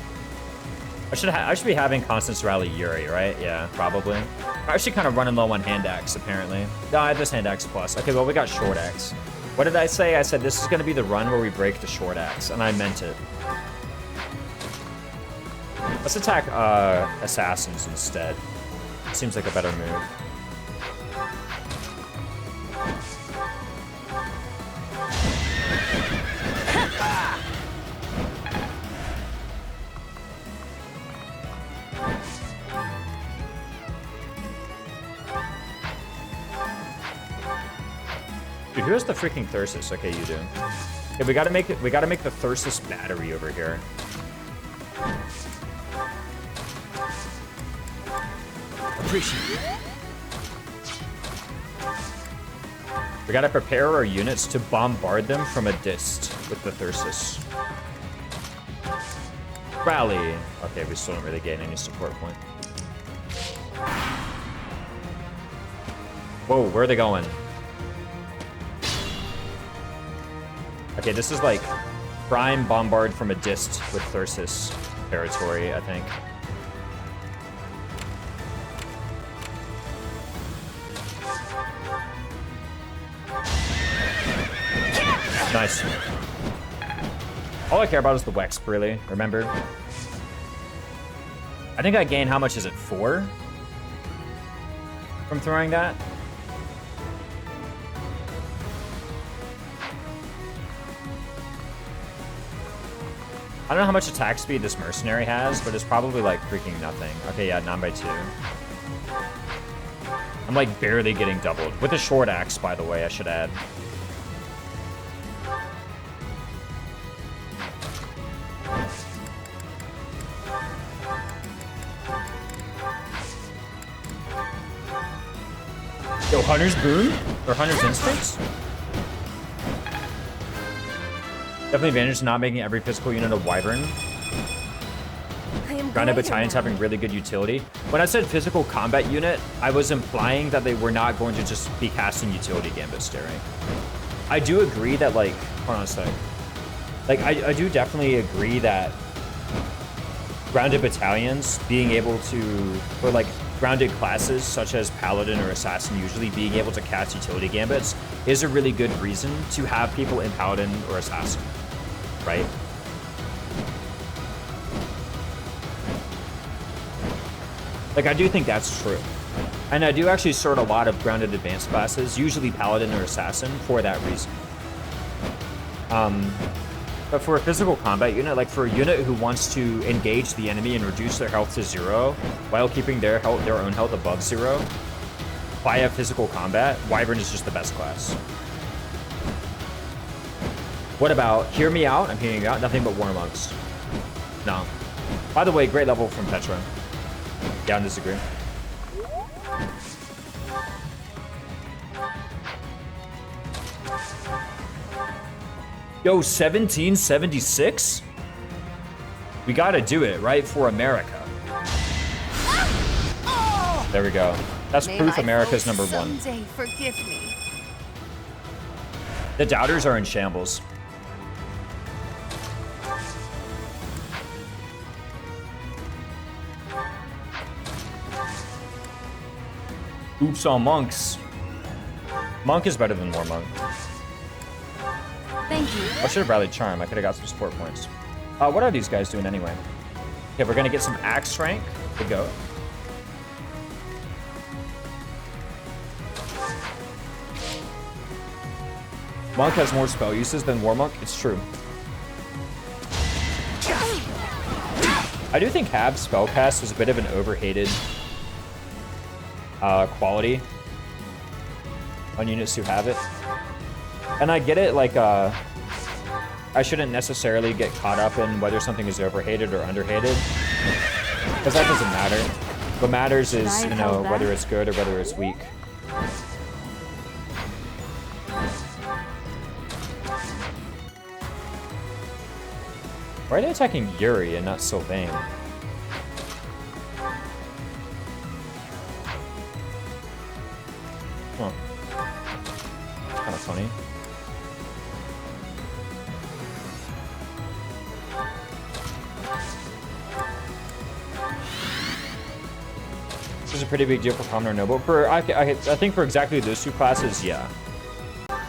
A: I should be having Constance rally Yuri, right? Yeah, probably. I should kind of running low on Hand Axe, apparently. No, I have this Hand Axe plus. Okay, well, we got Short Axe. What did I say? I said this is going to be the run where we break the Short Axe, and I meant it. Let's attack Assassins instead. Seems like a better move. Dude, who has the freaking Thyrsus? Okay, you do. Okay, we gotta make the Thyrsus battery over here.
C: Appreciate it.
A: We gotta prepare our units to bombard them from a dist with the Thyrsus. Rally. Okay, we still don't really gain any support point. Whoa, where are they going? Okay, this is like prime bombard from a dist with Thyrsus territory, I think. Nice. All I care about is the Wexp, really, remember? I think I gain, how much is it, 4? From throwing that? I don't know how much attack speed this mercenary has, but it's probably like freaking nothing. Okay, yeah, 9/2. I'm like barely getting doubled. With a short axe, by the way, I should add. Yo, Hunter's Boon? Or Hunter's Instincts? Definitely advantage to not making every physical unit a Wyvern. Grounded battalions having really good utility. When I said physical combat unit, I was implying that they were not going to just be casting utility gambits staring. I do agree that, like, hold on a sec. Like, I do definitely agree that grounded battalions being able to, or like grounded classes such as Paladin or Assassin usually being able to cast utility gambits is a really good reason to have people in Paladin or Assassin, right? Like, I do think that's true. And I do actually sort a lot of grounded advanced classes, usually Paladin or Assassin, for that reason. But for a physical combat unit, like for a unit who wants to engage the enemy and reduce their health to 0 while keeping their own health above 0 via physical combat, Wyvern is just the best class. What about Hear Me Out? I'm hearing you out. Nothing but War Monks. No. By the way, great level from Petra. Yeah, I disagree. Yo, 1776? We gotta do it, right? For America. There we go. That's proof America's #1.
B: Someday forgive me.
A: The doubters are in shambles. Oops on monks. Monk is better than War Monk.
B: Thank you.
A: I should have rallied Charm. I could have got some support points. What are these guys doing anyway? Okay, we're gonna get some Axe rank to go. Monk has more spell uses than War Monk. It's true. I do think Hab spellcast is a bit of an overhated quality on units who have it. And I get it, like, I shouldn't necessarily get caught up in whether something is overhated or underhated, because that doesn't matter. What matters is, you know, whether it's good or whether it's weak. Why are they attacking Yuri and not Sylvain? Huh. Kind of funny. This is a pretty big deal for Common or Noble. For I think for exactly those two classes, yeah.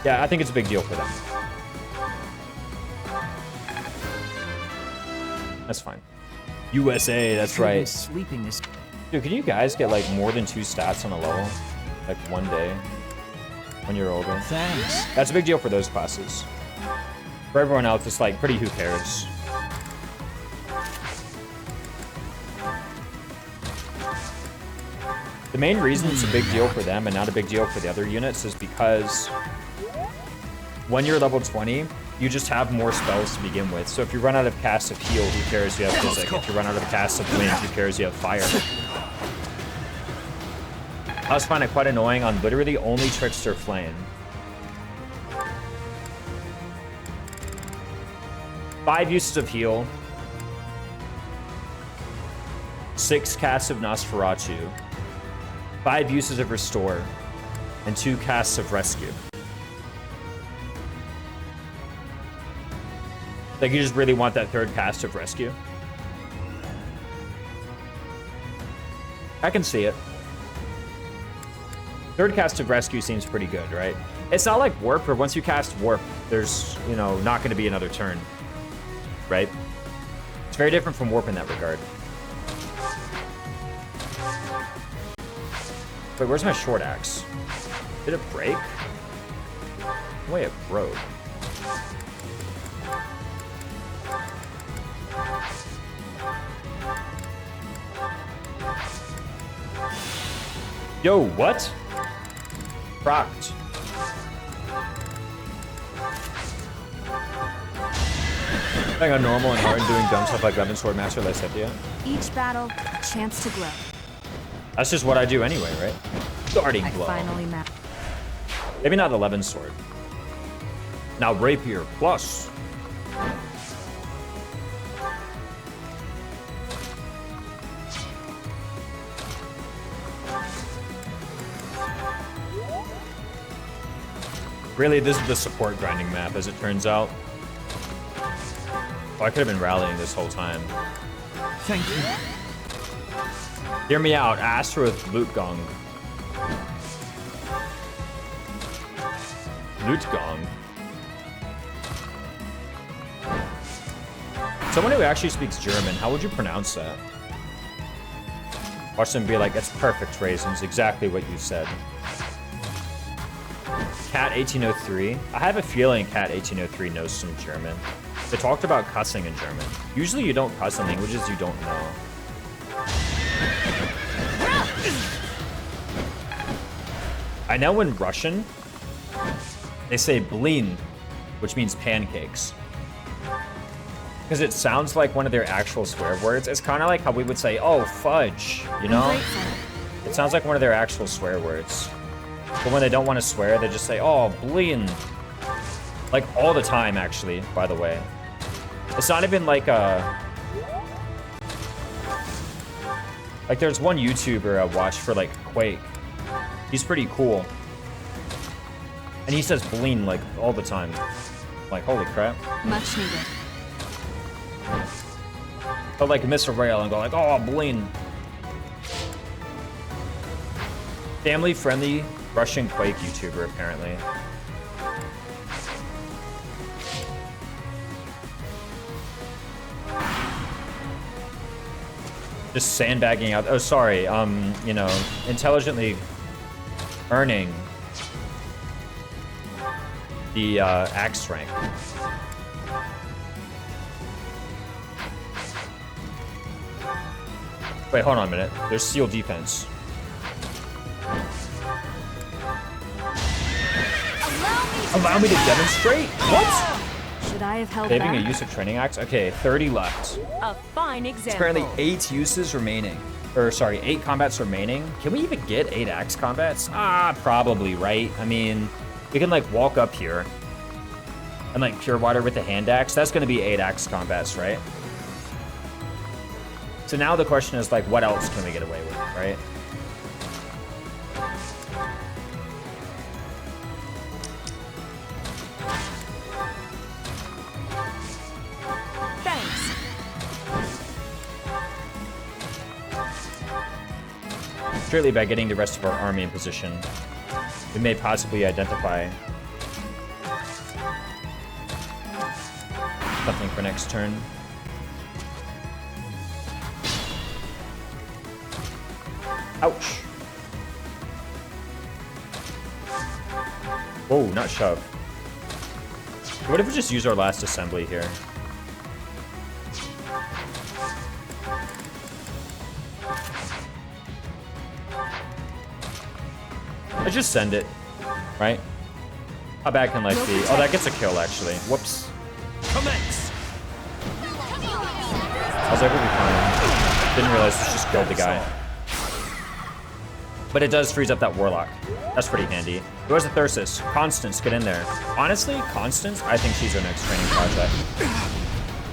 A: Yeah, I think it's a big deal for them. That's fine. USA, that's right.
C: Sleeping is...
A: Dude, can you guys get like more than 2 stats on a level? Like one day? When you're older?
C: Thanks.
A: That's a big deal for those classes. For everyone else, it's like pretty who cares. The main reason it's a big deal for them and not a big deal for the other units is because when you're level 20, you just have more spells to begin with. So if you run out of casts of heal, who cares you have physic? If you run out of casts of wind, who cares you have fire? I always find it quite annoying on literally only Trickster Flame. 5 uses of heal, 6 casts of Nosferatu, 5 uses of Restore, and 2 casts of Rescue. Like, you just really want that 3rd cast of Rescue. I can see it. 3rd cast of Rescue seems pretty good, right? It's not like Warp, where once you cast Warp, there's, you know, not going to be another turn. Right? It's very different from Warp in that regard. Wait, where's my short axe? Did it break? No way it broke. Yo, what? Procced. Playing on normal and hard and doing dumb stuff like Weapon Sword Master like Septia.
D: Each battle, a chance to grow.
A: That's just what I do anyway, right? Starting blow.
D: I finally mapped.
A: Maybe not 11 sword. Now Rapier plus. Really, this is the support grinding map, as it turns out. Oh, I could have been rallying this whole time.
C: Thank you.
A: Hear me out. Astra with Loot Gong. Loot Gong. Someone who actually speaks German, how would you pronounce that? Watch them be like, it's perfect, Raisins. Exactly what you said. Cat 1803. I have a feeling Cat 1803 knows some German. They talked about cussing in German. Usually you don't cuss in languages you don't know. I know in Russian, they say blin, which means pancakes. Because it sounds like one of their actual swear words. It's kind of like how we would say, oh, fudge, you know? It sounds like one of their actual swear words. But when they don't want to swear, they just say, oh, blin. Like all the time, actually, by the way. It's not even like a... Like there's one YouTuber I watch for like Quake. He's pretty cool. And he says blin like all the time. Like, holy crap.
D: Much needed.
A: But like miss a rail and go like, oh, blin. Family-friendly Russian Quake YouTuber, apparently. Just sandbagging out. Oh, sorry. You know, intelligently earning the axe rank. Wait, hold on a minute. There's seal defense. Allow me to demonstrate? What?
D: Should I have held
A: Saving a
D: back?
A: use of training axe? Okay, 30 left.
E: A fine example.
A: It's apparently 8 uses remaining. Or, sorry, 8 combats remaining. Can we even get 8 axe combats? Ah, probably, right? I mean, we can, like, walk up here. And, like, pure water with the hand axe. That's going to be 8 axe combats, right? So now the question is, like, what else can we get away with, right?
E: Thanks.
A: Surely by getting the rest of our army in position, we may possibly identify something for next turn. Ouch. Whoa, not shove. What if we just use our last assembly here? Let's just send it, right? How bad can life be? Oh, that gets a kill, actually. Whoops.
C: Commence!
A: I was like, we'll be fine. Didn't realize this just killed the guy. But it does freeze up that Warlock. That's pretty handy. Who has a Thyrsus? Constance, get in there. Honestly, Constance, I think she's our next training project.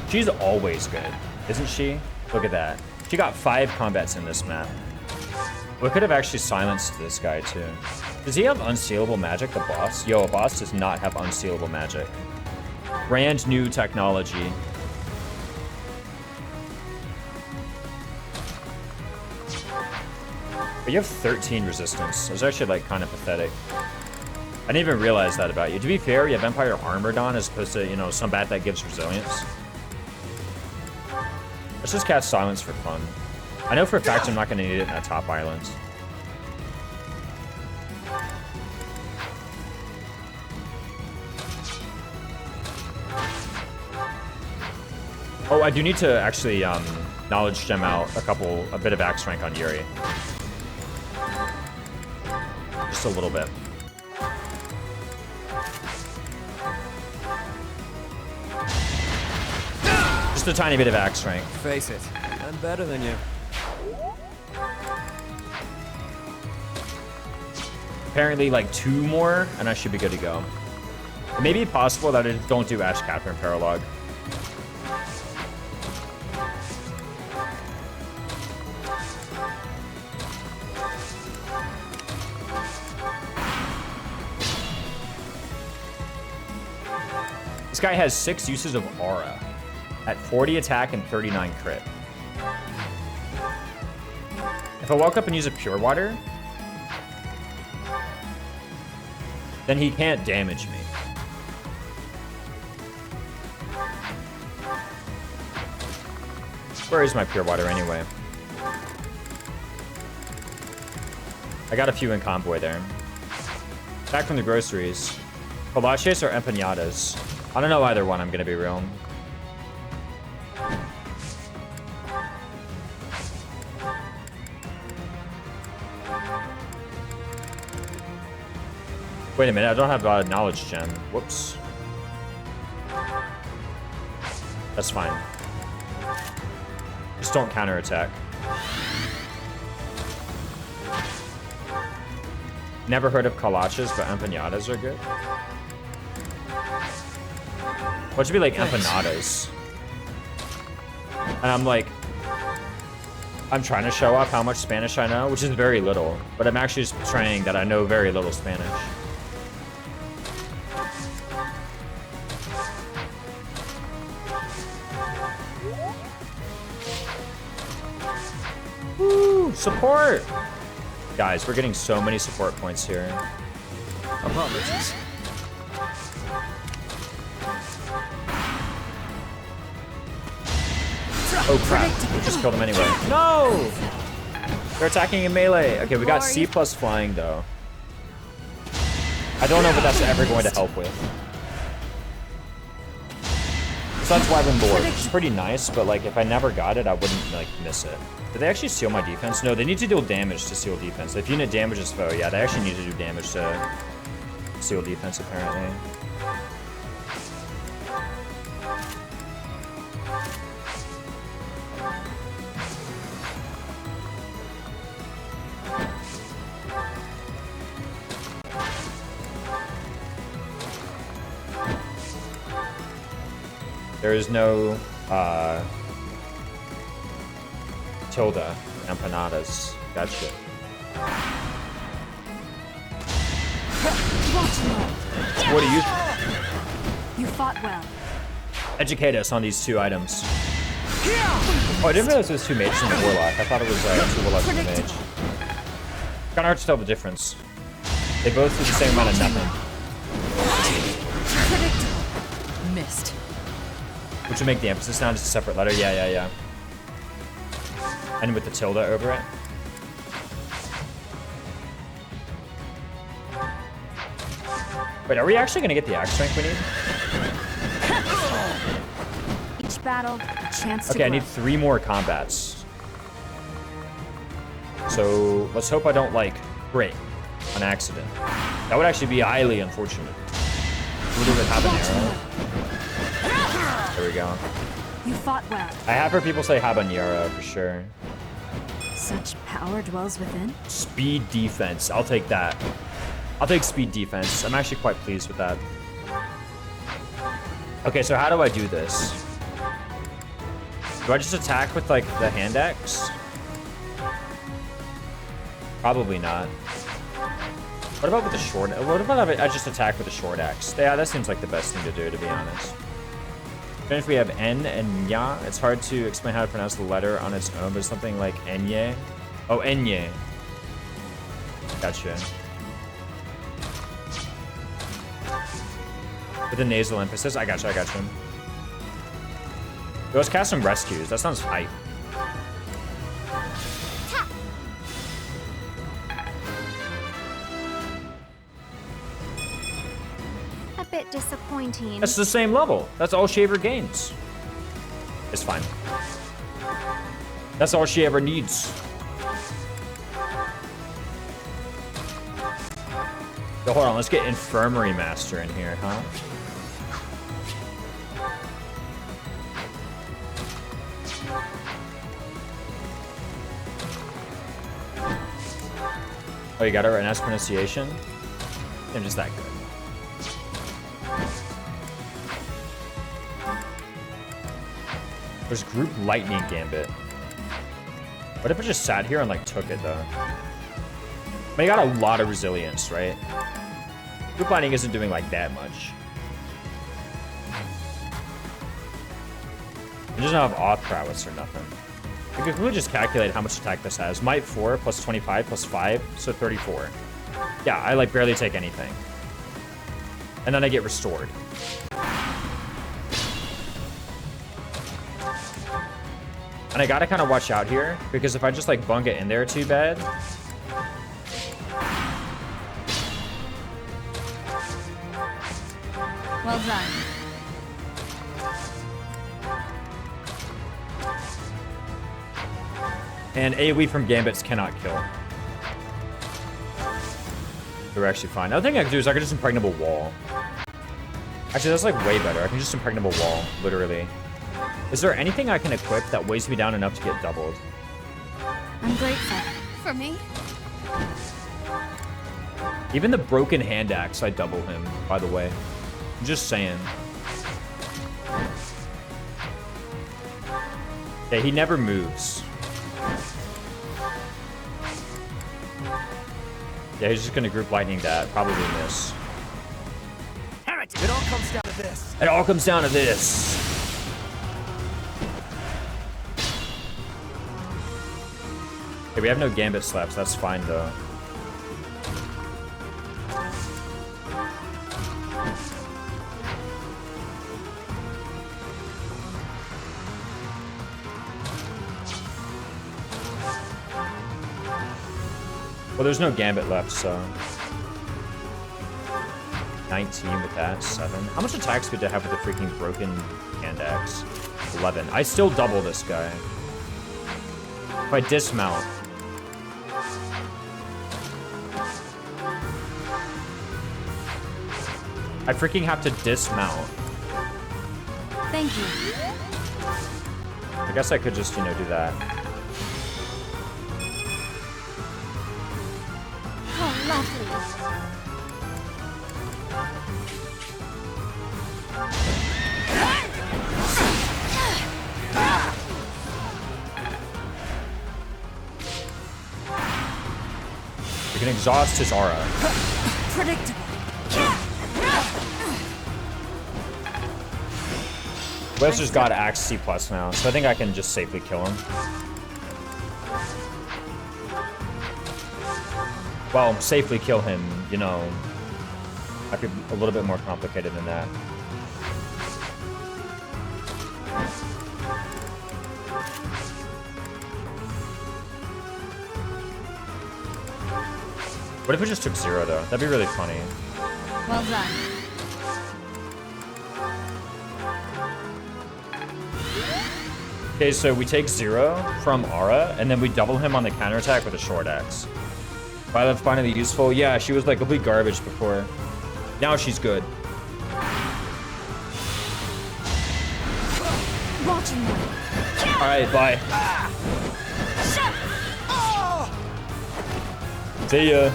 A: She's always good, isn't she? Look at that. She got 5 combats in this map. We could have actually silenced this guy, too. Does he have unsealable magic, the boss? Yo, a boss does not have unsealable magic. Brand new technology. But you have 13 resistance. It was actually, like, kind of pathetic. I didn't even realize that about you. To be fair, you have Empire Armored on as opposed to, you know, some bat that gives resilience. Let's just cast Silence for fun. I know for a fact I'm not going to need it in that top island. Oh, I do need to actually knowledge gem out a bit of axe rank on Yuri. Just a little bit. Just a tiny bit of axe rank.
C: Face it, I'm better than you.
A: Apparently, like 2 more, and I should be good to go. It may be possible that I don't do Ash Catherine Paralogue. This guy has 6 uses of Aura at 40 attack and 39 crit. If I walk up and use a Pure Water, then he can't damage me. Where is my Pure Water anyway? I got a few in convoy there. Back from the groceries. Kolaches or empanadas? I don't know either one, I'm gonna be real. Wait a minute, I don't have a knowledge gem. Whoops. That's fine. Just don't counterattack. Never heard of kolaches, but empanadas are good. What should be like empanadas? And I'm like, I'm trying to show off how much Spanish I know, which is very little, but I'm actually just portraying that I know very little Spanish. Woo! Support! Guys, we're getting so many support points here.
C: Apologies.
A: Oh crap, we just killed him anyway. No! They're attacking in melee. Okay, we got C plus flying though. I don't know what that's ever going to help with. So that's why I'm bored. It's pretty nice, but like if I never got it, I wouldn't like miss it. Did they actually seal my defense? No, they need to deal damage to seal defense. If unit damages foe, yeah, they actually need to do damage to seal defense apparently. There is no tilde empanadas. Gotcha. What do you?
D: You fought well.
A: Educate us on these two items. Oh, I didn't realize it was two mages and a warlock. I thought it was two warlocks and a mage. Kind of hard to tell the difference. They both do the same amount of nothing.
D: Missed.
A: Which would make the emphasis sound just a separate letter. Yeah. And with the tilde over it. Wait, are we actually gonna get the axe strength we need?
D: Each battle, a chance to
A: Okay, I
D: grow.
A: need 3 more combats. So let's hope I don't like break on accident. That would actually be highly unfortunate. Would it have an arrow? There we go.
D: You fought well.
A: I have heard people say habanero for sure.
D: Such power dwells within.
A: Speed defense. I'll take that. I'll take speed defense. I'm actually quite pleased with that. Okay, so how do I do this? Do I just attack with like the hand axe? Probably not. What about with the short? What about if I just attack with the short axe? Yeah, that seems like the best thing to do, to be honest. Then if we have N and Nya, it's hard to explain how to pronounce the letter on its own, but something like Enye. Oh, Enye. Gotcha. With a nasal emphasis. I gotcha. Yo, let's cast some rescues. That sounds hype.
B: A bit disappointing.
A: That's the same level. That's all she ever gains. It's fine. That's all she ever needs. Yo, hold on. Let's get Infirmary Master in here, huh? Oh, you got it right. Nice pronunciation. I'm just that good. There's Group Lightning Gambit. What if I just sat here and like took it though? I mean, I got a lot of resilience, right? Group Lightning isn't doing like that much. It doesn't have off prowess or nothing. I could really just calculate how much attack this has. Might 4 plus 25 plus 5, so 34. Yeah, I like barely take anything. And then I get restored. And I gotta kind of watch out here, because if I just like bung it in there too bad,
D: Well done.
A: And AoE from Gambits cannot kill. They're actually fine. Another thing I could do is I could just impregnable wall. Actually, that's like way better. I can just impregnable wall, literally. Is there anything I can equip that weighs me down enough to get doubled?
D: I'm grateful.
B: For me?
A: Even the broken hand axe, I double him, by the way. I'm just saying. Yeah, he never moves. Yeah, he's just gonna group lightning that. Probably miss.
C: It all comes down to this.
A: It all comes down to this. Okay, we have no gambit slaps. That's fine, though. Well, there's no gambit left, so 19 with that, 7. How much attack speed do I have with the freaking broken hand axe? 11. I still double this guy. If I dismount. I freaking have to dismount.
D: Thank you.
A: I guess I could just, you know, do that.
B: Oh, lovely.
A: You can exhaust his aura.
D: Predictable.
A: Wes just got Axe C+ now, so I think I can just safely kill him. Well, safely kill him, you know. I could be a little bit more complicated than that. What if we just took 0, though? That'd be really funny.
D: Well done.
A: Okay, so we take 0 from Aura, and then we double him on the counterattack with a short axe. Violet's finally useful. Yeah, she was like complete garbage before. Now she's good.
D: Watching you.
A: Alright, bye. See ya.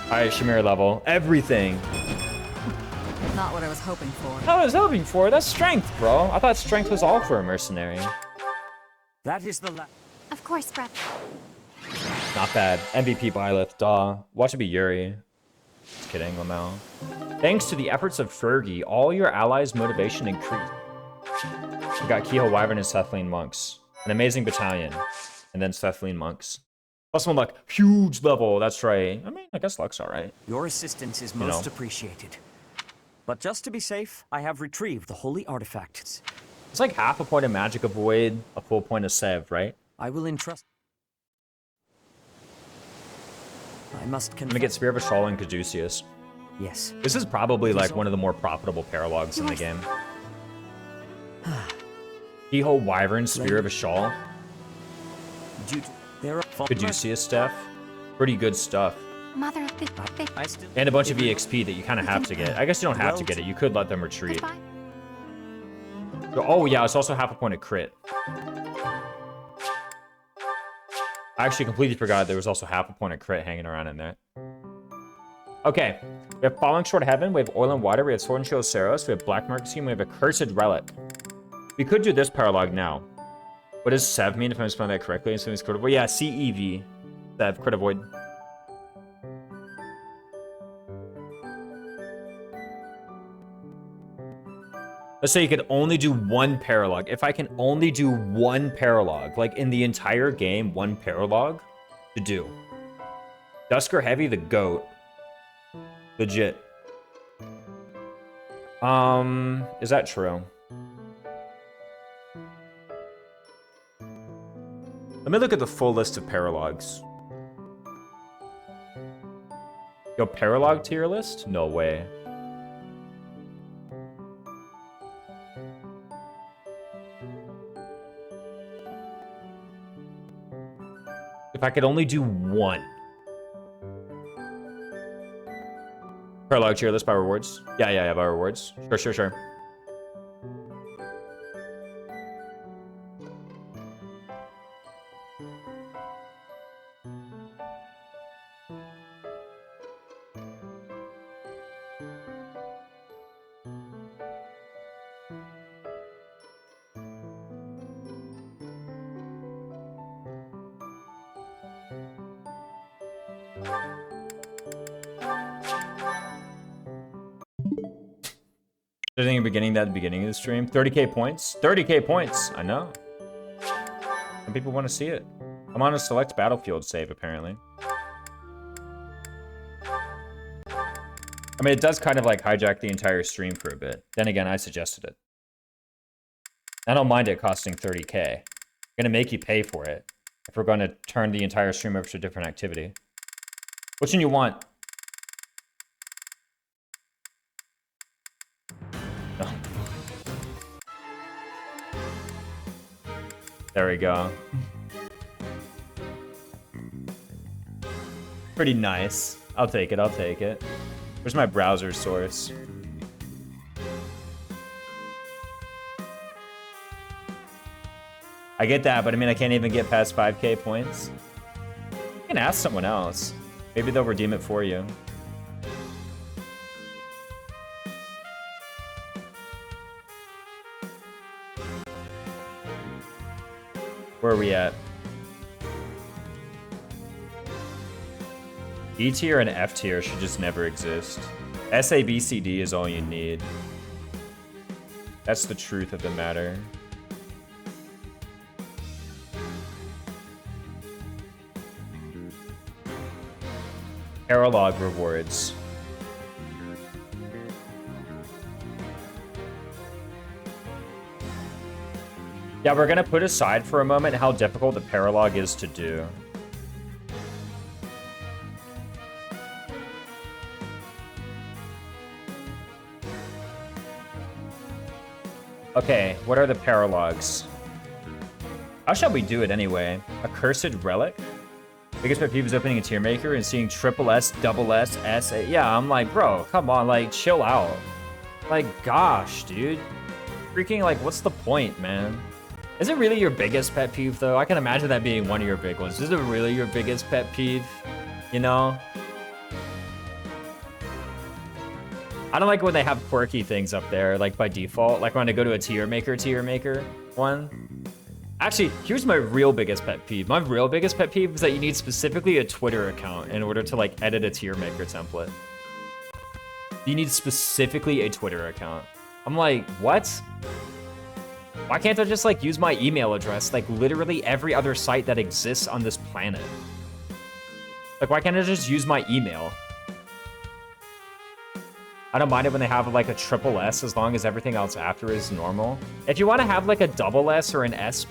A: Alright, Shamir level. Everything.
D: Not what I was hoping for.
A: I was hoping for. That's strength, bro. I thought strength was all for a mercenary.
C: That is the
B: Of course, brother.
A: Not bad. MVP Byleth, duh. Watch it be Yuri. Just kidding, Lamel. Thanks to the efforts of Fergie, all your allies' motivation increased. We got Kehoe Wyvern and Sethlean monks. An amazing battalion. And then Sethlean monks. +1 luck. Huge level. That's right. I mean, I guess luck's alright.
C: Your assistance is
A: You
C: most
A: know.
C: appreciated. But just to be safe, I have retrieved the holy artifacts.
A: It's like half a point of magic avoid, a full point of sev, right?
C: I will entrust. I must
A: I'm
C: confess.
A: gonna get Spear of Ashal and Caduceus.
C: Yes.
A: This is probably like one of the more profitable paralogs in the game. Kehoe Wyvern, Spear of Ashal,
C: Due to there are
A: Caduceus stuff. Pretty good stuff.
B: Mother,
C: I still
A: And a bunch of EXP that you kind of have to get. I guess you don't have to get it. You could let them retreat.
B: goodbye.
A: Oh, yeah, it's also half a point of crit. I actually completely forgot there was also half a point of crit hanging around in there. Okay. We have Falling Short Heaven. We have Oil and Water. We have Sword and Shield Saros. We have Black Mark Scheme. We have Accursed Relic. We could do this paralogue now. What does Sev mean if I'm spelling that correctly? And something's crit avoid. Yeah, CEV. Sev, crit avoid. Let's say you could only do one paralogue. If I can only do one paralogue, like in the entire game, one paralogue to do. Dusker Heavy, the GOAT. Legit. Is that true? Let me look at the full list of paralogs. Yo, paralogue tier list? No way. If I could only do one. Paralogue tier list by rewards. Yeah, by rewards. Sure. Anything beginning at the beginning of the stream? 30k points? 30k points! I know. Some people want to see it. I'm on a select battlefield save, apparently. I mean, it does kind of like hijack the entire stream for a bit. Then again, I suggested it. I don't mind it costing 30k. I'm gonna make you pay for it if we're going to turn the entire stream over to a different activity. Which one you want? No. There we go. Pretty nice. I'll take it. Where's my browser source? I get that, but I mean, I can't even get past 5k points. You can ask someone else. Maybe they'll redeem it for you. Where are we at? E tier and F tier should just never exist. SA, B, C, D is all you need. That's the truth of the matter. Paralogue rewards. Yeah, we're gonna put aside for a moment how difficult the Paralogue is to do. Okay, what are the Paralogues? How shall we do it anyway? Accursed Relic? Biggest pet peeve is opening a tier maker and seeing triple S, double S, S, A. Yeah, I'm like, bro, come on, like, chill out. Like, gosh, dude. Freaking, like, what's the point, man? Is it really your biggest pet peeve, though? I can imagine that being one of your big ones. Is it really your biggest pet peeve? You know? I don't like when they have quirky things up there, like, by default. Like, when I go to a tier maker one. Actually, here's my real biggest pet peeve. My real biggest pet peeve is that you need specifically a Twitter account in order to, like, edit a tier maker template. You need specifically a Twitter account. I'm like, what? Why can't I just, like, use my email address like literally every other site that exists on this planet? Like, why can't I just use my email? I don't mind it when they have, like, a triple S as long as everything else after is normal. If you want to have, like, a double S or an S+,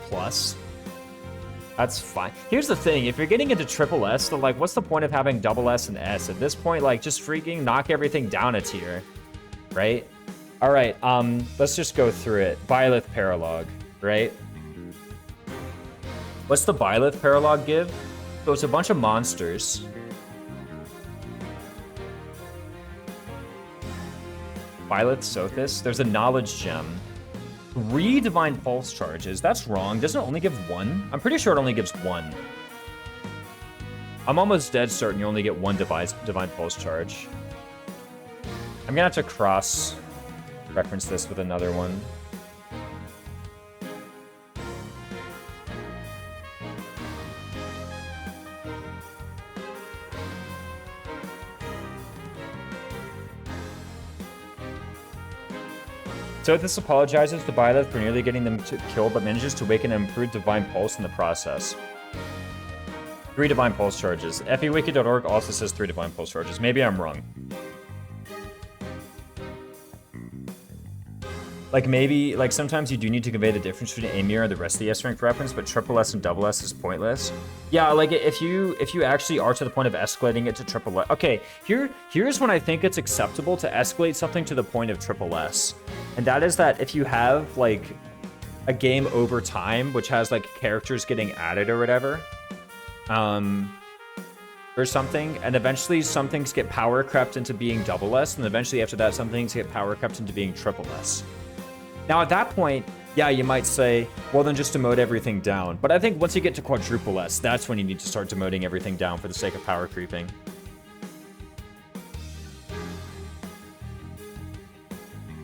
A: that's fine. Here's the thing. If you're getting into triple S, then, like, what's the point of having double S and S? At this point, like, just freaking knock everything down a tier, right? All right, let's just go through it. Byleth Paralogue, right? What's the Byleth Paralogue give? So it's a bunch of monsters. Byleth Sothis. There's a knowledge gem. 3 divine pulse charges. That's wrong. Doesn't it only give 1? I'm pretty sure it only gives 1. I'm almost dead certain you only get 1 divine pulse charge. I'm gonna have to cross-reference this with another one. Sothis apologizes to Byleth for nearly getting them killed, but manages to awaken an improved divine pulse in the process. 3 divine pulse charges. FEWiki.org also says 3 divine pulse charges. Maybe I'm wrong. Like, maybe, like, sometimes you do need to convey the difference between Amir and the rest of the S-rank reference, but triple S and double S is pointless. Yeah, like, if you actually are to the point of escalating it to triple S. Okay, here's when I think it's acceptable to escalate something to the point of triple S. And that is that if you have, like, a game over time, which has, like, characters getting added or whatever, or something, and eventually some things get power crept into being double S, and eventually after that some things get power crept into being triple S. Now at that point, yeah, you might say, well then just demote everything down. But I think once you get to quadruple S, that's when you need to start demoting everything down for the sake of power creeping.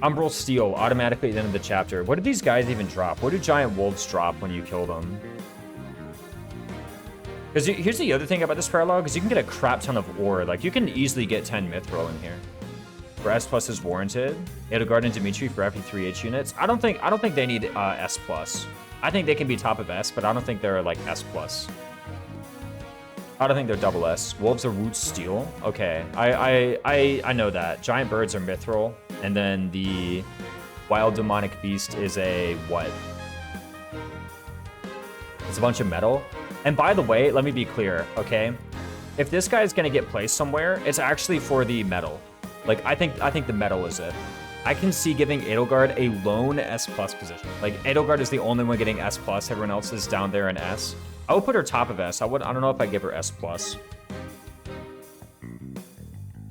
A: Umbral Steel, automatically at the end of the chapter. What do these guys even drop? What do giant wolves drop when you kill them? Because here's the other thing about this Paralogue, is you can get a crap ton of ore. Like, you can easily get 10 Mithril in here. Where S plus is warranted. Edelgard and Dimitri for every 3H units. I don't think they need S plus. I think they can be top of S, but I don't think they're like S plus. I don't think they're double S. Wolves are root steel. Okay, I know that. Giant birds are mithril, and then the wild demonic beast is a what? It's a bunch of metal. And by the way, let me be clear, okay? If this guy is gonna get placed somewhere, it's actually for the metal. Like, I think the metal is it. I can see giving Edelgard a lone S plus position. Like, Edelgard is the only one getting S plus. Everyone else is down there in S. I would put her top of S. I don't know if I give her S plus.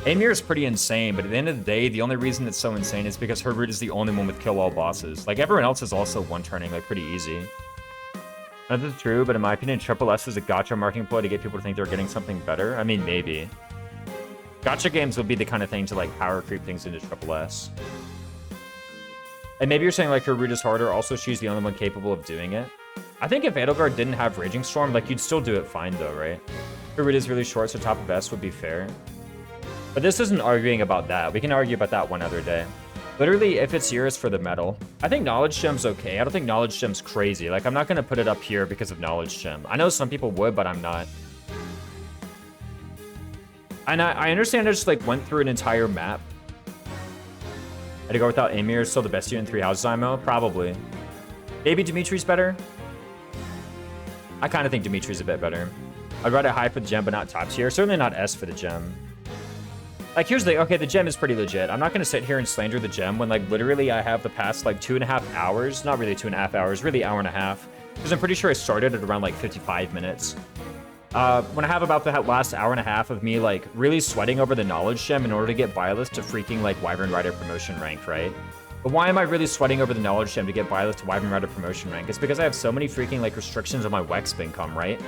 A: Amir is pretty insane, but at the end of the day, the only reason it's so insane is because her root is the only one with kill all bosses. Like, everyone else is also one-turning, like, pretty easy. That's true, but in my opinion, triple S is a gotcha marking ploy to get people to think they're getting something better. I mean, maybe. Gotcha games would be the kind of thing to, like, power creep things into triple S. And maybe you're saying, like, her root is harder, also she's the only one capable of doing it. I think if Edelgard didn't have Raging Storm, like, you'd still do it fine, though, right? Her root is really short, so top of S would be fair. But this isn't arguing about that. We can argue about that one other day. Literally, if it's yours for the metal. I think Knowledge Gem's okay. I don't think Knowledge Gem's crazy. Like, I'm not going to put it up here because of Knowledge Gem. I know some people would, but I'm not. And I understand I just, like, went through an entire map. I had to go without Amir. Still the best unit in 3 houses IMO? Probably. Maybe Dimitri's better? I kind of think Dimitri's a bit better. I'd rate it high for the gem, but not top tier. Certainly not S for the gem. Like, here's the... Okay, the gem is pretty legit. I'm not going to sit here and slander the gem when, like, literally I have the past, like, 2.5 hours. Not really 2.5 hours. Really hour and a half. Because I'm pretty sure I started at around, like, 55 minutes. When I have about the last hour and a half of me, like, really sweating over the Knowledge Gem in order to get Byleth to freaking, like, Wyvern Rider promotion rank, right? But why am I really sweating over the Knowledge Gem to get Byleth to Wyvern Rider promotion rank? It's because I have so many freaking, like, restrictions on my Wexp income, right?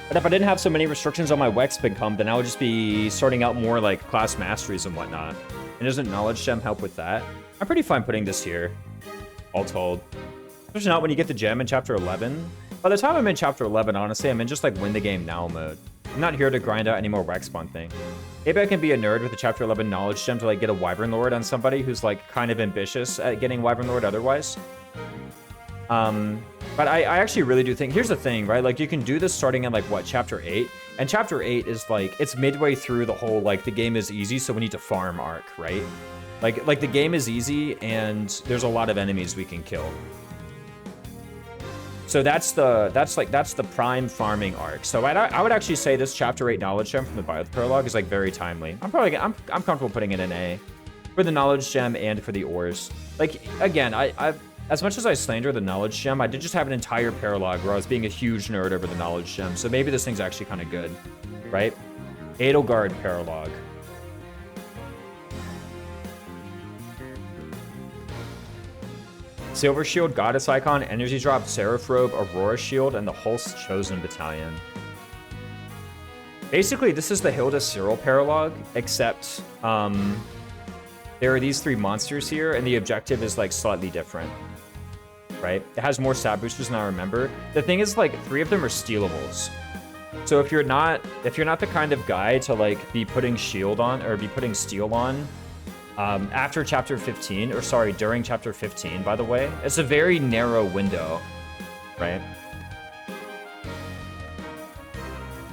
A: But if I didn't have so many restrictions on my Wexp income, then I would just be sorting out more, like, class masteries and whatnot. And doesn't Knowledge Gem help with that? I'm pretty fine putting this here, all told. Especially not when you get the gem in Chapter 11. By the time I'm in Chapter 11, honestly, I'm in just, like, win the game now mode. I'm not here to grind out any more Wexp spawn thing. Maybe I can be a nerd with the Chapter 11 Knowledge Gem to, like, get a Wyvern Lord on somebody who's, like, kind of ambitious at getting Wyvern Lord otherwise. But I actually really do think... Here's the thing, right? Like, you can do this starting in, like, what, Chapter 8? And Chapter 8 is, like, it's midway through the whole, like, the game is easy, so we need to farm arc, right? Like the game is easy, and there's a lot of enemies we can kill. So that's the prime farming arc. So I would actually say this Chapter 8 Knowledge Gem from the Byleth Paralogue is, like, very timely. I'm comfortable putting it in A. For the Knowledge Gem and for the ores. Like, again, as much as I slander the Knowledge Gem, I did just have an entire Paralogue where I was being a huge nerd over the Knowledge Gem, so maybe this thing's actually kind of good, right? Edelgard Paralogue. Silver Shield, Goddess Icon, Energy Drop, Seraph Robe, Aurora Shield, and the Hulse Chosen Battalion. Basically, this is the Hilda Cyril Paralogue, except there are these 3 monsters here, and the objective is, like, slightly different. Right? It has more stat boosters than I remember. The thing is, like, 3 of them are stealables. So if you're not the kind of guy to, like, be putting shield on or be putting steel on after Chapter 15, or sorry, during Chapter 15, by the way, it's a very narrow window, right?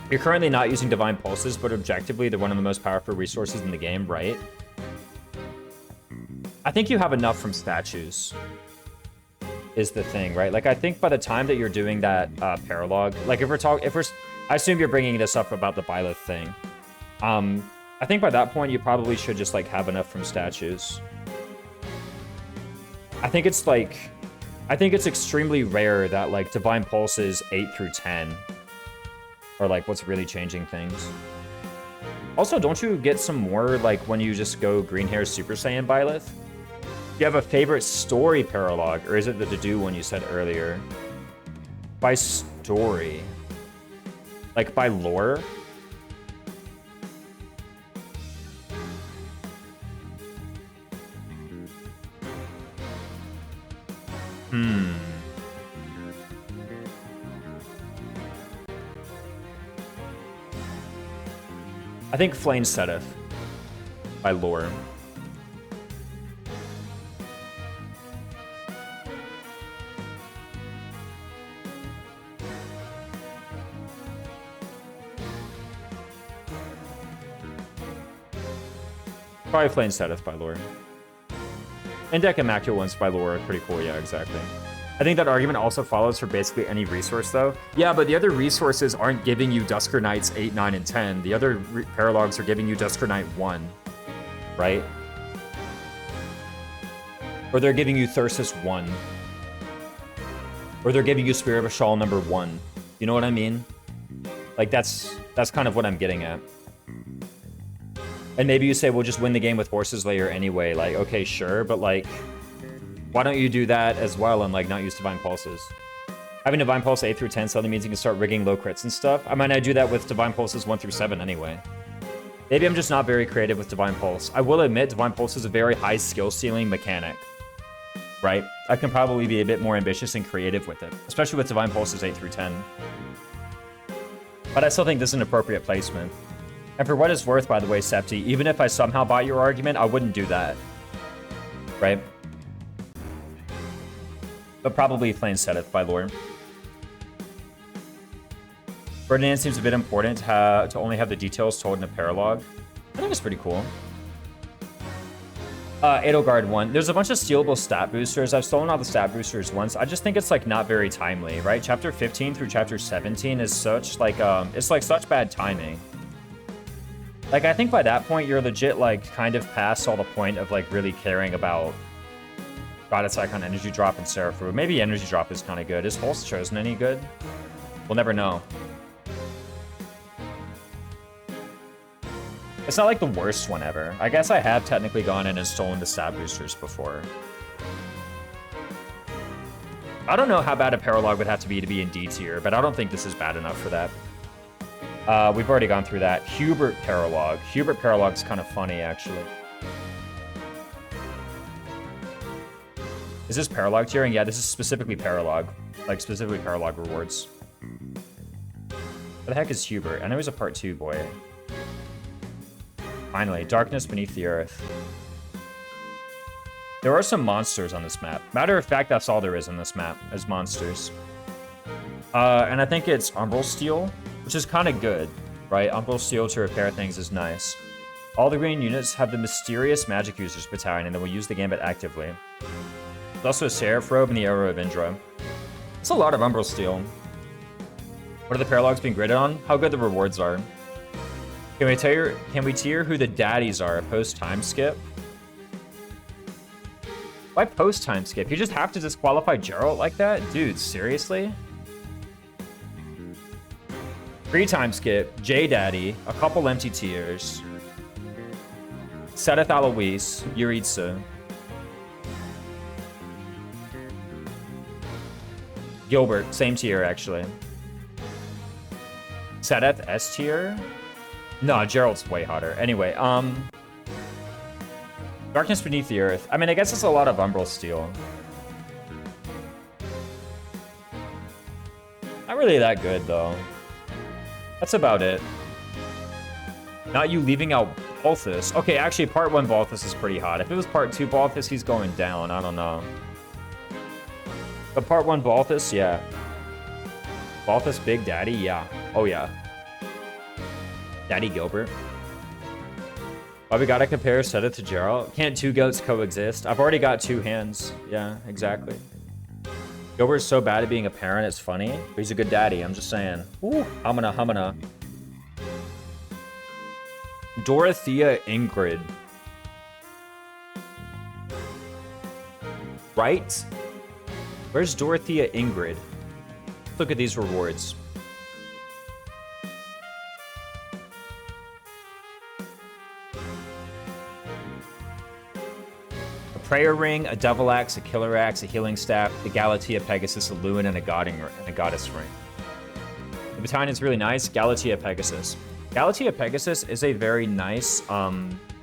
A: You're currently not using Divine Pulses, but objectively, they're one of the most powerful resources in the game, right? I think you have enough from statues, is the thing, right? Like, I think by the time that you're doing that Paralogue, like, I assume you're bringing this up about the Byleth thing. I think by that point, you probably should just, like, have enough from statues. I think it's, like, I think it's extremely rare that, like, Divine Pulses 8 through 10 are, like, what's really changing things. Also, don't you get some more, like, when you just go Green Hair Super Saiyan Byleth? Do you have a favorite story Paralogue, or is it the to-do one you said earlier? By story. Like, by lore? I think Flame Setteth by lore. Probably Flame Setteth by lore. And Deck Immaculate ones by lore are pretty cool, yeah, exactly. I think that argument also follows for basically any resource, though. Yeah, but the other resources aren't giving you Dusker Knights 8, 9, and 10. The other Paralogs are giving you Dusker Knight 1, right? Or they're giving you Thyrsus 1. Or they're giving you Spirit of Ashal number 1. You know what I mean? Like, that's kind of what I'm getting at. And maybe you say, we'll just win the game with Horses Layer anyway. Like, okay, sure, but like, why don't you do that as well and like not use Divine Pulses? Having Divine Pulse 8 through 10 suddenly means you can start rigging low crits and stuff. I might not do that with Divine Pulses 1 through 7 anyway. Maybe I'm just not very creative with Divine Pulse. I will admit Divine Pulse is a very high skill ceiling mechanic, right? I can probably be a bit more ambitious and creative with it, especially with Divine Pulses 8 through 10. But I still think this is an appropriate placement. And for what it's worth, by the way, Septi, even if I somehow bought your argument, I wouldn't do that, right? But probably Flame Setteth by lore. Ferdinand seems a bit important to only have the details told in a Paralogue. I think it's pretty cool. Edelgard 1. There's a bunch of stealable stat boosters. I've stolen all the stat boosters once. I just think it's like not very timely, right? Chapter 15 through chapter 17 is such like it's like such bad timing. Like, I think by that point you're legit like kind of past all the point of like really caring about Goddess Icon Energy Drop and Seraphru. Maybe Energy Drop is kind of good. Is Pulse Chosen any good? We'll never know. It's not like the worst one ever. I guess I have technically gone in and stolen the stat boosters before. I don't know how bad a Paralogue would have to be in D tier, but I don't think this is bad enough for that. We've already gone through that. Hubert Paralogue. Hubert Paralogue's kind of funny, actually. Is this Paralogue tiering? Yeah, this is specifically Paralogue. Like, specifically Paralogue rewards. What the heck is Hubert? I know he's a part 2 boy. Finally, Darkness Beneath the Earth. There are some monsters on this map. Matter of fact, that's all there is on this map, is monsters. And I think it's Umbral Steel, which is kind of good, right? Umbral Steel to repair things is nice. All the green units have the Mysterious Magic Users Battalion, and they will use the Gambit actively. There's also a Seraph Robe and the Arrow of Indra. It's a lot of Umbral Steel. What are the Paralogs being graded on? How good the rewards are. Can we tier who the daddies are post time skip? Why post time skip? You just have to disqualify Geralt like that? Dude, seriously? Pre-time skip, J-Daddy, a couple empty tiers. Seteth Alois, Yuritsa. Gilbert, same tier actually. Seteth S tier? No, Gerald's way hotter. Anyway, Darkness Beneath the Earth. I mean, I guess it's a lot of Umbral Steel. Not really that good, though. That's about it. Not you leaving out Balthus. Okay, actually, part 1 Balthus is pretty hot. If it was part 2 Balthus, he's going down. I don't know. But part 1 Balthus, yeah. Balthus Big Daddy, yeah. Oh, yeah. Daddy Gilbert. Why we gotta compare Seteth to Geralt? Can't 2 goats coexist? I've already got 2 hands. Yeah, exactly. Gilbert's so bad at being a parent, it's funny. But he's a good daddy, I'm just saying. Ooh, humana. Dorothea Ingrid. Right? Where's Dorothea Ingrid? Look at these rewards. A prayer ring, a devil axe, a killer axe, a healing staff, the Galatea Pegasus, a Lewin, and a goddess ring. The battalion is really nice. Galatea Pegasus. Galatea Pegasus is a very nice,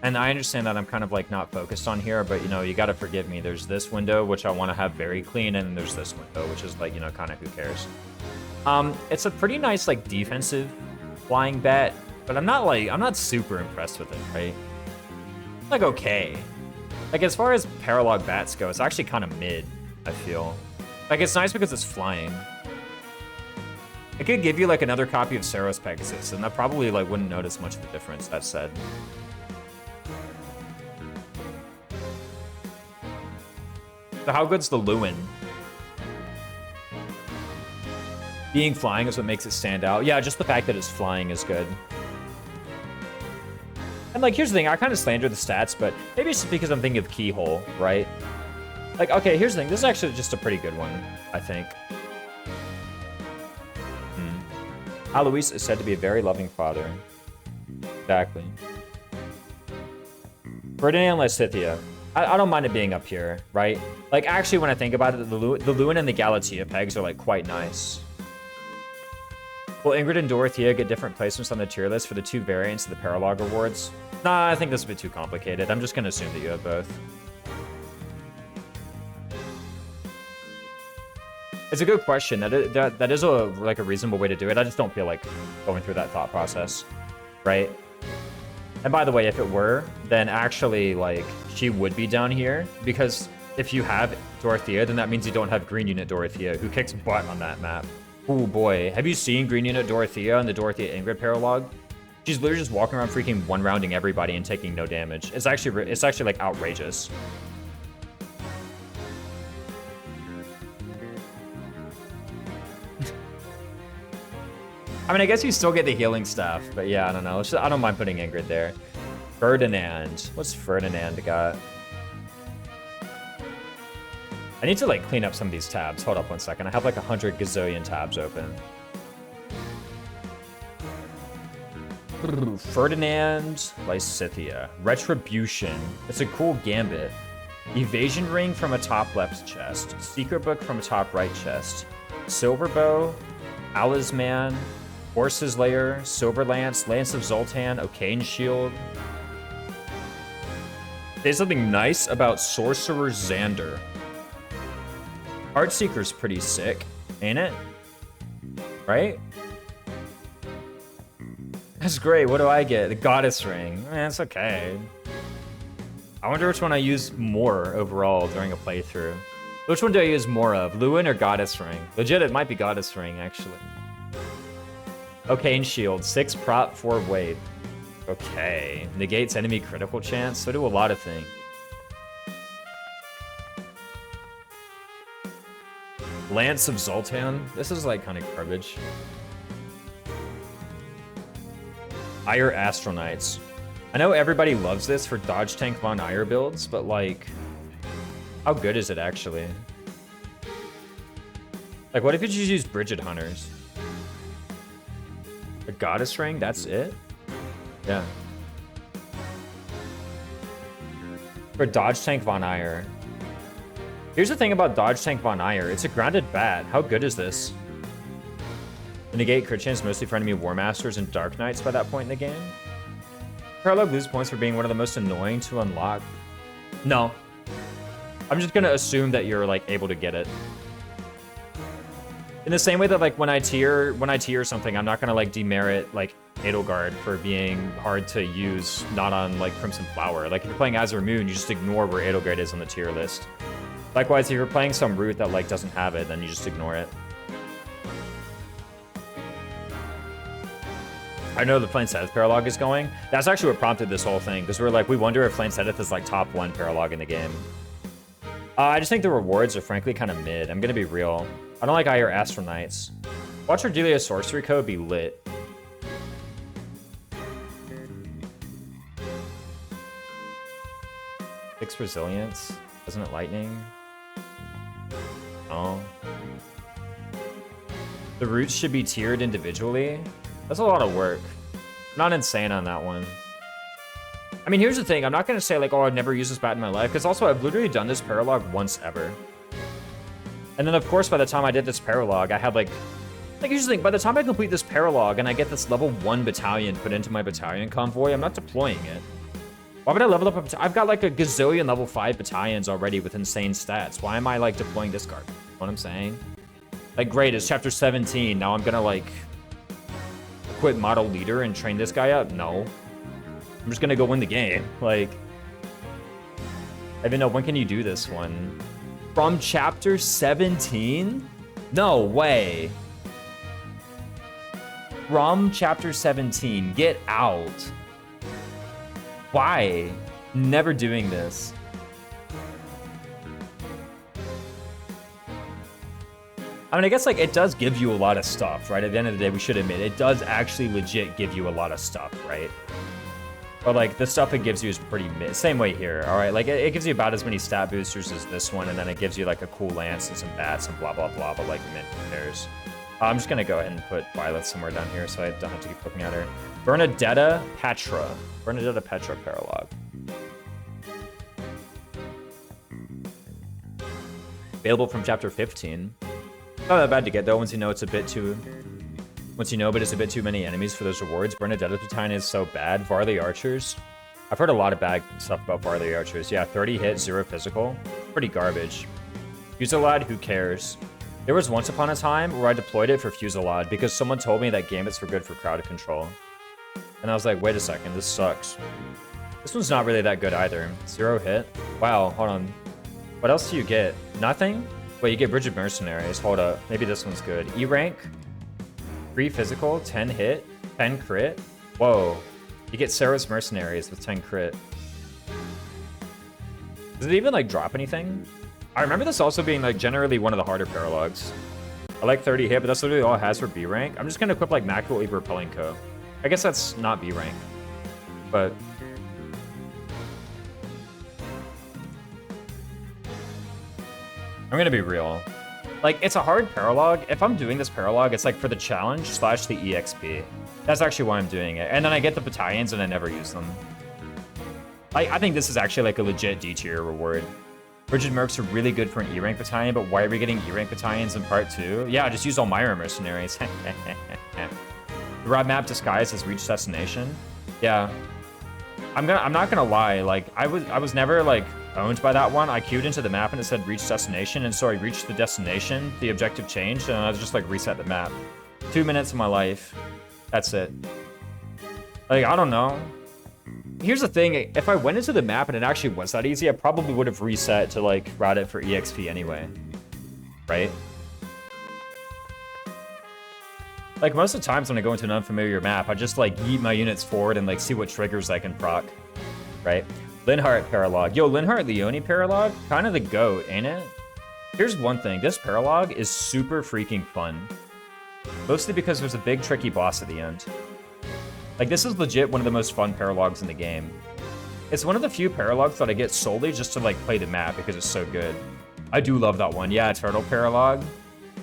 A: and I understand that I'm kind of like not focused on here, but you know, you gotta forgive me. There's this window, which I want to have very clean, and there's this window, which is like, you know, kind of who cares. It's a pretty nice like defensive flying bat, but I'm not super impressed with it, right? Like, okay. Like, as far as Paralogue bats go, it's actually kind of mid, I feel. Like, it's nice because it's flying. I could give you like another copy of Saros Pegasus, and I probably like wouldn't notice much of a difference, that said. So how good's the Lewin? Being flying is what makes it stand out. Yeah, just the fact that it's flying is good. And like, here's the thing, I kind of slander the stats, but maybe it's just because I'm thinking of Keyhole, right? Like, okay, here's the thing, this is actually just a pretty good one, I think. Alois is said to be a very loving father. Exactly. Ferdinand Lysithia. I don't mind it being up here, right? Like, actually, when I think about it, the Lewin and the Galatea pegs are, like, quite nice. Will Ingrid and Dorothea get different placements on the tier list for the 2 variants of the Paralogue rewards? Nah, I think this is a bit too complicated. I'm just going to assume that you have both. It's a good question. That is a reasonable way to do it. I just don't feel like going through that thought process, right? And by the way, if it were, then actually, like, she would be down here, because if you have Dorothea, then that means you don't have Green Unit Dorothea, who kicks butt on that map. Oh boy, have you seen Green Unit Dorothea and the Dorothea Ingrid Paralogue? She's literally just walking around freaking one-rounding everybody and taking no damage. It's actually like outrageous. I mean, I guess you still get the healing staff, but yeah, I don't know. I don't mind putting Ingrid there. Ferdinand. What's Ferdinand got? I need to, like, clean up some of these tabs. Hold up one second. I have, like, 100 gazillion tabs open. Ferdinand Lysithia. Retribution. It's a cool gambit. Evasion ring from a top left chest. Secret book from a top right chest. Silver bow. Talisman. Horse's Lair, Silver Lance, Lance of Zoltan, O'Kane Shield. Say something nice about Sorcerer Xander. Heartseeker's pretty sick, ain't it? Right? That's great. What do I get? The Goddess Ring. It's okay. I wonder which one I use more overall during a playthrough. Which one do I use more of? Lewin or Goddess Ring? Legit, it might be Goddess Ring, actually. O'Kane Shield, 6 prop, 4 weight. Okay. Negates enemy critical chance. So do a lot of things. Lance of Zoltan. This is like kind of garbage. Ire Astronites. I know everybody loves this for Dodge Tank Von Ire builds, but like, how good is it actually? Like, what if you just use Bridget Hunters? A Goddess Ring, that's it? Yeah. For Dodge Tank Von Ire. Here's the thing about Dodge Tank Von Ire. It's a grounded bat. How good is this? The negate crit chance mostly for enemy War Masters and Dark Knights by that point in the game. Paralogue lose points for being one of the most annoying to unlock. No. I'm just gonna assume that you're like able to get it. In the same way that like when I tier something, I'm not gonna like demerit like Edelgard for being hard to use, not on like Crimson Flower. Like if you're playing Azure Moon, you just ignore where Edelgard is on the tier list. Likewise, if you're playing some route that like doesn't have it, then you just ignore it. I know the Flame Seth Paralogue is going. That's actually what prompted this whole thing, because we're like, we wonder if Flame Seth is like top 1 Paralogue in the game. I just think the rewards are frankly kind of mid. I'm gonna be real. I don't like Ire Astronites. Watch Ardelia's Sorcery Code be lit. Six Resilience. Isn't it Lightning? Oh. know. The routes should be tiered individually. That's a lot of work. Not insane on that one. I mean, here's the thing. I'm not going to say, like, oh, I've never used this bat in my life. Because also, I've literally done this Paralogue once ever. And then, of course, by the time I did this Paralogue, I had, like, here's the thing. By the time I complete this Paralogue and I get this level 1 battalion put into my battalion convoy, I'm not deploying it. Why would I level up I've got, like, a gazillion level 5 battalions already with insane stats. Why am I, like, deploying this garbage? You know what I'm saying? Like, great, it's chapter 17. Now I'm gonna, like, quit model leader and train this guy up? No. I'm just gonna go win the game. Like, I even know, when can you do this one? From chapter 17? No way. From chapter 17, get out. Why? Never doing this. I mean, I guess, like, it does give you a lot of stuff, right? At the end of the day, we should admit, it does actually legit give you a lot of stuff, right? But, like, the stuff it gives you is pretty mid. Same way here, all right? Like, it gives you about as many stat boosters as this one, and then it gives you, like, a cool lance and some bats and blah, blah, blah, but, like, mid compares. I'm just gonna go ahead and put Violet somewhere down here so I don't have to keep looking at her. Bernadetta Petra. Bernadetta Petra Paralogue. Available from chapter 15. Not that bad to get though once you know it's a bit too... Once you know, but it's a bit too many enemies for those rewards. Bernadetta's battalion is so bad. Varley Archers. I've heard a lot of bad stuff about Varley Archers. Yeah, 30 hit, 0 physical. Pretty garbage. Fusillade, who cares? There was once upon a time where I deployed it for Fusillade because someone told me that gambits were good for crowd control. And I was like, wait a second, this sucks. This one's not really that good either. 0 hit. Wow, hold on. What else do you get? Nothing? Wait, you get Bridge of Mercenaries. Hold up. Maybe this one's good. E rank. 3 physical, 10 hit, 10 crit. Whoa. You get Sarah's Mercenaries with 10 crit. Does it even, like, drop anything? I remember this also being, like, generally one of the harder Paralogues. I like 30 hit, but that's literally all it has for B rank. I'm just gonna equip, like, Immaculately Repelling Co. I guess that's not B rank. But... I'm gonna be real. Like, it's a hard Paralogue. If I'm doing this Paralogue, it's like for the challenge / the EXP. That's actually why I'm doing it. And then I get the battalions and I never use them. I think this is actually like a legit D tier reward. Rigid Mercs are really good for an E rank battalion, but why are we getting E rank battalions in part 2? Yeah, just use Elmira Mercenaries. The rod map disguised as reach destination. Yeah. I'm not gonna lie, like I was never like owned by that one. I queued into the map and it said reach destination, and so I reached the destination, the objective changed, and I was just like reset the map. 2 minutes of my life. That's it. Like, I don't know. Here's the thing, if I went into the map and it actually was that easy, I probably would have reset to like route it for EXP anyway. Right? Like most of the times when I go into an unfamiliar map, I just like yeet my units forward and like see what triggers I can proc. Right? Linhardt Paralogue. Yo, Linhardt Leone Paralogue? Kind of the GOAT, ain't it? Here's one thing. This Paralogue is super freaking fun. Mostly because there's a big tricky boss at the end. Like, this is legit one of the most fun Paralogues in the game. It's one of the few Paralogues that I get solely just to, like, play the map because it's so good. I do love that one. Yeah, Turtle Paralogue.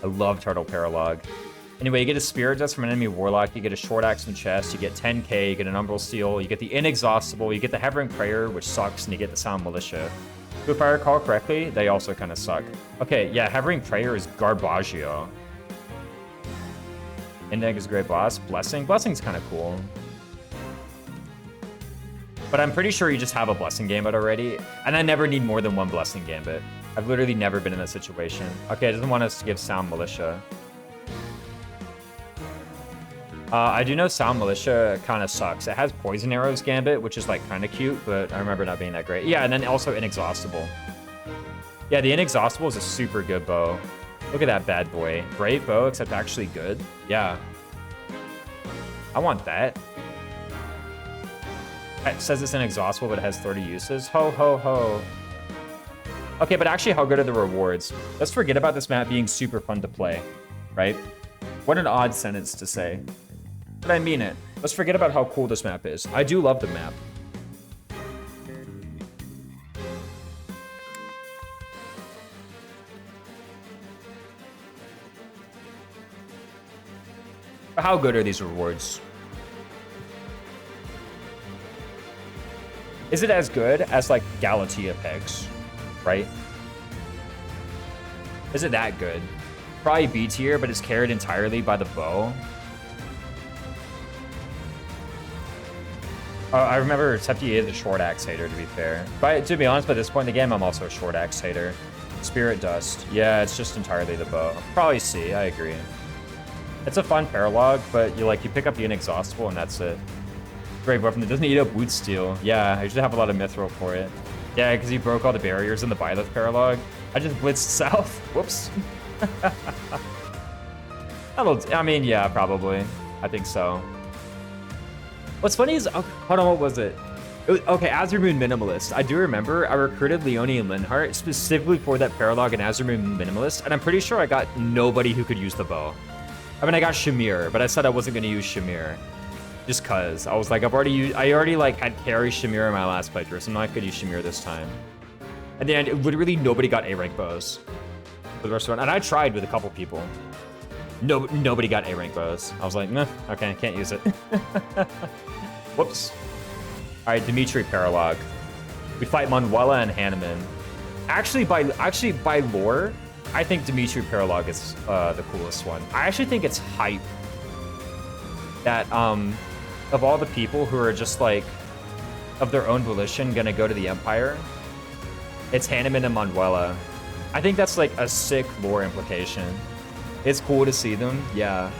A: I love Turtle Paralogue. Anyway, you get a Spirit Dust from an enemy Warlock, you get a Short Axe from chest, you get 10k, you get an Umbral Steel, you get the Inexhaustible, you get the Hovering Prayer, which sucks, and you get the Sound Militia. So if I recall correctly, they also kind of suck. Okay, yeah, Hovering Prayer is Garbaggio. Index is a great boss. Blessing? Blessing's kind of cool. But I'm pretty sure you just have a Blessing Gambit already, and I never need more than one Blessing Gambit. I've literally never been in that situation. Okay, it doesn't want us to give Sound Militia. I do know Sound Militia kind of sucks. It has Poison Arrows Gambit, which is like kind of cute, but I remember not being that great. Yeah, and then also Inexhaustible. Yeah, the Inexhaustible is a super good bow. Look at that bad boy. Great bow, except actually good. Yeah. I want that. It says it's inexhaustible, but it has 30 uses. Ho, ho, ho. Okay, but actually, how good are the rewards? Let's forget about this map being super fun to play, right? What an odd sentence to say. But I mean it. Let's forget about how cool this map is. I do love the map. How good are these rewards? Is it as good as like Galatea pegs, right? Is it that good? Probably B tier, but it's carried entirely by the bow. I remember Septi is a short axe hater, to be fair. But to be honest, by this point in the game, I'm also a short axe hater. Spirit Dust. Yeah, it's just entirely the bow. Probably C, I agree. It's a fun paralogue, but you pick up the inexhaustible and that's it. Great weapon that doesn't eat up wood steel. Yeah, I usually have a lot of mithril for it. Yeah, because he broke all the barriers in the Byleth paralogue. I just blitzed south. Whoops. I mean, yeah, probably. I think so. What's funny is, oh, hold on, what was it? Okay, Azurmoon Minimalist. I do remember I recruited Leone and Linhart specifically for that Paralogue and Azurmoon Minimalist, and I'm pretty sure I got nobody who could use the bow. I mean, I got Shamir, but I said I wasn't going to use Shamir. Just cause. I was like, I already had carry Shamir in my last playthrough, so I'm not going to use Shamir this time. And then literally nobody got A-rank bows for the rest of the run. And I tried with a couple people. Nobody got A-rank bows. I was like, nah, okay, can't use it. Whoops. All right, Dimitri Paralogue. We fight Manuela and Hanneman. Actually, by lore, I think Dimitri Paralogue is the coolest one. I actually think it's hype that of all the people who are just like of their own volition gonna go to the Empire, it's Hanneman and Manuela. I think that's like a sick lore implication. It's cool to see them, yeah.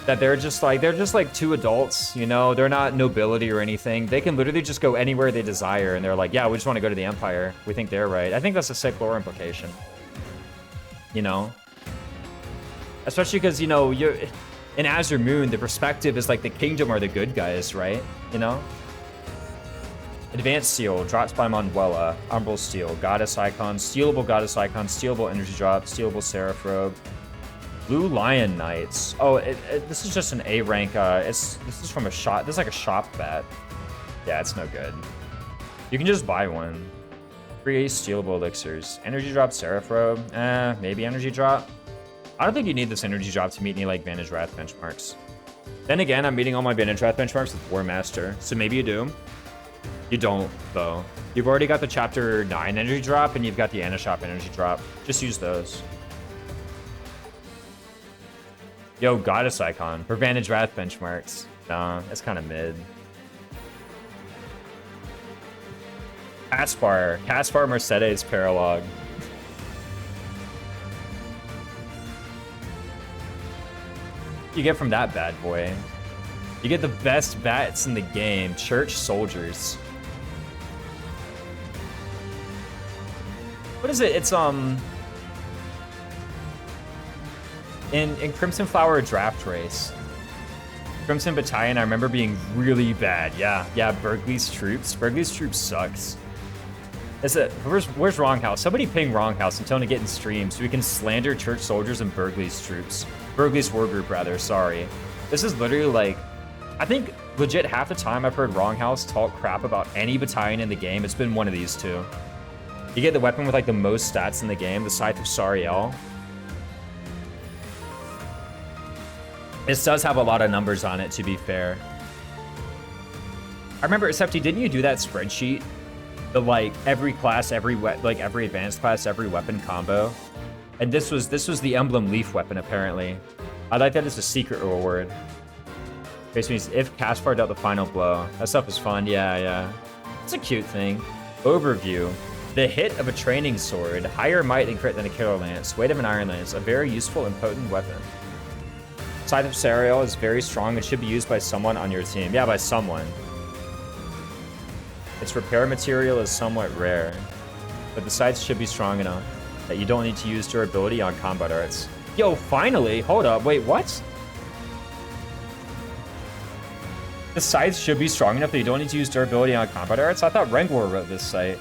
A: That they're just like two adults, you know, they're not nobility or anything. They can literally just go anywhere they desire, and they're like, yeah, we just want to go to the Empire. We think they're right. I think that's a sick lore implication. You know? Especially because, you know, in Azurmoon, the perspective is like the kingdom are the good guys, right? You know? Advanced Seal, drops by Manuela, Umbral Steel, Goddess Icon, Stealable Goddess Icon, Stealable Energy Drop, Stealable Seraph Robe, Blue Lion Knights. Oh, this is just an A rank. This is from a shop. This is like a shop bat. Yeah, it's no good. You can just buy one. 3 Stealable Elixirs. Energy Drop, Seraph Robe. Maybe Energy Drop. I don't think you need this Energy Drop to meet any like Vantage Wrath benchmarks. Then again, I'm meeting all my Vantage Wrath benchmarks with War Master, so maybe you do. You don't, though. You've already got the Chapter 9 Energy Drop, and you've got the Anashop Energy Drop. Just use those. Yo, Goddess Icon. For Vantage Wrath benchmarks. Nah, that's kind of mid. Caspar Mercedes Paralogue. You get from that bad boy. You get the best bats in the game. Church Soldiers. What is it? It's in Crimson Flower Draft Race. Crimson Battalion, I remember being really bad. Yeah, Berkeley's Troops. Berkeley's Troops sucks. Where's Wronghouse? Somebody ping Wronghouse and tell him to get in stream so we can slander Church Soldiers and Berkeley's Troops. Berkeley's War Group, rather, sorry. This is literally like, I think legit half the time I've heard Wronghouse talk crap about any battalion in the game, it's been one of these two. You get the weapon with like the most stats in the game, the Scythe of Sariel. This does have a lot of numbers on it, to be fair. I remember, Septi, didn't you do that spreadsheet? The like every class, every advanced class, every weapon combo. And this was the Emblem Leaf weapon, apparently. I like that as a secret reward. Basically, means if Caspar dealt the final blow. That stuff is fun, yeah. It's a cute thing. Overview. The hit of a training sword. Higher might and crit than a killer lance. Weight of an iron lance. A very useful and potent weapon. Scythe of Sariel is very strong and should be used by someone on your team. Yeah, by someone. Its repair material is somewhat rare, but the scythe should be strong enough that you don't need to use durability on combat arts. Yo, finally! Hold up, wait, what? The scythe should be strong enough that you don't need to use durability on combat arts? I thought Rengor wrote this site.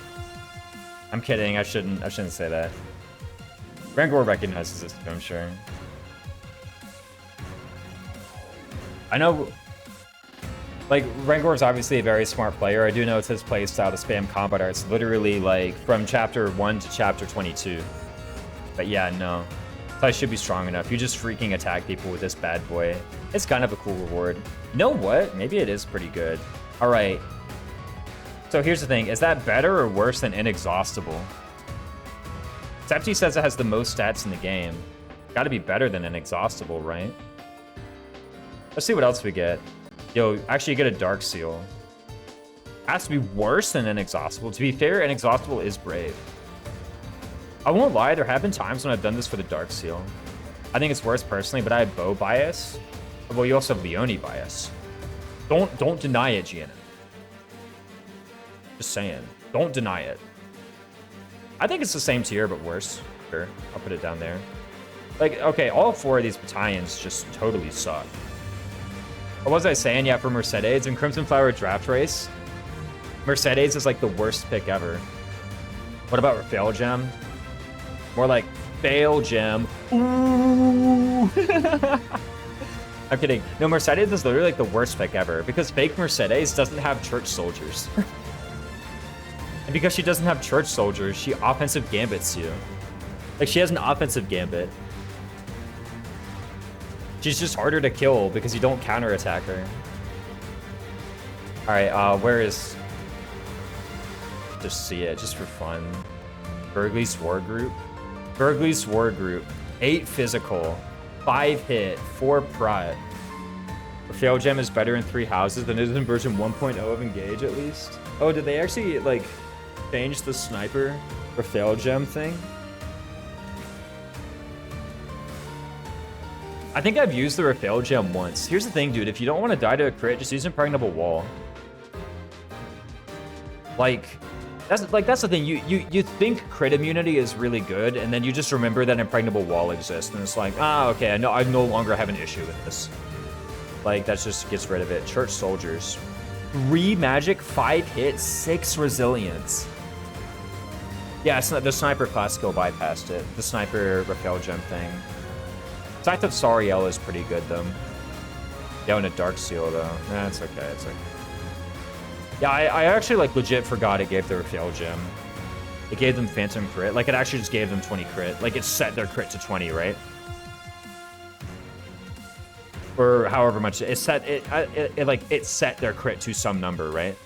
A: I'm kidding, I shouldn't say that. Rengor recognizes this too, I'm sure. I know, like, Rengor is obviously a very smart player. I do know it's his playstyle to spam combat arts literally, like, from chapter 1 to chapter 22. But yeah, no. So I should be strong enough. You just freaking attack people with this bad boy. It's kind of a cool reward. You know what? Maybe it is pretty good. All right. So here's the thing. Is that better or worse than Inexhaustible? Septi says it has the most stats in the game. Got to be better than Inexhaustible, right? Let's see what else we get. Yo, actually you get a Dark Seal. Has to be worse than Inexhaustible. To be fair, Inexhaustible is brave. I won't lie, there have been times when I've done this for the Dark Seal. I think it's worse personally, but I have bow bias. Well, you also have Leone bias. Don't deny it, Gianna. Just saying. Don't deny it. I think it's the same tier, but worse. Sure, I'll put it down there. Like, okay, all 4 of these battalions just totally suck. What was I saying? Yeah, for Mercedes and Crimson Flower Draft Race, Mercedes is like the worst pick ever. What about Fail Gem? More like Fail Gem. Ooh. I'm kidding. No, Mercedes is literally like the worst pick ever because fake Mercedes doesn't have church soldiers. And because she doesn't have church soldiers, she offensive gambits you. Like, she has an offensive gambit. She's just harder to kill because you don't counterattack her. Alright, where is... Just see it, just for fun. Burgley's War Group. Burgley's War Group. 8 physical, 5 hit, 4 prot. Fail Gem is better in 3 houses than it is in version 1.0 of Engage, at least. Oh, did they actually, like, change the sniper Fail Gem thing? I think I've used the Fail Gem once. Here's the thing, dude. If you don't want to die to a crit, just use Impregnable Wall. Like, that's the thing. You think crit immunity is really good, and then you just remember that Impregnable Wall exists, and it's like, ah, okay, I no longer have an issue with this. Like, that just gets rid of it. Church Soldiers. 3 magic, 5 hit, 6 resilience. Yeah, it's not, the sniper class skill bypassed it. The sniper Fail Gem thing. Scythe of Sariel is pretty good, though. Yeah, and a Dark Seal, though. Nah, it's okay, it's okay. Yeah, I actually, like, legit forgot it gave their Fail Gem. It gave them Phantom Crit. Like, it actually just gave them 20 crit. Like, it set their crit to 20, right? Or however much. It set, it set their crit to some number, right?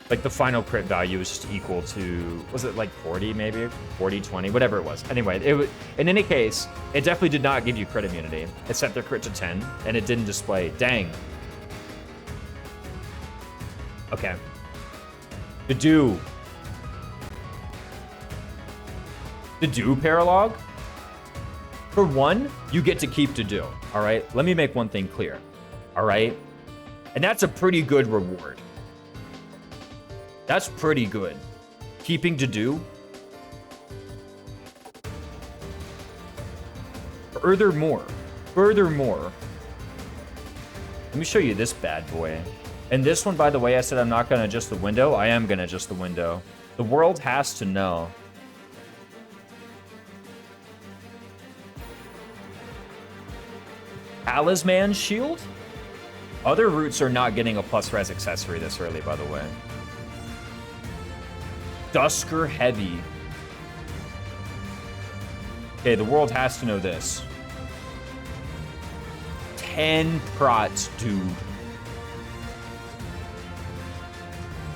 A: Like, the final crit value was just equal to, was it like 40 maybe? 40, 20, whatever it was. Anyway, it was, in any case, it definitely did not give you crit immunity. It set their crit to 10, and it didn't display. Dang. Okay. The Do Paralogue. For one, you get to keep to do. All right? Let me make one thing clear. All right? And that's a pretty good reward. That's pretty good. Keeping to do. Furthermore, let me show you this bad boy. And this one, by the way, I said I'm not going to adjust the window. I am going to adjust the window. The world has to know. Talisman Shield? Other routes are not getting a plus res accessory this early, by the way. Dusker Heavy. Okay, the world has to know this. 10 prots, dude.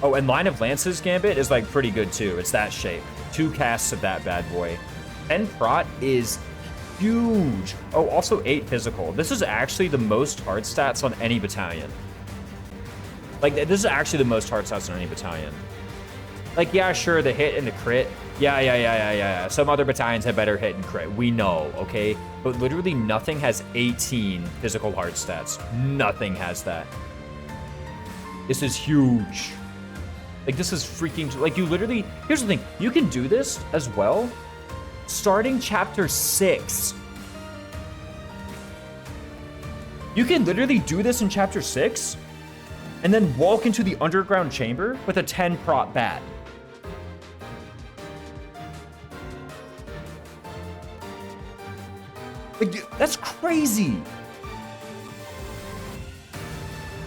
A: Oh, and Line of Lances Gambit is like pretty good too. It's that shape. 2 casts of that bad boy. 10 prot is huge. Oh, also 8 physical. This is actually the most hard stats on any battalion. Like, this is actually the most hard stats on any battalion. Like, yeah, sure, the hit and the crit. Yeah. Some other battalions have better hit and crit. We know, okay? But literally nothing has 18 physical hard stats. Nothing has that. This is huge. Like, this is freaking... Like, you literally... Here's the thing. You can do this as well starting chapter 6. You can literally do this in chapter 6 and then walk into the underground chamber with a 10 prot bat. Like, dude, that's crazy.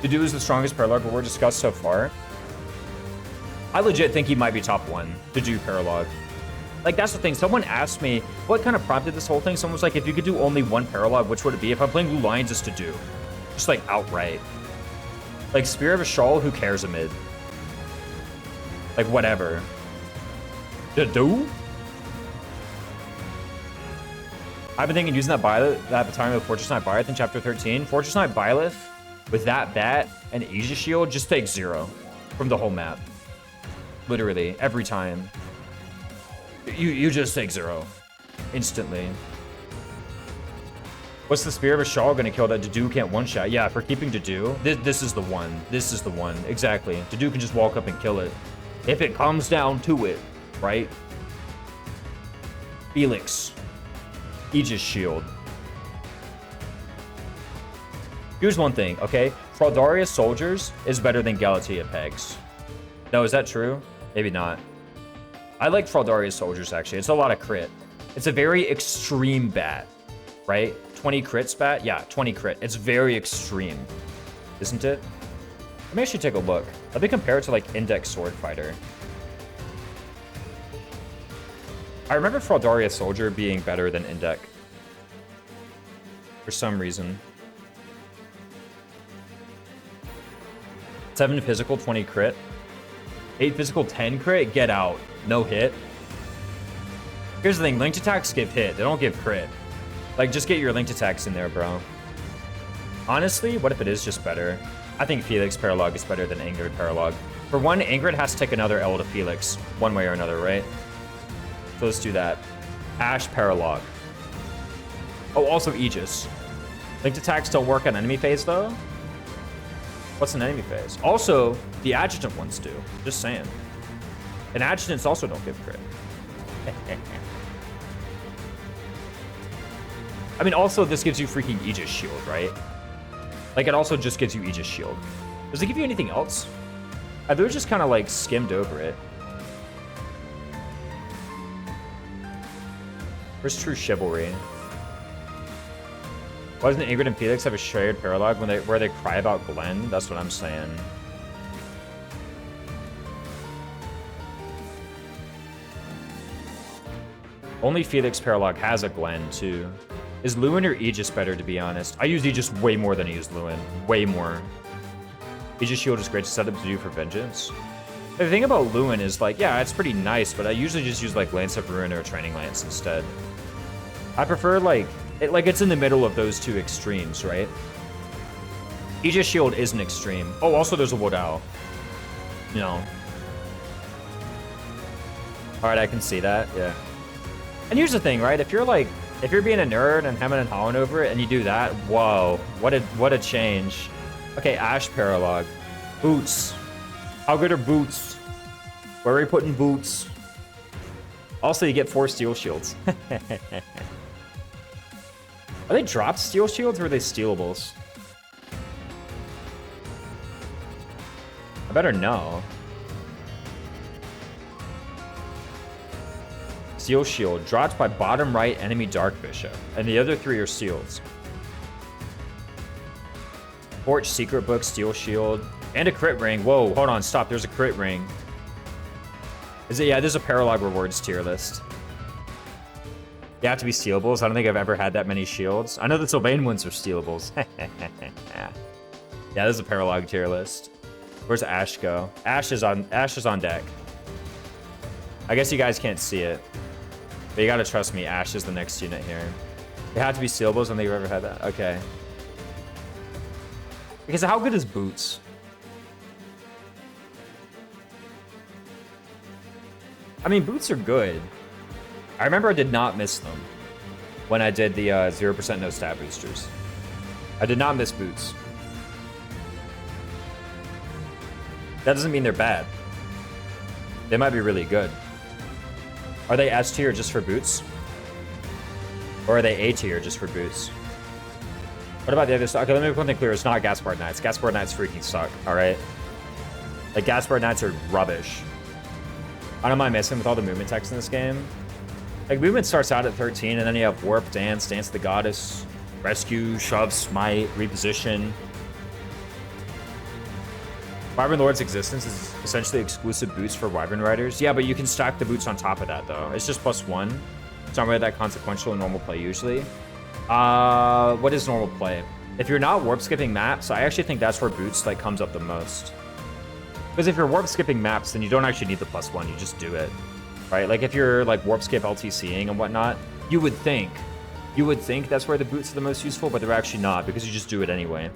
A: The dude is the strongest Paralogue reward discussed so far. I legit think he might be top 1, the Dew Paralogue. Like, that's the thing. Someone asked me, what kind of prompted this whole thing? Someone was like, if you could do only one Paralogue, which would it be? If I'm playing Blue Lions, it's to do. Just, like, outright. Like, Spear of a Shawl, who cares a mid? Like, whatever. To do? I've been thinking using that Byleth, that battalion with Fortress Knight Byleth in Chapter 13. Fortress Knight Byleth, with that bat and Aegis Shield, just takes 0 from the whole map. Literally, every time. You just take 0. Instantly. What's the Spear of a Shawl gonna kill that Dedue can't one-shot? Yeah, for keeping Dedue, this is the one. This is the one, exactly. Dedue can just walk up and kill it. If it comes down to it, right? Felix. Aegis Shield. Here's one thing, okay? Fraldaria's Soldiers is better than Galatea Pegs. No, is that true? Maybe not. I like Fraldaria's Soldiers, actually. It's a lot of crit. It's a very extreme bat, right? 20 crit spat? Yeah, 20 crit. It's very extreme, isn't it? Let me actually take a look. Let me compare it to, like, Index Sword Fighter. I remember Fraldaria Soldier being better than Indec. For some reason. 7 physical, 20 crit. 8 physical, 10 crit? Get out. No hit. Here's the thing. Linked attacks give hit. They don't give crit. Like, just get your linked attacks in there, bro. Honestly, what if it is just better? I think Felix Paralogue is better than Ingrid Paralogue. For one, Ingrid has to take another L to Felix. One way or another, right? So let's do that. Ashe Paralogue. Oh, also Aegis. Linked attacks don't work on enemy phase, though? What's an enemy phase? Also, the adjutant ones do. Just saying. And adjutants also don't give crit. I mean, also, this gives you freaking Aegis Shield, right? Like, it also just gives you Aegis Shield. Does it give you anything else? I literally just kind of, like, skimmed over it. Where's True Chivalry? Why doesn't Ingrid and Felix have a shared Paralogue where they cry about Glenn? That's what I'm saying. Only Felix Paralogue has a Glenn, too. Is Lewin or Aegis better, to be honest? I use Aegis way more than I use Lewin. Way more. Aegis Shield is great to set up to do for Vengeance. The thing about Lewin is, like, yeah, it's pretty nice, but I usually just use, like, Lance of Ruin or Training Lance instead. I prefer, like, it's in the middle of those two extremes, right? Aegis Shield is an extreme. Oh, also there's a Wodao. No. Alright, I can see that, yeah. And here's the thing, right? If you're being a nerd and hemming and hawing over it and you do that, whoa, what a change. Okay, Ashe Paralogue. Boots. How good are boots? Where are we putting boots? Also, you get 4 steel shields. Are they dropped steel shields or are they stealables? I better know. Steel shield. Dropped by bottom right enemy Dark Bishop. And the other 3 are seals. Forge Secret Book, Steel Shield. And a crit ring. Whoa, hold on, stop. There's a crit ring. Is it? Yeah, there's a Paralogue rewards tier list. You have to be stealables. I don't think I've ever had that many shields. I know the Sylvain ones are stealables. Yeah, there's a Paralogue tier list. Where's Ashe go? Ashe is on deck. I guess you guys can't see it. But you gotta trust me, Ashe is the next unit here. They have to be stealables. I don't think you've ever had that. Okay. Because how good is Boots? I mean, Boots are good. I remember I did not miss them when I did the 0% no stat boosters. I did not miss Boots. That doesn't mean they're bad. They might be really good. Are they S tier just for Boots? Or are they A tier just for Boots? What about the other stuff? Okay, let me make one thing clear. It's not Gaspard Knights. Gaspard Knights freaking suck, alright? Like, Gaspard Knights are rubbish. I don't mind messing with all the movement text in this game. Like, movement starts out at 13, and then you have Warp, Dance, Dance of the Goddess, Rescue, Shove, Smite, Reposition. Wyvern Lord's existence is essentially exclusive boots for Wyvern Riders. Yeah, but you can stack the boots on top of that, though. It's just +1. It's not really that consequential in normal play, usually. What is normal play? If you're not warp skipping maps, I actually think that's where boots like comes up the most. Because if you're warp skipping maps, then you don't actually need the +1. You just do it, right? Like if you're like warp skip LTCing and whatnot, you would think that's where the boots are the most useful, but they're actually not because you just do it anyway.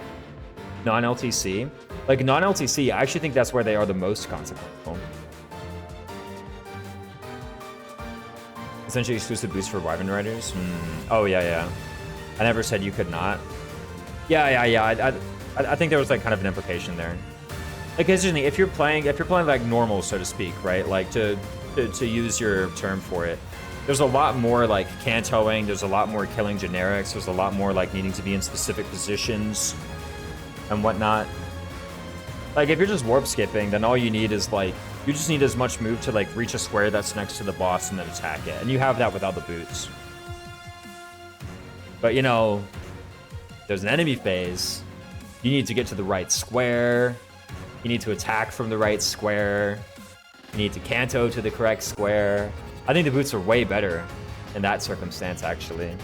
A: Non-LTC, like non-LTC, I actually think that's where they are the most consequential. Essentially exclusive boots for Wyvern Riders. Oh yeah. I never said you could not. Yeah. I think there was like kind of an implication there. Like, if you're playing like normal, so to speak, right? Like to use your term for it, there's a lot more like cantoing. There's a lot more killing generics. There's a lot more like needing to be in specific positions and whatnot. Like if you're just warp skipping, then all you need is like you just need as much move to like reach a square that's next to the boss and then attack it, and you have that without the boots. But you know, there's an enemy phase. You need to get to the right square. You need to attack from the right square. You need to canto to the correct square. I think the boots are way better in that circumstance, actually.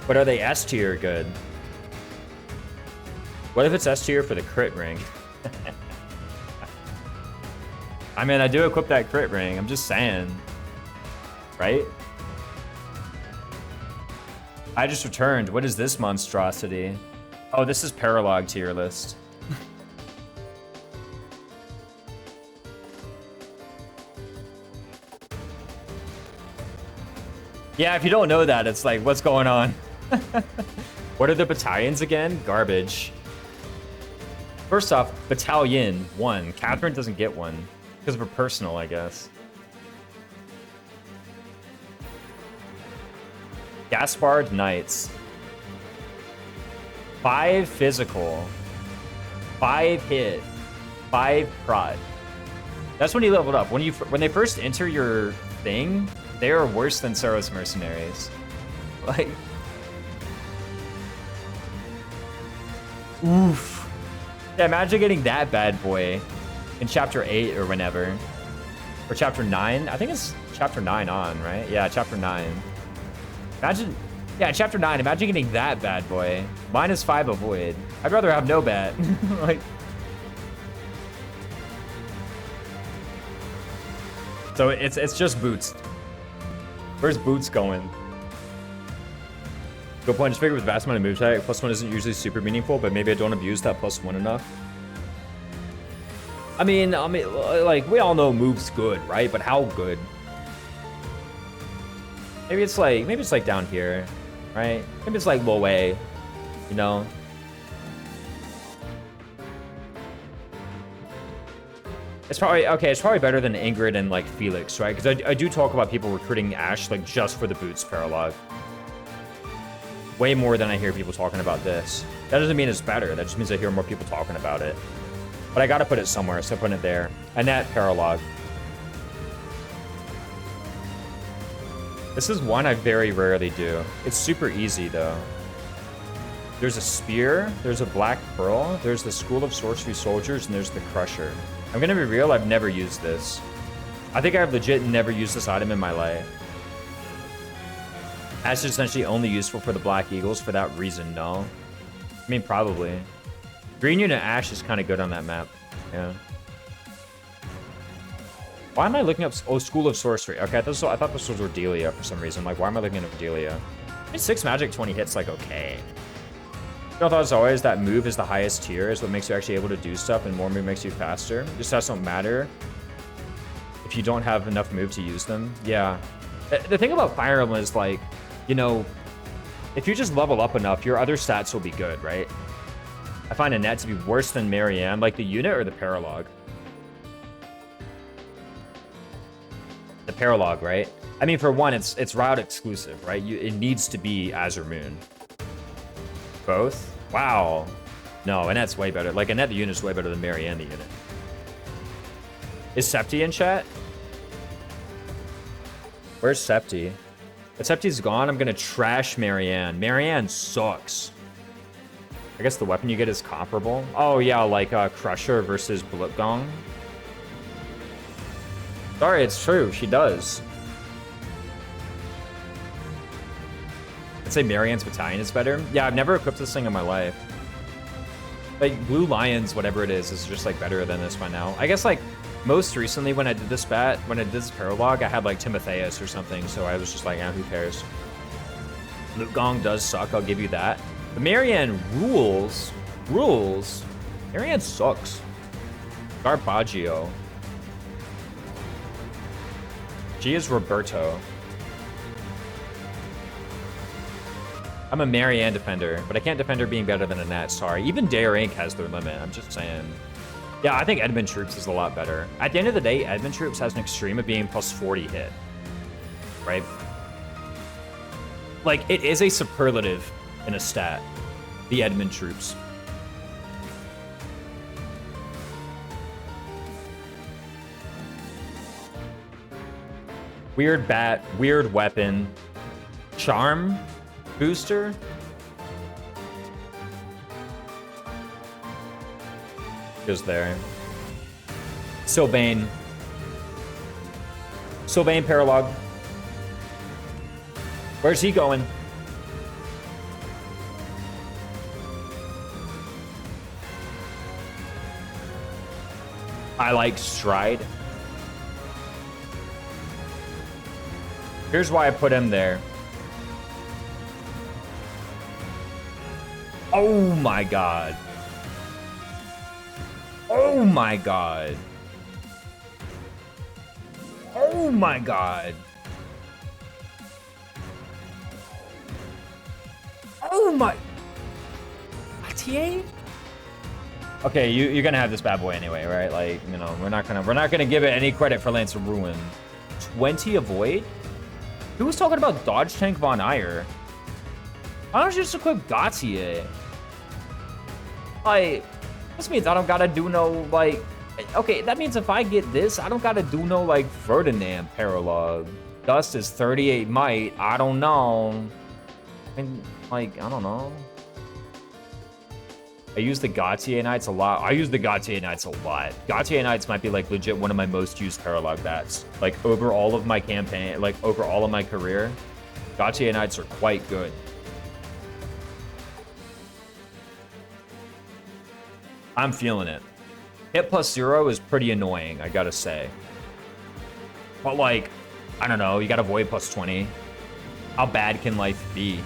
A: But are they S tier good? What if it's S tier for the crit ring? I mean, I do equip that crit ring. I'm just saying. Right? I just returned. What is this monstrosity? Oh, this is Paralogue tier list. Yeah, if you don't know that, it's like, what's going on? What are the battalions again? Garbage. First off, battalion 1. Catherine doesn't get one because of her personal, I guess. Gaspard Knights. 5 physical, 5 hit, 5 prod. That's when you leveled up. When they first enter your thing, they are worse than Saros Mercenaries. Like, oof. Yeah, imagine getting that bad boy in chapter 8 or whenever, or chapter 9. I think it's chapter 9 on, right? Yeah, chapter 9. Imagine. Yeah, chapter 9, imagine getting that bad boy. -5 avoid. I'd rather have no bat. Like, so it's just boots. Where's boots going? Good point. Just figure with vast amount of move tag, +1 isn't usually super meaningful, but maybe I don't abuse that +1 enough. I mean, like we all know move's good, right? But how good? Maybe it's like down here. Right? Maybe it's like low A, you know? It's probably better than Ingrid and like Felix, right? Because I do talk about people recruiting Ashe like just for the boots Paralogue. Way more than I hear people talking about this. That doesn't mean it's better. That just means I hear more people talking about it. But I gotta put it somewhere, so I'm putting it there. Annette Paralogue. This is one I very rarely do. It's super easy, though. There's a spear, there's a black pearl, there's the School of Sorcery Soldiers, and there's the Crusher. I'm gonna be real, I've never used this. I think I've legit never used this item in my life. Ash is essentially only useful for the Black Eagles for that reason, no? I mean, probably. Green unit Ash is kind of good on that map, yeah. Why am I looking up... Oh, School of Sorcery. Okay, I thought this was Ordelia for some reason. Like, why am I looking at Ordelia? I mean, 6 magic, 20 hits, like, okay. I thought as always that move is the highest tier, is what makes you actually able to do stuff, and more move makes you faster. Just stats don't matter if you don't have enough move to use them. Yeah. The thing about Fire Emblem is, like, you know, if you just level up enough, your other stats will be good, right? I find Annette to be worse than Marianne, like the unit or the Paralogue. The Paralogue, right? I mean, for one, it's route exclusive, right? It needs to be Azure Moon. Both? Wow. No, Annette's way better. Like, Annette the unit's way better than Marianne the unit. Is Septi in chat? Where's Septi? If Septi's gone, I'm gonna trash Marianne. Marianne sucks. I guess the weapon you get is comparable. Oh yeah, like Crusher versus Bullet Gong. Sorry, it's true. She does. I'd say Marianne's Battalion is better. Yeah, I've never equipped this thing in my life. Like, Blue Lions, whatever it is just, like, better than this by now. I guess, like, most recently when I did this Paralogue, I had, like, Timotheus or something, so I was just like, who cares? Luke Gong does suck, I'll give you that. But Marianne rules. Marianne sucks. Garbaggio. She is Roberto. I'm a Marianne defender, but I can't defend her being better than Annette, sorry. Even Dare Inc. has their limit, I'm just saying. Yeah, I think Edmund Troops is a lot better. At the end of the day, Edmund Troops has an extreme of being plus 40 hit. Right? Like, it is a superlative in a stat. The Edmund Troops. Weird bat, weird weapon. Charm booster. Goes there. Sylvain. Sylvain Paralogue. Where's he going? I like Stride. Here's why I put him there. Oh my god. Oh my god. Oh my god. Oh my. Atier? Okay, you're gonna have this bad boy anyway, right? Like, you know, we're not gonna give it any credit for Lance of Ruin. 20 avoid? Who was talking about Dodge Tank Von Eyre? Why don't you just equip Gautier? Like, this means I don't gotta do no, like... Okay, that means if I get this, I don't gotta do no, like, Ferdinand Paralogue. Dust is 38 might. I don't know. I mean, like, I don't know. I use the Gautier Knights a lot. I use the Gautier Knights a lot. Gautier Knights might be, like, legit one of my most used Paralogue bats. Like, over all of my campaign, like, over all of my career, Gautier Knights are quite good. I'm feeling it. Hit plus 0 is pretty annoying, I gotta say. But, like, I don't know, you got avoid plus 20. How bad can life be?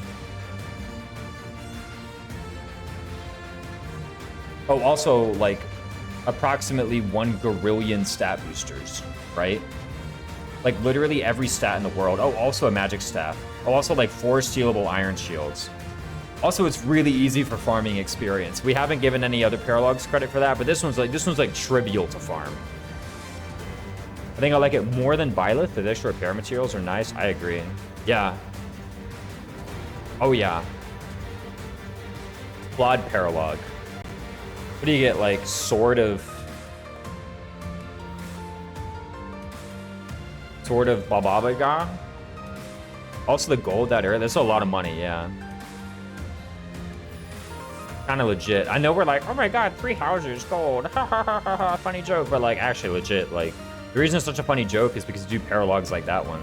A: Oh, also, like, approximately 1 gorillion stat boosters, right? Like, literally every stat in the world. Oh, also a magic staff. Oh, also, like, 4 stealable iron shields. Also, it's really easy for farming experience. We haven't given any other Paralogues credit for that, but this one's like trivial to farm. I think I like it more than Byleth. The extra repair materials are nice. I agree. Yeah. Oh, yeah. Flawed Paralogue. What do you get, like, Sword of Bababaga? Also the gold that area. That's a lot of money, yeah. Kind of legit. I know we're like, oh my god, 3 houses, gold. Ha ha ha ha ha. Funny joke, but like actually legit. Like, the reason it's such a funny joke is because you do Paralogues like that one.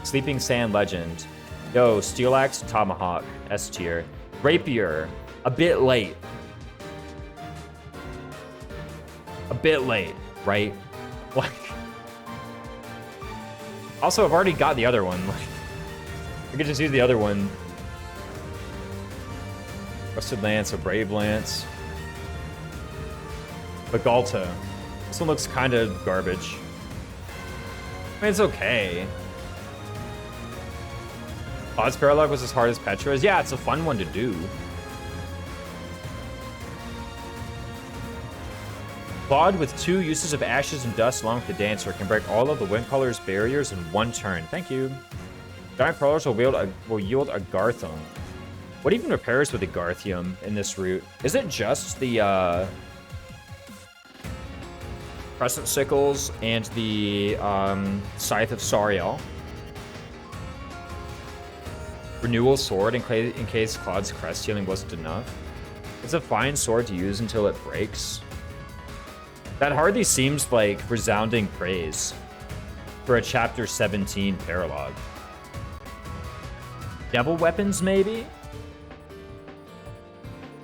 A: Sleeping Sand Legend. Yo, Steel Axe, Tomahawk, S tier. Rapier, a bit late. A bit late, right? Like, also, I've already got the other one. Like, I could just use the other one. Rusted Lance, a Brave Lance. But Galta. This one looks kind of garbage. I mean, it's okay. Odds Paralogue was as hard as Petra's. Yeah, it's a fun one to do. Claude with 2 uses of Ashes and Dust along with the Dancer can break all of the Wind Color's barriers in 1 turn. Thank you. Giant Prowlers will yield a Garthum. What even repairs with the Garthium in this route? Is it just the Crescent Sickles and the Scythe of Sariel? Renewal Sword in case Claude's Crest healing wasn't enough. It's a fine sword to use until it breaks. That hardly seems like resounding praise for a chapter 17 Paralogue. Devil weapons, maybe?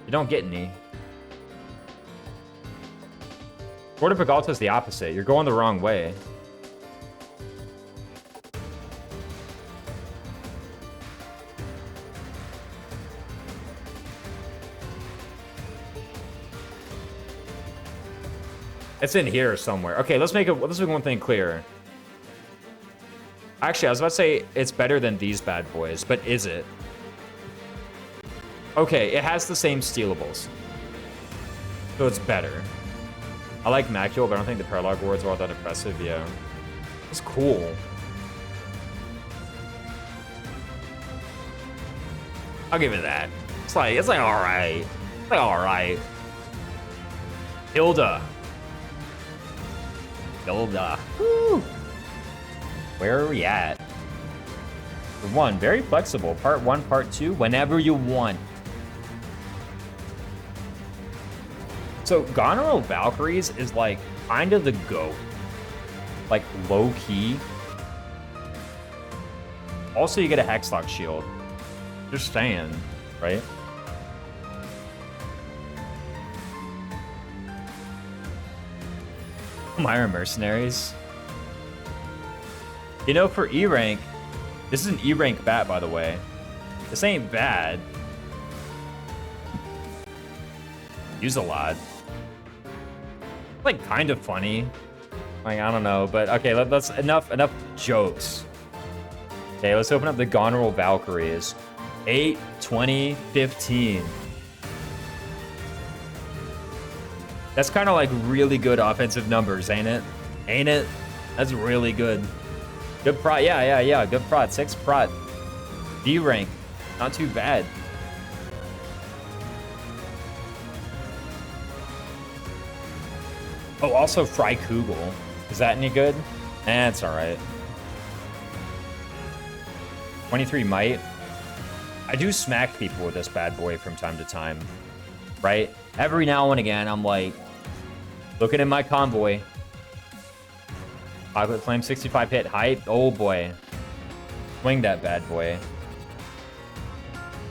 A: You don't get any. Sword of Peralta is the opposite. You're going the wrong way. It's in here somewhere. Okay, let's make one thing clear. Actually, I was about to say it's better than these bad boys, but is it? Okay, it has the same stealables. So it's better. I like Macule, but I don't think the Paralogue wards are all that impressive. Yeah. It's cool. I'll give it that. It's like alright. It's like alright. Hilda. Woo. Where are we at? One, very flexible. Part 1, Part 2, whenever you want. So, Goneril Valkyries is like kind of the GOAT. Like low key. Also, you get a Hexlock shield. Just saying, right? Myra Mercenaries. You know, for E rank, this is an E rank bat, by the way. This ain't bad. Use a lot. Like kind of funny. Like I don't know, but okay. Let's enough jokes. Okay, let's open up the Goneril Valkyries. 8, 20, 15. That's kind of like really good offensive numbers, ain't it? Ain't it? That's really good. Good prot. Yeah. Good prot. 6 prot. D rank. Not too bad. Oh, also Fry Kugel. Is that any good? Eh, it's alright. 23 might. I do smack people with this bad boy from time to time. Right? Every now and again, I'm like, looking at my convoy. Chocolate Flame 65 hit hype. Oh boy. Swing that bad boy.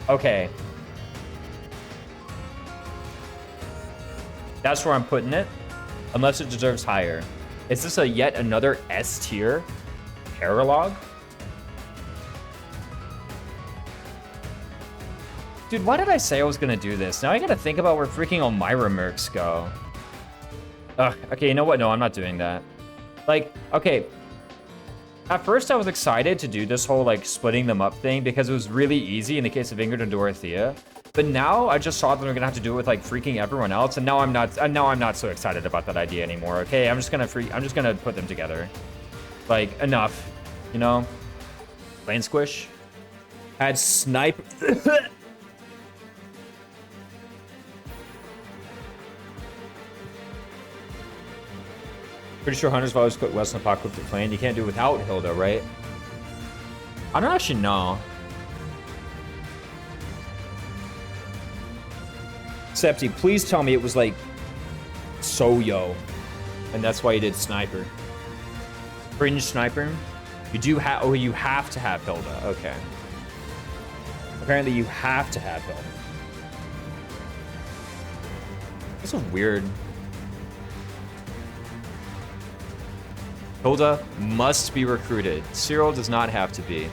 A: Okay. That's where I'm putting it. Unless it deserves higher. Is this a yet another S tier Paralogue? Dude, why did I say I was gonna do this? Now I gotta think about where freaking Elmira Mercs go. Ugh, okay, you know what? No, I'm not doing that. Like, okay. At first I was excited to do this whole like splitting them up thing because it was really easy in the case of Ingrid and Dorothea. But now I just saw that I'm gonna have to do it with like freaking everyone else, and now I'm not so excited about that idea anymore. Okay, I'm just gonna put them together. Like, enough. You know? Plane Squish. Add Snipe. Pretty sure Hunters have always put Western Apocalyptic Plane. You can't do it without Hilda, right? I don't actually know. Septi, please tell me it was like Soyo, and that's why you did Sniper. Fringe Sniper. You do have. Oh, you have to have Hilda. Okay. Apparently, you have to have Hilda. That's a weird. Hilda must be recruited. Cyril does not have to be.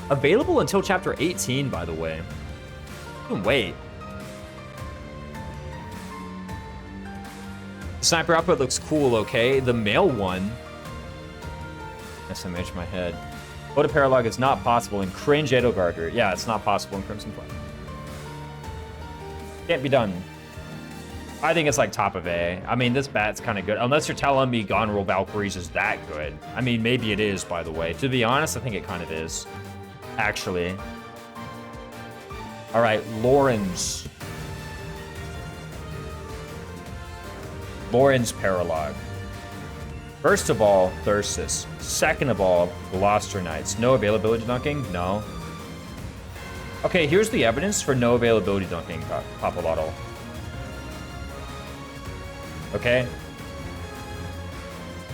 A: Available until chapter 18, by the way. Wait. The sniper output looks cool, okay? The male one. SMH my head. Go to Paralogue is not possible in Cringe Edelgarder. Yeah, it's not possible in Crimson Flag. Can't be done. I think it's like top of A. I mean, this bat's kind of good. Unless you're telling me Goneril Valkyries is that good. I mean, maybe it is, by the way. To be honest, I think it kind of is. Actually. All right, Lauren's Paralogue. First of all, Thyrsus. Second of all, Gloucester Knights. No availability dunking? No. Okay, here's the evidence for no availability dunking, Paralogue. Okay.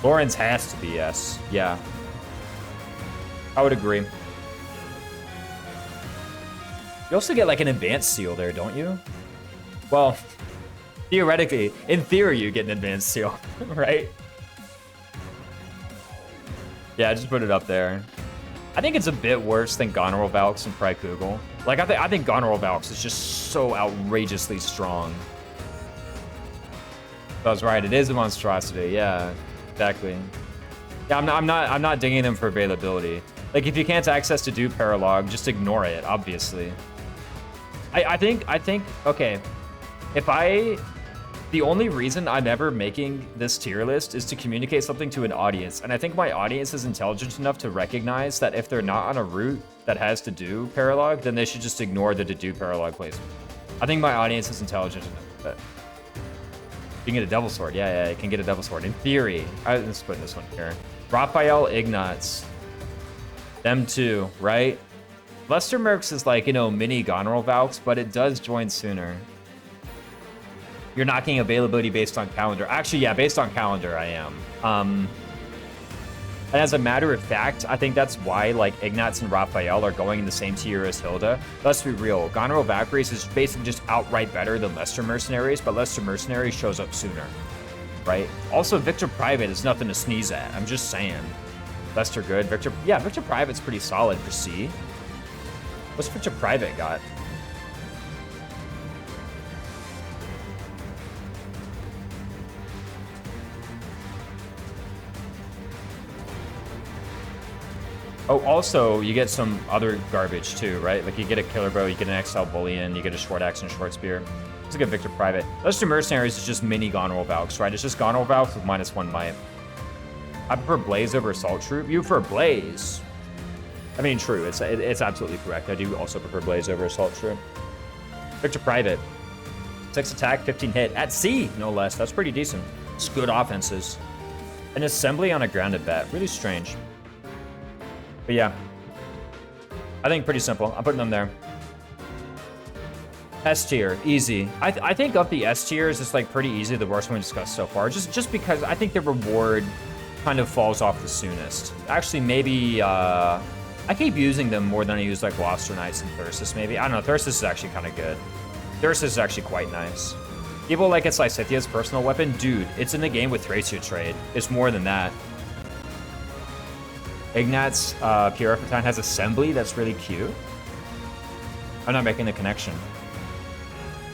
A: Lawrence has to be yes. Yeah. I would agree. You also get like an advanced seal there, don't you? Well, theoretically, in theory, you get an advanced seal, right? Yeah, just put it up there. I think it's a bit worse than Goneril Valks and Prykugel. Like, I think Goneril Valks is just so outrageously strong. I was right. It is a monstrosity. Yeah, exactly. Yeah, I'm not dinging them for availability. Like, if you can't access to do Paralogue, just ignore it. Obviously. I think. Okay, the only reason I'm ever making this tier list is to communicate something to an audience, and I think my audience is intelligent enough to recognize that if they're not on a route that has to do Paralogue, then they should just ignore the to do Paralogue placement. I think my audience is intelligent enough for that. You can get a Devil Sword. Yeah, you can get a Devil Sword. In theory. Let's put this one here. Raphael Ignatz. Them two, right? Lester Mercs is like, you know, mini Goneril Valks, but it does join sooner. You're knocking availability based on calendar. Actually, yeah, based on calendar, I am. And as a matter of fact, I think that's why, like, Ignatz and Raphael are going in the same tier as Hilda. Let's be real. Goneril Valkyries is basically just outright better than Lester Mercenaries, but Lester Mercenaries shows up sooner, right? Also, Victor Private is nothing to sneeze at. I'm just saying. Lester good. Victor Private's pretty solid for C. What's Victor Private got? Oh, also, you get some other garbage too, right? Like, you get a Killer Bow, you get an XL Bullion, you get a Short Axe and Short Spear. It's a good Victor Private. Lester Mercenaries is just mini Goneril Valks, right? It's just Goneril Valks with -1 might. I prefer Blaze over Assault Troop. You prefer Blaze. I mean, true. It's absolutely correct. I do also prefer Blaze over Assault Troop. Victor Private. 6 attack, 15 hit. At C, no less. That's pretty decent. It's good offenses. An assembly on a grounded bat. Really strange. But yeah. I think pretty simple. I'm putting them there. S tier, easy. I think of the S tiers, it's like pretty easy, the worst one we discussed so far. Just because I think the reward kind of falls off the soonest. Actually, maybe I keep using them more than I use like Gloucester Knights and Thyrsus, maybe. I don't know, Thyrsus is actually kind of good. Thyrsus is actually quite nice. People like it's Lysithia's personal weapon. Dude, it's in the game with Thracia trade. It's more than that. Ignatz Purifiton has Assembly, that's really cute. I'm not making the connection.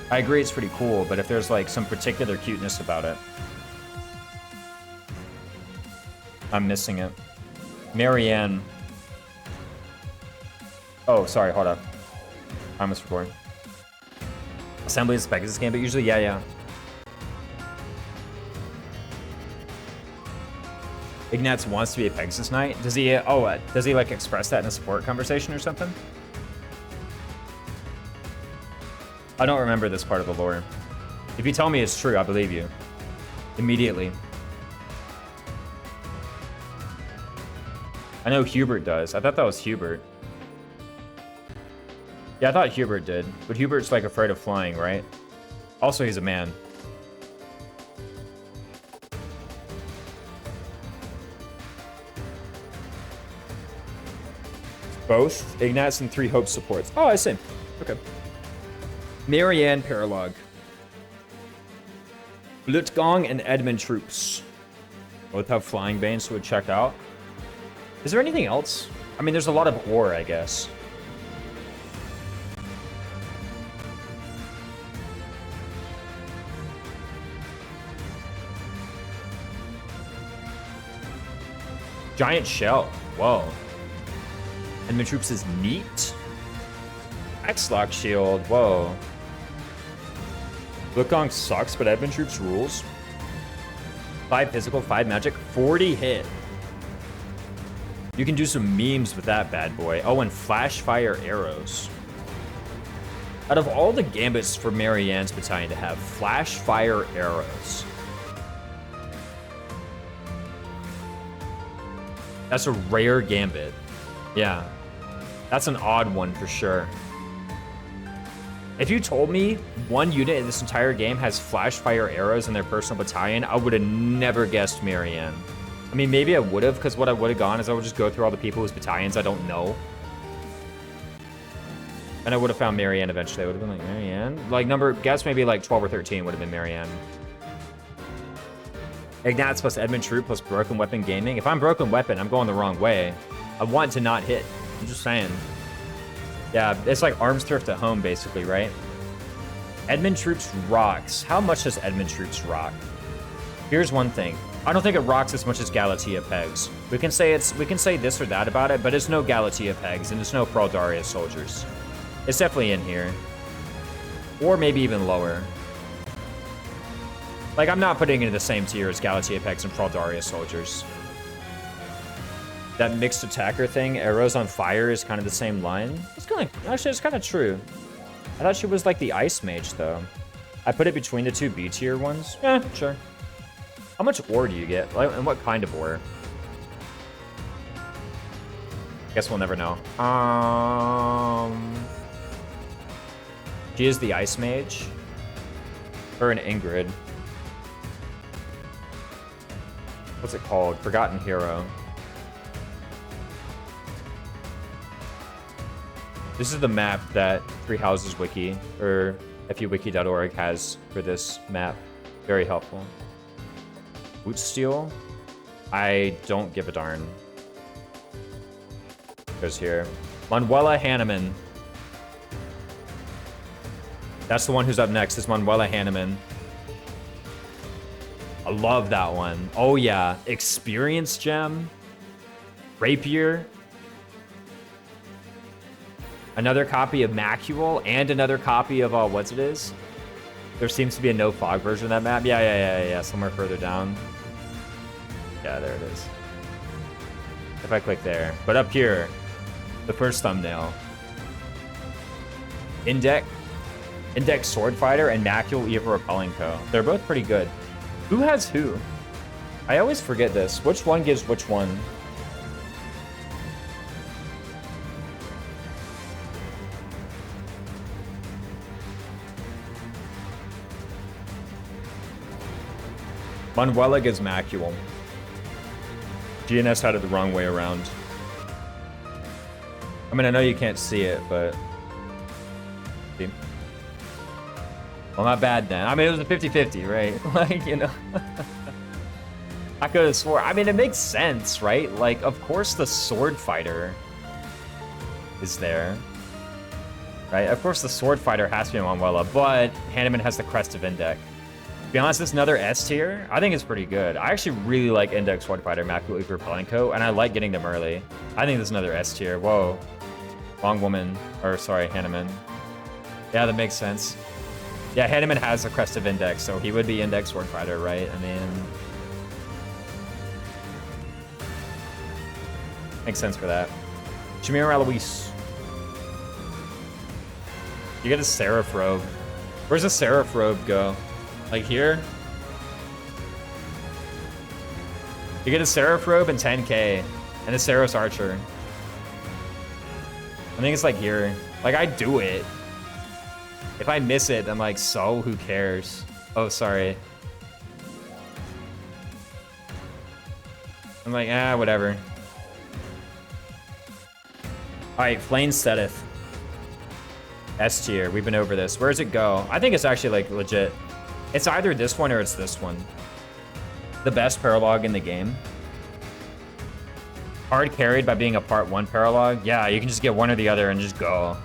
A: I agree it's pretty cool, but if there's like some particular cuteness about it, I'm missing it. Marianne. Oh, sorry, hold up. I must record. Assembly is a Pegasus game, but usually, yeah. Ignatz wants to be a Pegasus Knight. Does he, does he like express that in a support conversation or something? I don't remember this part of the lore. If you tell me it's true, I believe you. Immediately. I know Hubert does. I thought that was Hubert. Yeah, I thought Hubert did. But Hubert's like afraid of flying, right? Also, he's a man. Both Ignatz and 3 Hope supports. Oh, I see. Okay. Marianne Paralogue. Blutgong and Edmund troops. Both have flying banes, so we'd check out. Is there anything else? I mean, there's a lot of ore, I guess. Giant shell. Whoa. Edmund troops is neat. X-Lock shield. Whoa. Blutgong sucks, but Edmund troops rules. 5 physical, 5 magic, 40 hit. You can do some memes with that bad boy. Oh, and flash fire arrows. Out of all the gambits for Marianne's battalion to have, flash fire arrows. That's a rare Gambit. Yeah. That's an odd one for sure. If you told me one unit in this entire game has flash fire arrows in their personal battalion, I would have never guessed Marianne. I mean, maybe I would have, because what I would have gone is I would just go through all the people whose battalions I don't know. And I would have found Marianne eventually. I would have been like, Marianne? Like, guess maybe like 12 or 13 would have been Marianne. Ignats plus Edmund Troop plus Broken Weapon Gaming. If I'm Broken Weapon, I'm going the wrong way. I want to not hit. I'm just saying. Yeah, it's like Arms Thrift at home, basically, right? Edmund Troops rocks. How much does Edmund Troops rock? Here's one thing. I don't think it rocks as much as Galatea pegs. We can say this or that about it, but it's no Galatea pegs and it's no Pearl Darius soldiers. It's definitely in here. Or maybe even lower. Like, I'm not putting it in the same tier as Galatea pegs and Pearl Darius soldiers. That mixed attacker thing, arrows on fire, is kind of the same line. It's kind of, actually, it's kind of true. I thought she was like the ice mage, though. I put it between the two B tier ones. Yeah, sure. How much ore do you get? Like, and what kind of ore? Guess we'll never know. She is the ice mage. Her and Ingrid. What's it called? Forgotten Hero. This is the map that Three Houses Wiki, or fuwiki.org, has for this map. Very helpful. Boot Steel? I don't give a darn. Goes here. Manuela Hanneman. That's the one who's up next, is Manuela Hanneman. I love that one. Oh yeah. Experience Gem. Rapier. Another copy of Macule and another copy of what's it is? There seems to be a no fog version of that map. Yeah. Somewhere further down. Yeah, there it is. If I click there. But up here, the first thumbnail. Index Sword Fighter and Macule Eva Repelling Co. They're both pretty good. Who has who? I always forget this. Which one gives which one? Manuela gives Macule. GNS had it the wrong way around. I mean, I know you can't see it, but... See? Well, not bad then. I mean, it was a 50-50, right? Like, you know... I could have swore... I mean, it makes sense, right? Like, of course the Sword Fighter is there. Right? Of course the Sword Fighter has to be Manuela, but Hanneman has the Crest of Index. To be honest, this is another S tier. I think it's pretty good. I actually really like Index Sword Fighter, Macule Eva Repelling Co., and I like getting them early. I think this is another S tier. Whoa. Wrong woman. Or, sorry, Hanneman. Yeah, that makes sense. Yeah, Hanneman has the Crest of Index, so he would be Index Sword Fighter, right? I mean... Makes sense for that. Shamira Eloise. You get a Seraph Robe. Where's the Seraph Robe go? Like here? You get a Seraph Robe and 10k, and a Seraph's Archer. I think it's like here. Like, I do it. If I miss it, I'm like, so who cares? Oh, sorry. I'm like, whatever. Alright, Flame Sedith. S tier. We've been over this. Where does it go? I think it's actually, like, legit. It's either this one or it's this one. The best Paralogue in the game. Hard carried by being a part 1 Paralogue. Yeah, you can just get one or the other and just go.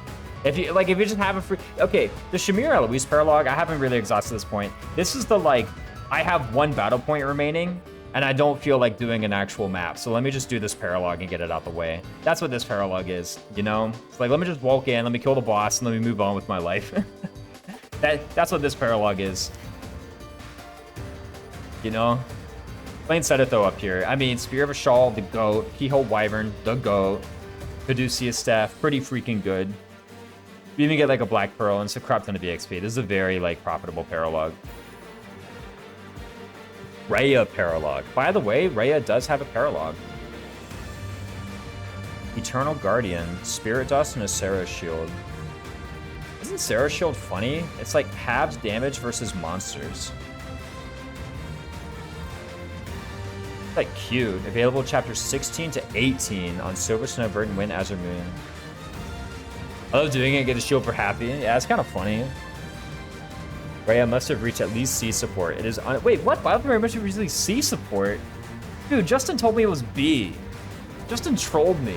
A: If you just have a free... Okay, the Shamir Eloise Paralogue, I haven't really exhausted this point. This is the, like, I have 1 battle point remaining, and I don't feel like doing an actual map. So let me just do this Paralogue and get it out the way. That's what this Paralogue is, you know? It's like, let me just walk in, let me kill the boss, and let me move on with my life. That's what this Paralogue is. You know? Plain Seditho up here. I mean, Spear of Ashal, the GOAT. Keyhole Wyvern, the GOAT. Caduceus Staff, pretty freaking good. You even get like a Black Pearl and it's a crap ton of EXP. This is a very like profitable Paralogue. Rhea Paralogue. By the way, Rhea does have a Paralogue. Eternal Guardian, Spirit Dust, and a Sarah Shield. Isn't Sarah Shield funny? It's like halves damage versus monsters. It's like cute. Available chapters 16 to 18 on Silver Snow, Verdant Wind, Azure Moon. I love doing it, get a shield for happy. Yeah, it's kind of funny. Rhea must have reached at least C support. It is on. Wait, what? Biothmary must have reached at least C support? Dude, Justin told me it was B. Justin trolled me.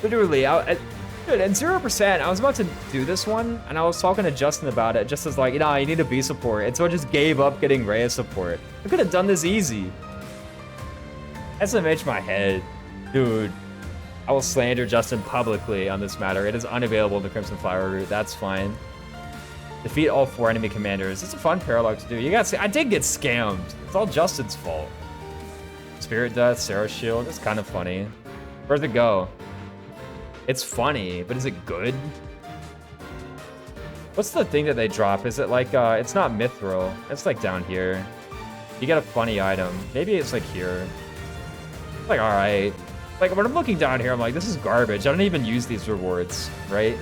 A: Literally, dude, at 0%, I was about to do this one, and I was talking to Justin about it, just as like, you know, you need a B support. And so I just gave up getting Rhea support. I could have done this easy. SMH my head. Dude, I will slander Justin publicly on this matter. It is unavailable in the Crimson Flower route. That's fine. Defeat all 4 enemy commanders. It's a fun paralogue to do. You got. I did get scammed. It's all Justin's fault. Spirit Death, Sarah Shield. It's kind of funny. Where'd it go? It's funny, but is it good? What's the thing that they drop? Is it like, it's not Mithril. It's like down here. You get a funny item. Maybe it's like here. It's like, all right. Like when I'm looking down here, I'm like, this is garbage. I don't even use these rewards, right?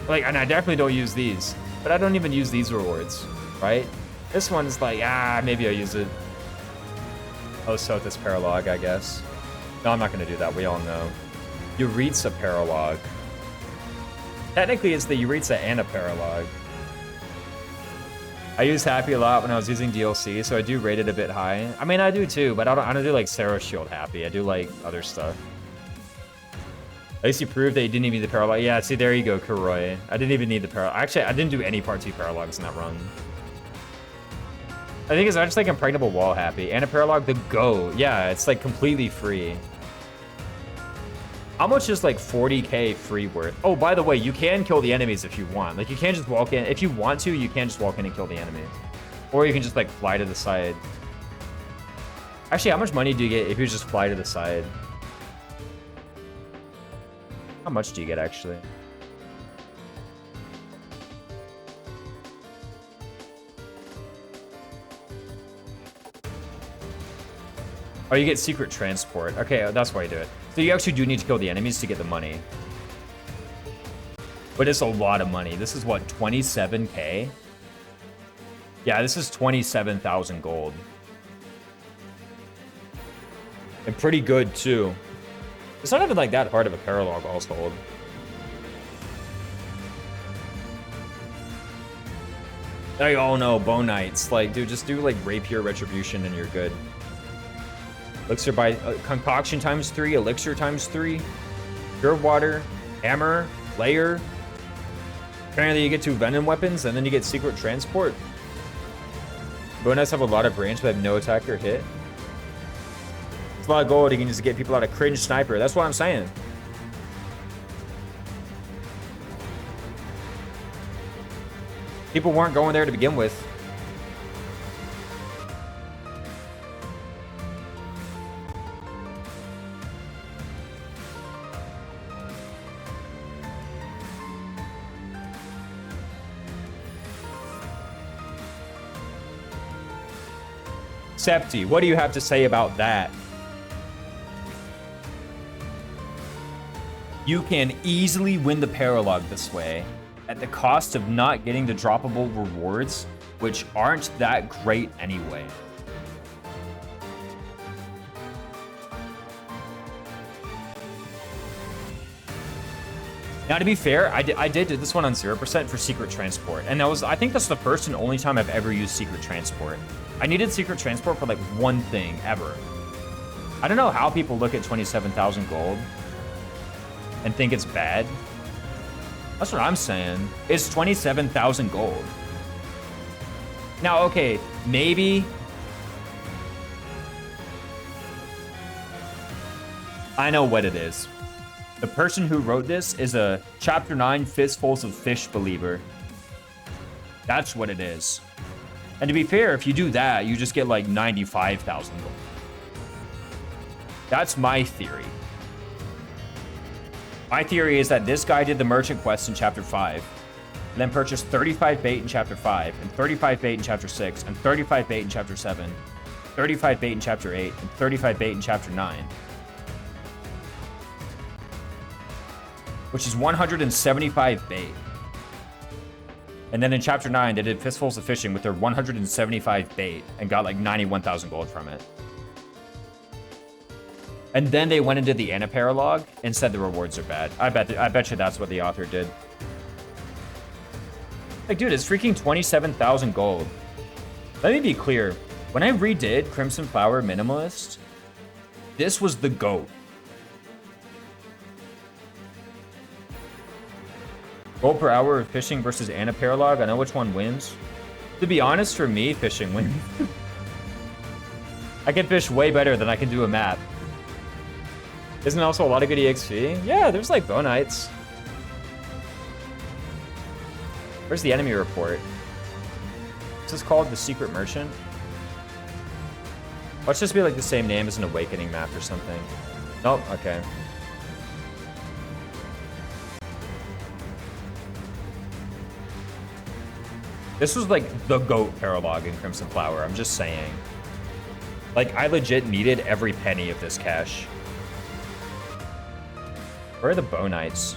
A: Like, and I definitely don't use these, but I don't even use these rewards, right? This one's like, maybe I'll use it. Oh, so this Paralogue, I guess. No, I'm not gonna do that. We all know. Yuritsa Paralogue. Technically, it's the Yuritsa and a Paralogue. I use Happy a lot when I was using DLC, so I do rate it a bit high. I mean, I do too, but I don't do like Sarah Shield Happy. I do like other stuff. At least you proved that you didn't even need the Paralogue. Yeah, see, there you go, Kuroi. I didn't even need the Paralogue. Actually, I didn't do any Part 2 Paralogues in that run. I think it's just like Impregnable Wall Happy. And a Paralogue, the Go. Yeah, it's like completely free. How much is like 40k free worth? Oh, by the way, you can kill the enemies if you want. Like, you can't just walk in. If you want to, you can just walk in and kill the enemies. Or you can just like fly to the side. Actually, how much money do you get if you just fly to the side? How much do you get, actually? Oh, you get secret transport. Okay, that's why you do it. So you actually do need to kill the enemies to get the money. But it's a lot of money. This is what, 27k? Yeah, this is 27,000 gold. And pretty good, too. It's not even like that hard of a Paralogue, all told. They all know Bone Knights. Like, dude, just do like Rapier Retribution and you're good. Elixir by concoction ×3, elixir ×3, pure water, hammer, layer. Apparently you get 2 venom weapons and then you get secret transport. Bone Knights have a lot of range but have no attack or hit. It's a lot of gold. You can just get people out of cringe sniper. That's what I'm saying. People weren't going there to begin with. Septi, what do you have to say about that? You can easily win the Paralogue this way, at the cost of not getting the droppable rewards, which aren't that great anyway. Now, to be fair, I did do this one on 0% for Secret Transport, and I think that's the first and only time I've ever used Secret Transport. I needed Secret Transport for like one thing ever. I don't know how people look at 27,000 gold and think it's bad. That's what I'm saying. It's 27,000 gold. Now, okay, maybe I know what it is. The person who wrote this is a Chapter 9 Fistfuls of Fish believer. That's what it is. And to be fair, if you do that, you just get like 95,000 gold. That's my theory. My theory is that this guy did the merchant quest in Chapter 5, and then purchased 35 bait in Chapter 5, and 35 bait in Chapter 6, and 35 bait in Chapter 7, 35 bait in Chapter 8, and 35 bait in Chapter 9. which is 175 bait. And then in chapter 9, they did Fistfuls of Fishing with their 175 bait and got like 91,000 gold from it. And then they went into the Anna Paralogue and said the rewards are bad. I bet you that's what the author did. Like, dude, it's freaking 27,000 gold. Let me be clear. When I redid Crimson Flower Minimalist, this was the GOAT. Gold per hour of fishing versus Anna Paralogue. I know which one wins. To be honest, for me, fishing wins. I can fish way better than I can do a map. Isn't there also a lot of good EXP? Yeah, there's like bonites. Where's the enemy report? Is this called the Secret Merchant? Let's just be like the same name as an Awakening map or something. Nope, okay. This was like the GOAT Paralogue in Crimson Flower, I'm just saying. Like, I legit needed every penny of this cash. Where are the bonites?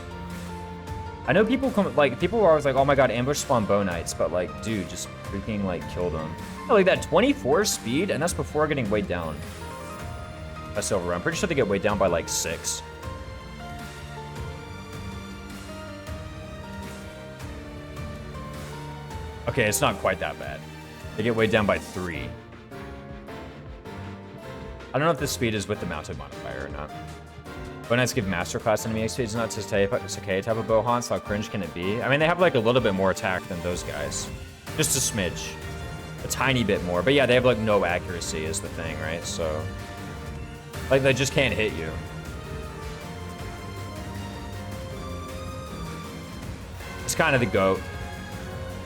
A: I know people come, like, people were always like, oh my god, ambush spawn bonites, but like, dude, just freaking like kill them. Like that 24 speed, and that's before getting weighed down. A silver. I'm pretty sure they get weighed down by like 6. Okay, it's not quite that bad. They get weighed down by 3. I don't know if this speed is with the mounted modifier or not. Bonites give masterclass enemy XP. It's not just a type of bow haunts. How cringe can it be? I mean, they have like a little bit more attack than those guys. Just a smidge. A tiny bit more. But yeah, they have like no accuracy is the thing, right? So, like, they just can't hit you. It's kind of the GOAT.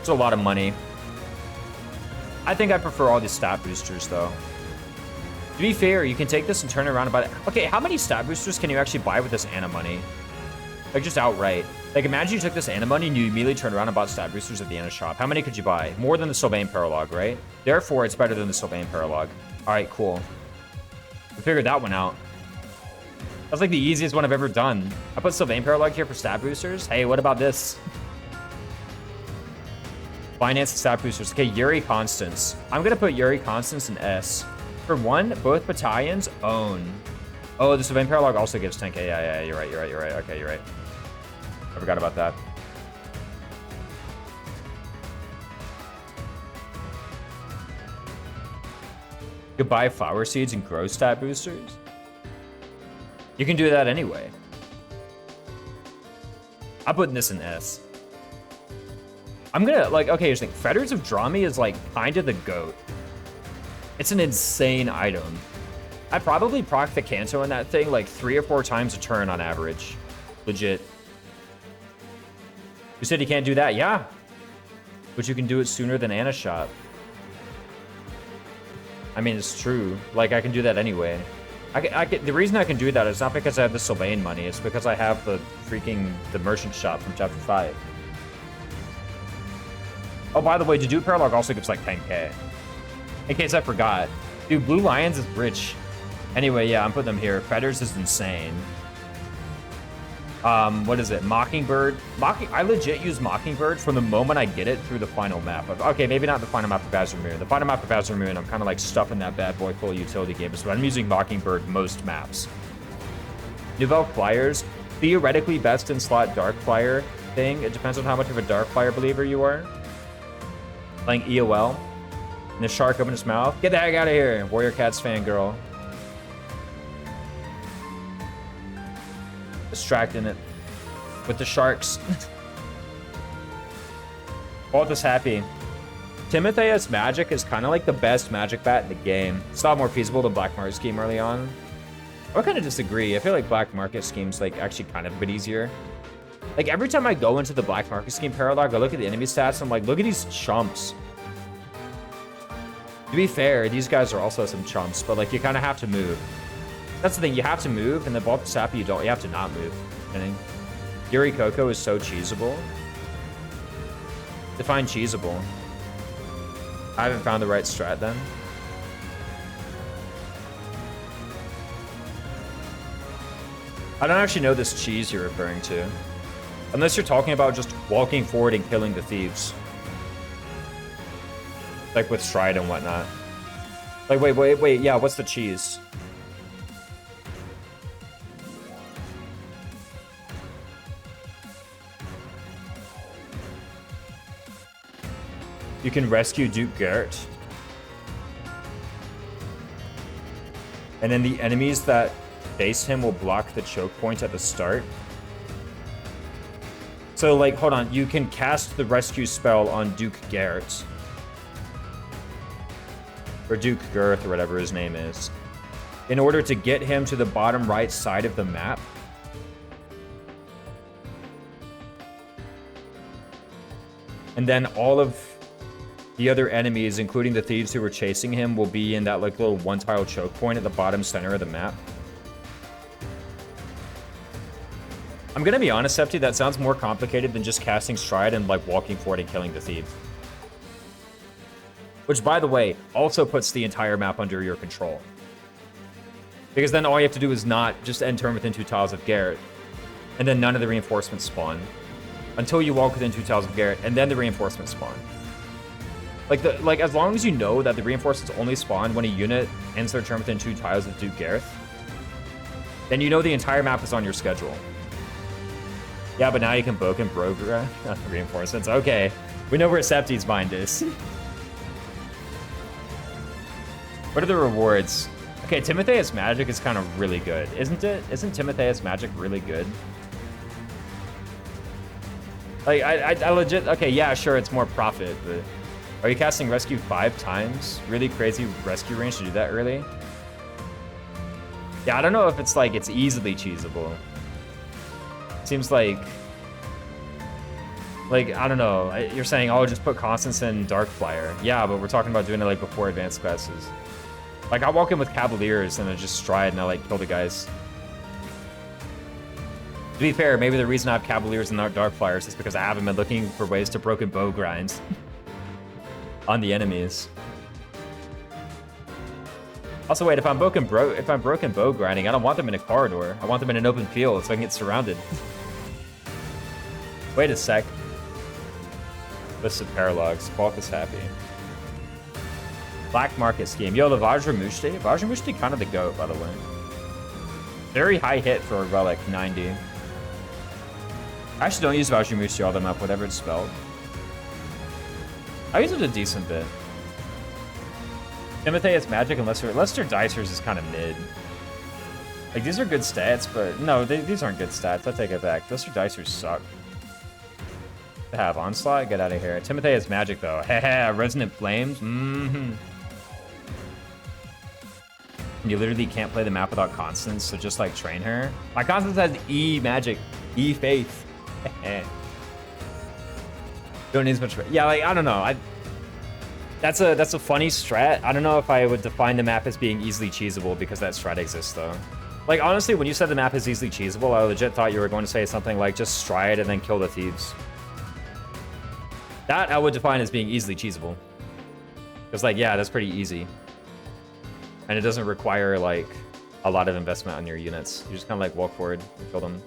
A: It's a lot of money. I think I prefer all these stat boosters, though. To be fair, you can take this and turn it around about it. Okay, how many stat boosters can you actually buy with this Anna money? Like, just outright. Like, imagine you took this Anna money and you immediately turned around and bought stat boosters at the Anna shop. How many could you buy? More than the Sylvain Paralogue, right? Therefore, it's better than the Sylvain Paralogue. All right, cool. We figured that one out. That's like the easiest one I've ever done. I put Sylvain Paralogue here for stat boosters. Hey, what about this? Finance and stat boosters. Okay, Yuri Constance. I'm going to put Yuri Constance in S. For one, both battalions own. Oh, the Sylvain Paralogue also gives 10k. Yeah, you're right. Okay, you're right. I forgot about that. You could buy flower seeds and grow stat boosters. You can do that anyway. I'm putting this in S. I'm gonna, like, okay, here's the thing. Fetters of Drami is like kind of the GOAT. It's an insane item. I probably proc the Kanto in that thing like 3 or 4 times a turn on average. Legit. You said you can't do that? Yeah. But you can do it sooner than Anna shot. I mean, it's true. Like, I can do that anyway. The reason I can do that is not because I have the Sylvain money. It's because I have the merchant shop from chapter 5. Oh, by the way, to do Paralogue also gives like 10k. In case I forgot. Dude, Blue Lions is rich. Anyway, yeah, I'm putting them here. Fetters is insane. What is it? Mockingbird. I legit use Mockingbird from the moment I get it through the final map. Okay, maybe not the final map of Azure Moon. The final map of Azure Moon, I'm kind of like stuffing that bad boy full of utility games, but I'm using Mockingbird most maps. Nouvelle Flyers. Theoretically best in slot Dark Flyer thing. It depends on how much of a Dark Flyer believer you are. Playing EOL. And the shark opened his mouth. Get the heck out of here, Warrior Cats fangirl. Distracting it with the sharks. Walt is happy. Timotheus Magic is kind of like the best magic bat in the game. It's a lot more feasible than Black Market Scheme early on. I kind of disagree. I feel like Black Market Scheme's like actually kind of a bit easier. Like every time I go into the Black Market Scheme Paralogue, I look at the enemy stats and I'm like, look at these chumps. To be fair, these guys are also some chumps, but like you kind of have to move. That's the thing, you have to move, and the Vault of Sappy, you have to not move. Yuri Coco is so cheesable. Define cheesable. I haven't found the right strat then. I don't actually know this cheese you're referring to. Unless you're talking about just walking forward and killing the thieves. Like with Stride and whatnot. Like, wait, yeah, what's the cheese? You can rescue Duke Garrett. And then the enemies that face him will block the choke point at the start. So, like, hold on. You can cast the rescue spell on Duke Garrett. Or Duke Girth, or whatever his name is. In order to get him to the bottom right side of the map. And then all of the other enemies, including the thieves who were chasing him, will be in that like little one-tile choke point at the bottom center of the map. I'm gonna be honest, Septi, that sounds more complicated than just casting Stride and like walking forward and killing the thieves. Which, by the way, also puts the entire map under your control. Because then all you have to do is not just end turn within 2 tiles of Garrett, and then none of the reinforcements spawn. Until you walk within 2 tiles of Garrett, and then the reinforcements spawn. Like as long as you know that the reinforcements only spawn when a unit ends their turn within 2 tiles of Duke Gareth, then you know the entire map is on your schedule. Yeah, but now you can Boke and Brogra reinforcements. Okay, we know where Septi's mind is. What are the rewards? Okay, Timotheus Magic is kind of really good, isn't it? Isn't Timotheus Magic really good? Like, I legit... Okay, yeah, sure, it's more profit, but... Are you casting Rescue 5 times? Really crazy rescue range to do that early? Yeah, I don't know if it's like, it's easily cheesable. Seems like... Like, I don't know. You're saying, oh, just put Constance in Darkflyer. Yeah, but we're talking about doing it like before advanced classes. Like, I walk in with Cavaliers and I just Stride and I like kill the guys. To be fair, maybe the reason I have Cavaliers and Darkflyers is because I haven't been looking for ways to broken bow grind on the enemies. Also, wait, if I'm broken bow grinding, I don't want them in a corridor. I want them in an open field so I can get surrounded. Wait a sec. List of Paralogues. Qualk is happy. Black market scheme. Yo, the Vajramushti. Vajramushti kind of the GOAT, by the way. Very high hit for a relic, 90. I actually don't use Vajramushti all the map, whatever it's spelled. I use it a decent bit. Timotheus Magic and Lester Dicers is kind of mid. Like, these are good stats, but no, these aren't good stats. I take it back. Lester Dicers suck. To have Onslaught, get out of here. Timotheus Magic, though. Haha, Resonant Flames. Mm-hmm. You literally can't play the map without Constance, so just like train her. My Constance has E Magic, E Faith. Don't need as much. Yeah, like I don't know. That's a funny strat. I don't know if I would define the map as being easily cheesable because that strat exists though. Like honestly, when you said the map is easily cheesable, I legit thought you were going to say something like just Stride and then kill the thieves. That I would define as being easily cheesable. Because like yeah, that's pretty easy. And it doesn't require like a lot of investment on your units. You just kind of like walk forward and kill them.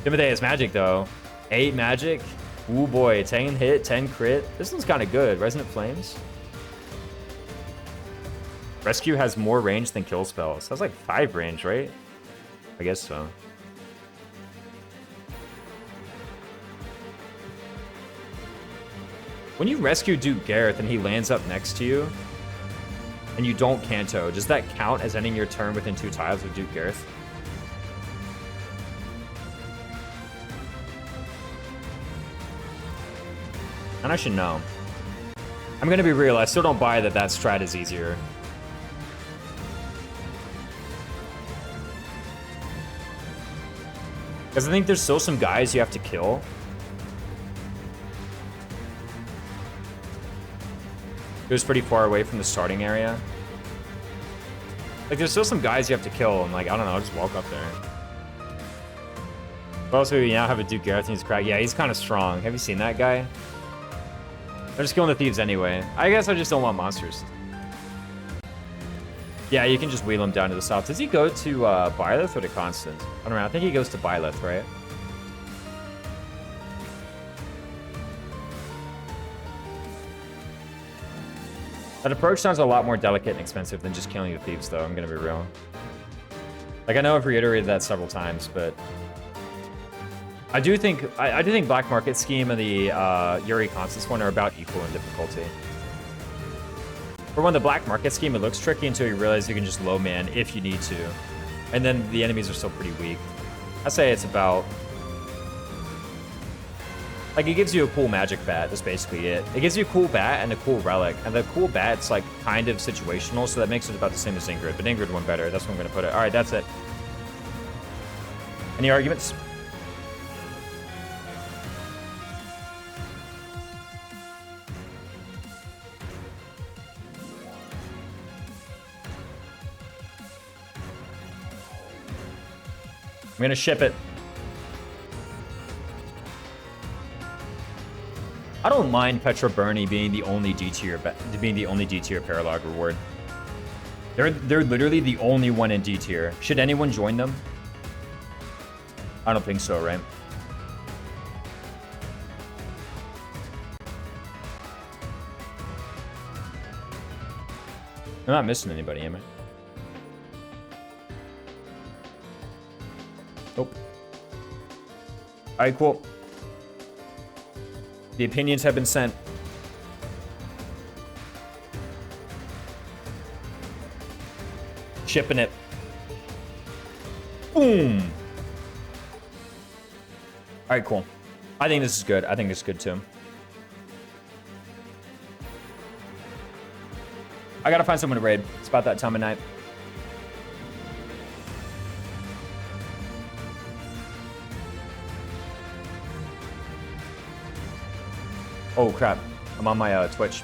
A: Timotheus Magic though. 8 magic. Ooh boy, 10 hit, 10 crit. This one's kind of good. Resonant Flames. Rescue has more range than kill spells. That's like 5 range, right? I guess so. When you rescue Duke Gareth and he lands up next to you, and you don't Canto, does that count as ending your turn within 2 tiles with Duke Gareth? And I should know. I'm gonna be real, I still don't buy that that strat is easier. Because I think there's still some guys you have to kill. It was pretty far away from the starting area. Like, there's still some guys you have to kill, and like, I don't know, just walk up there. But also, you now have a Duke Gareth and he's cracked. Yeah, he's kind of strong. Have you seen that guy? They're just killing the thieves anyway. I guess I just don't want monsters. Yeah, you can just wheel him down to the south. Does he go to Byleth or to Constant? I don't know. I think he goes to Byleth, right? That approach sounds a lot more delicate and expensive than just killing the thieves, though. I'm gonna be real. Like, I know I've reiterated that several times, but I do think Black Market Scheme and the Yuri Constance one are about equal in difficulty. For one, the Black Market Scheme, it looks tricky until you realize you can just low man if you need to, and then the enemies are still pretty weak. I say it's about, like, it gives you a cool magic bat. That's basically it. It gives you a cool bat and a cool relic. And the cool bat's, like, kind of situational, so that makes it about the same as Ingrid. But Ingrid won better. That's where I'm going to put it. All right, that's it. Any arguments? I'm going to ship it. I don't mind Petra Bernie being the only D tier Paralogue reward. They're literally the only one in D tier. Should anyone join them? I don't think so, right? I'm not missing anybody, am I? Nope. Alright, cool. The opinions have been sent. Shipping it. Boom. All right, cool. I think this is good. I think this is good too. I gotta find someone to raid. It's about that time of night. Oh crap, I'm on my Twitch.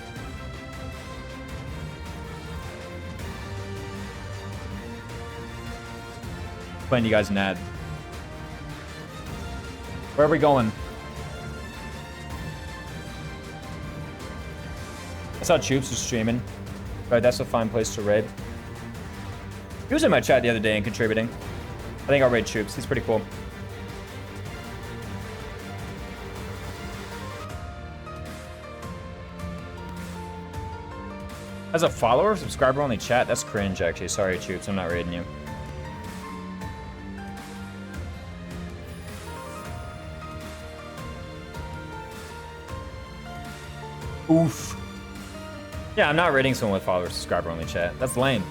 A: Playing you guys an ad. Where are we going? I saw Choops was streaming. Right, that's a fine place to raid. He was in my chat the other day and contributing. I think I'll raid Choops. He's pretty cool. As a follower, subscriber only chat, that's cringe actually. Sorry, Choops, I'm not raiding you. Oof. Yeah, I'm not raiding someone with follower, subscriber only chat. That's lame.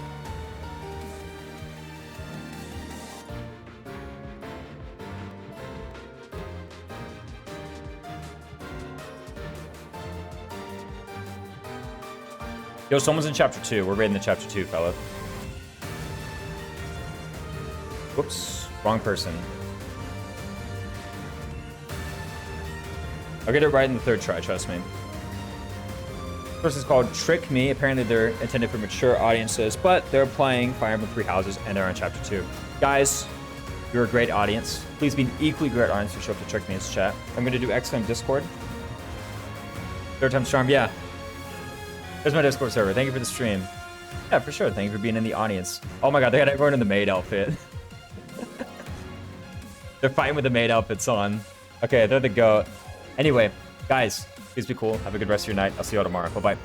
A: Yo, someone's in chapter 2. We're raiding the chapter 2, fella. Whoops. Wrong person. I'll get it right in the third try, trust me. This is called Trick Me. Apparently they're intended for mature audiences, but they're playing Fire Emblem Three Houses and they're on chapter 2. Guys, you're a great audience. Please be an equally great audience to show up to Trick Me's chat. I'm going to do X on Discord. Third time's charm, yeah. There's my Discord server. Thank you for the stream. Yeah, for sure. Thank you for being in the audience. Oh my god, they got everyone in the maid outfit. They're fighting with the maid outfits on. Okay, they're the GOAT. Anyway, guys, please be cool. Have a good rest of your night. I'll see you all tomorrow. Bye-bye.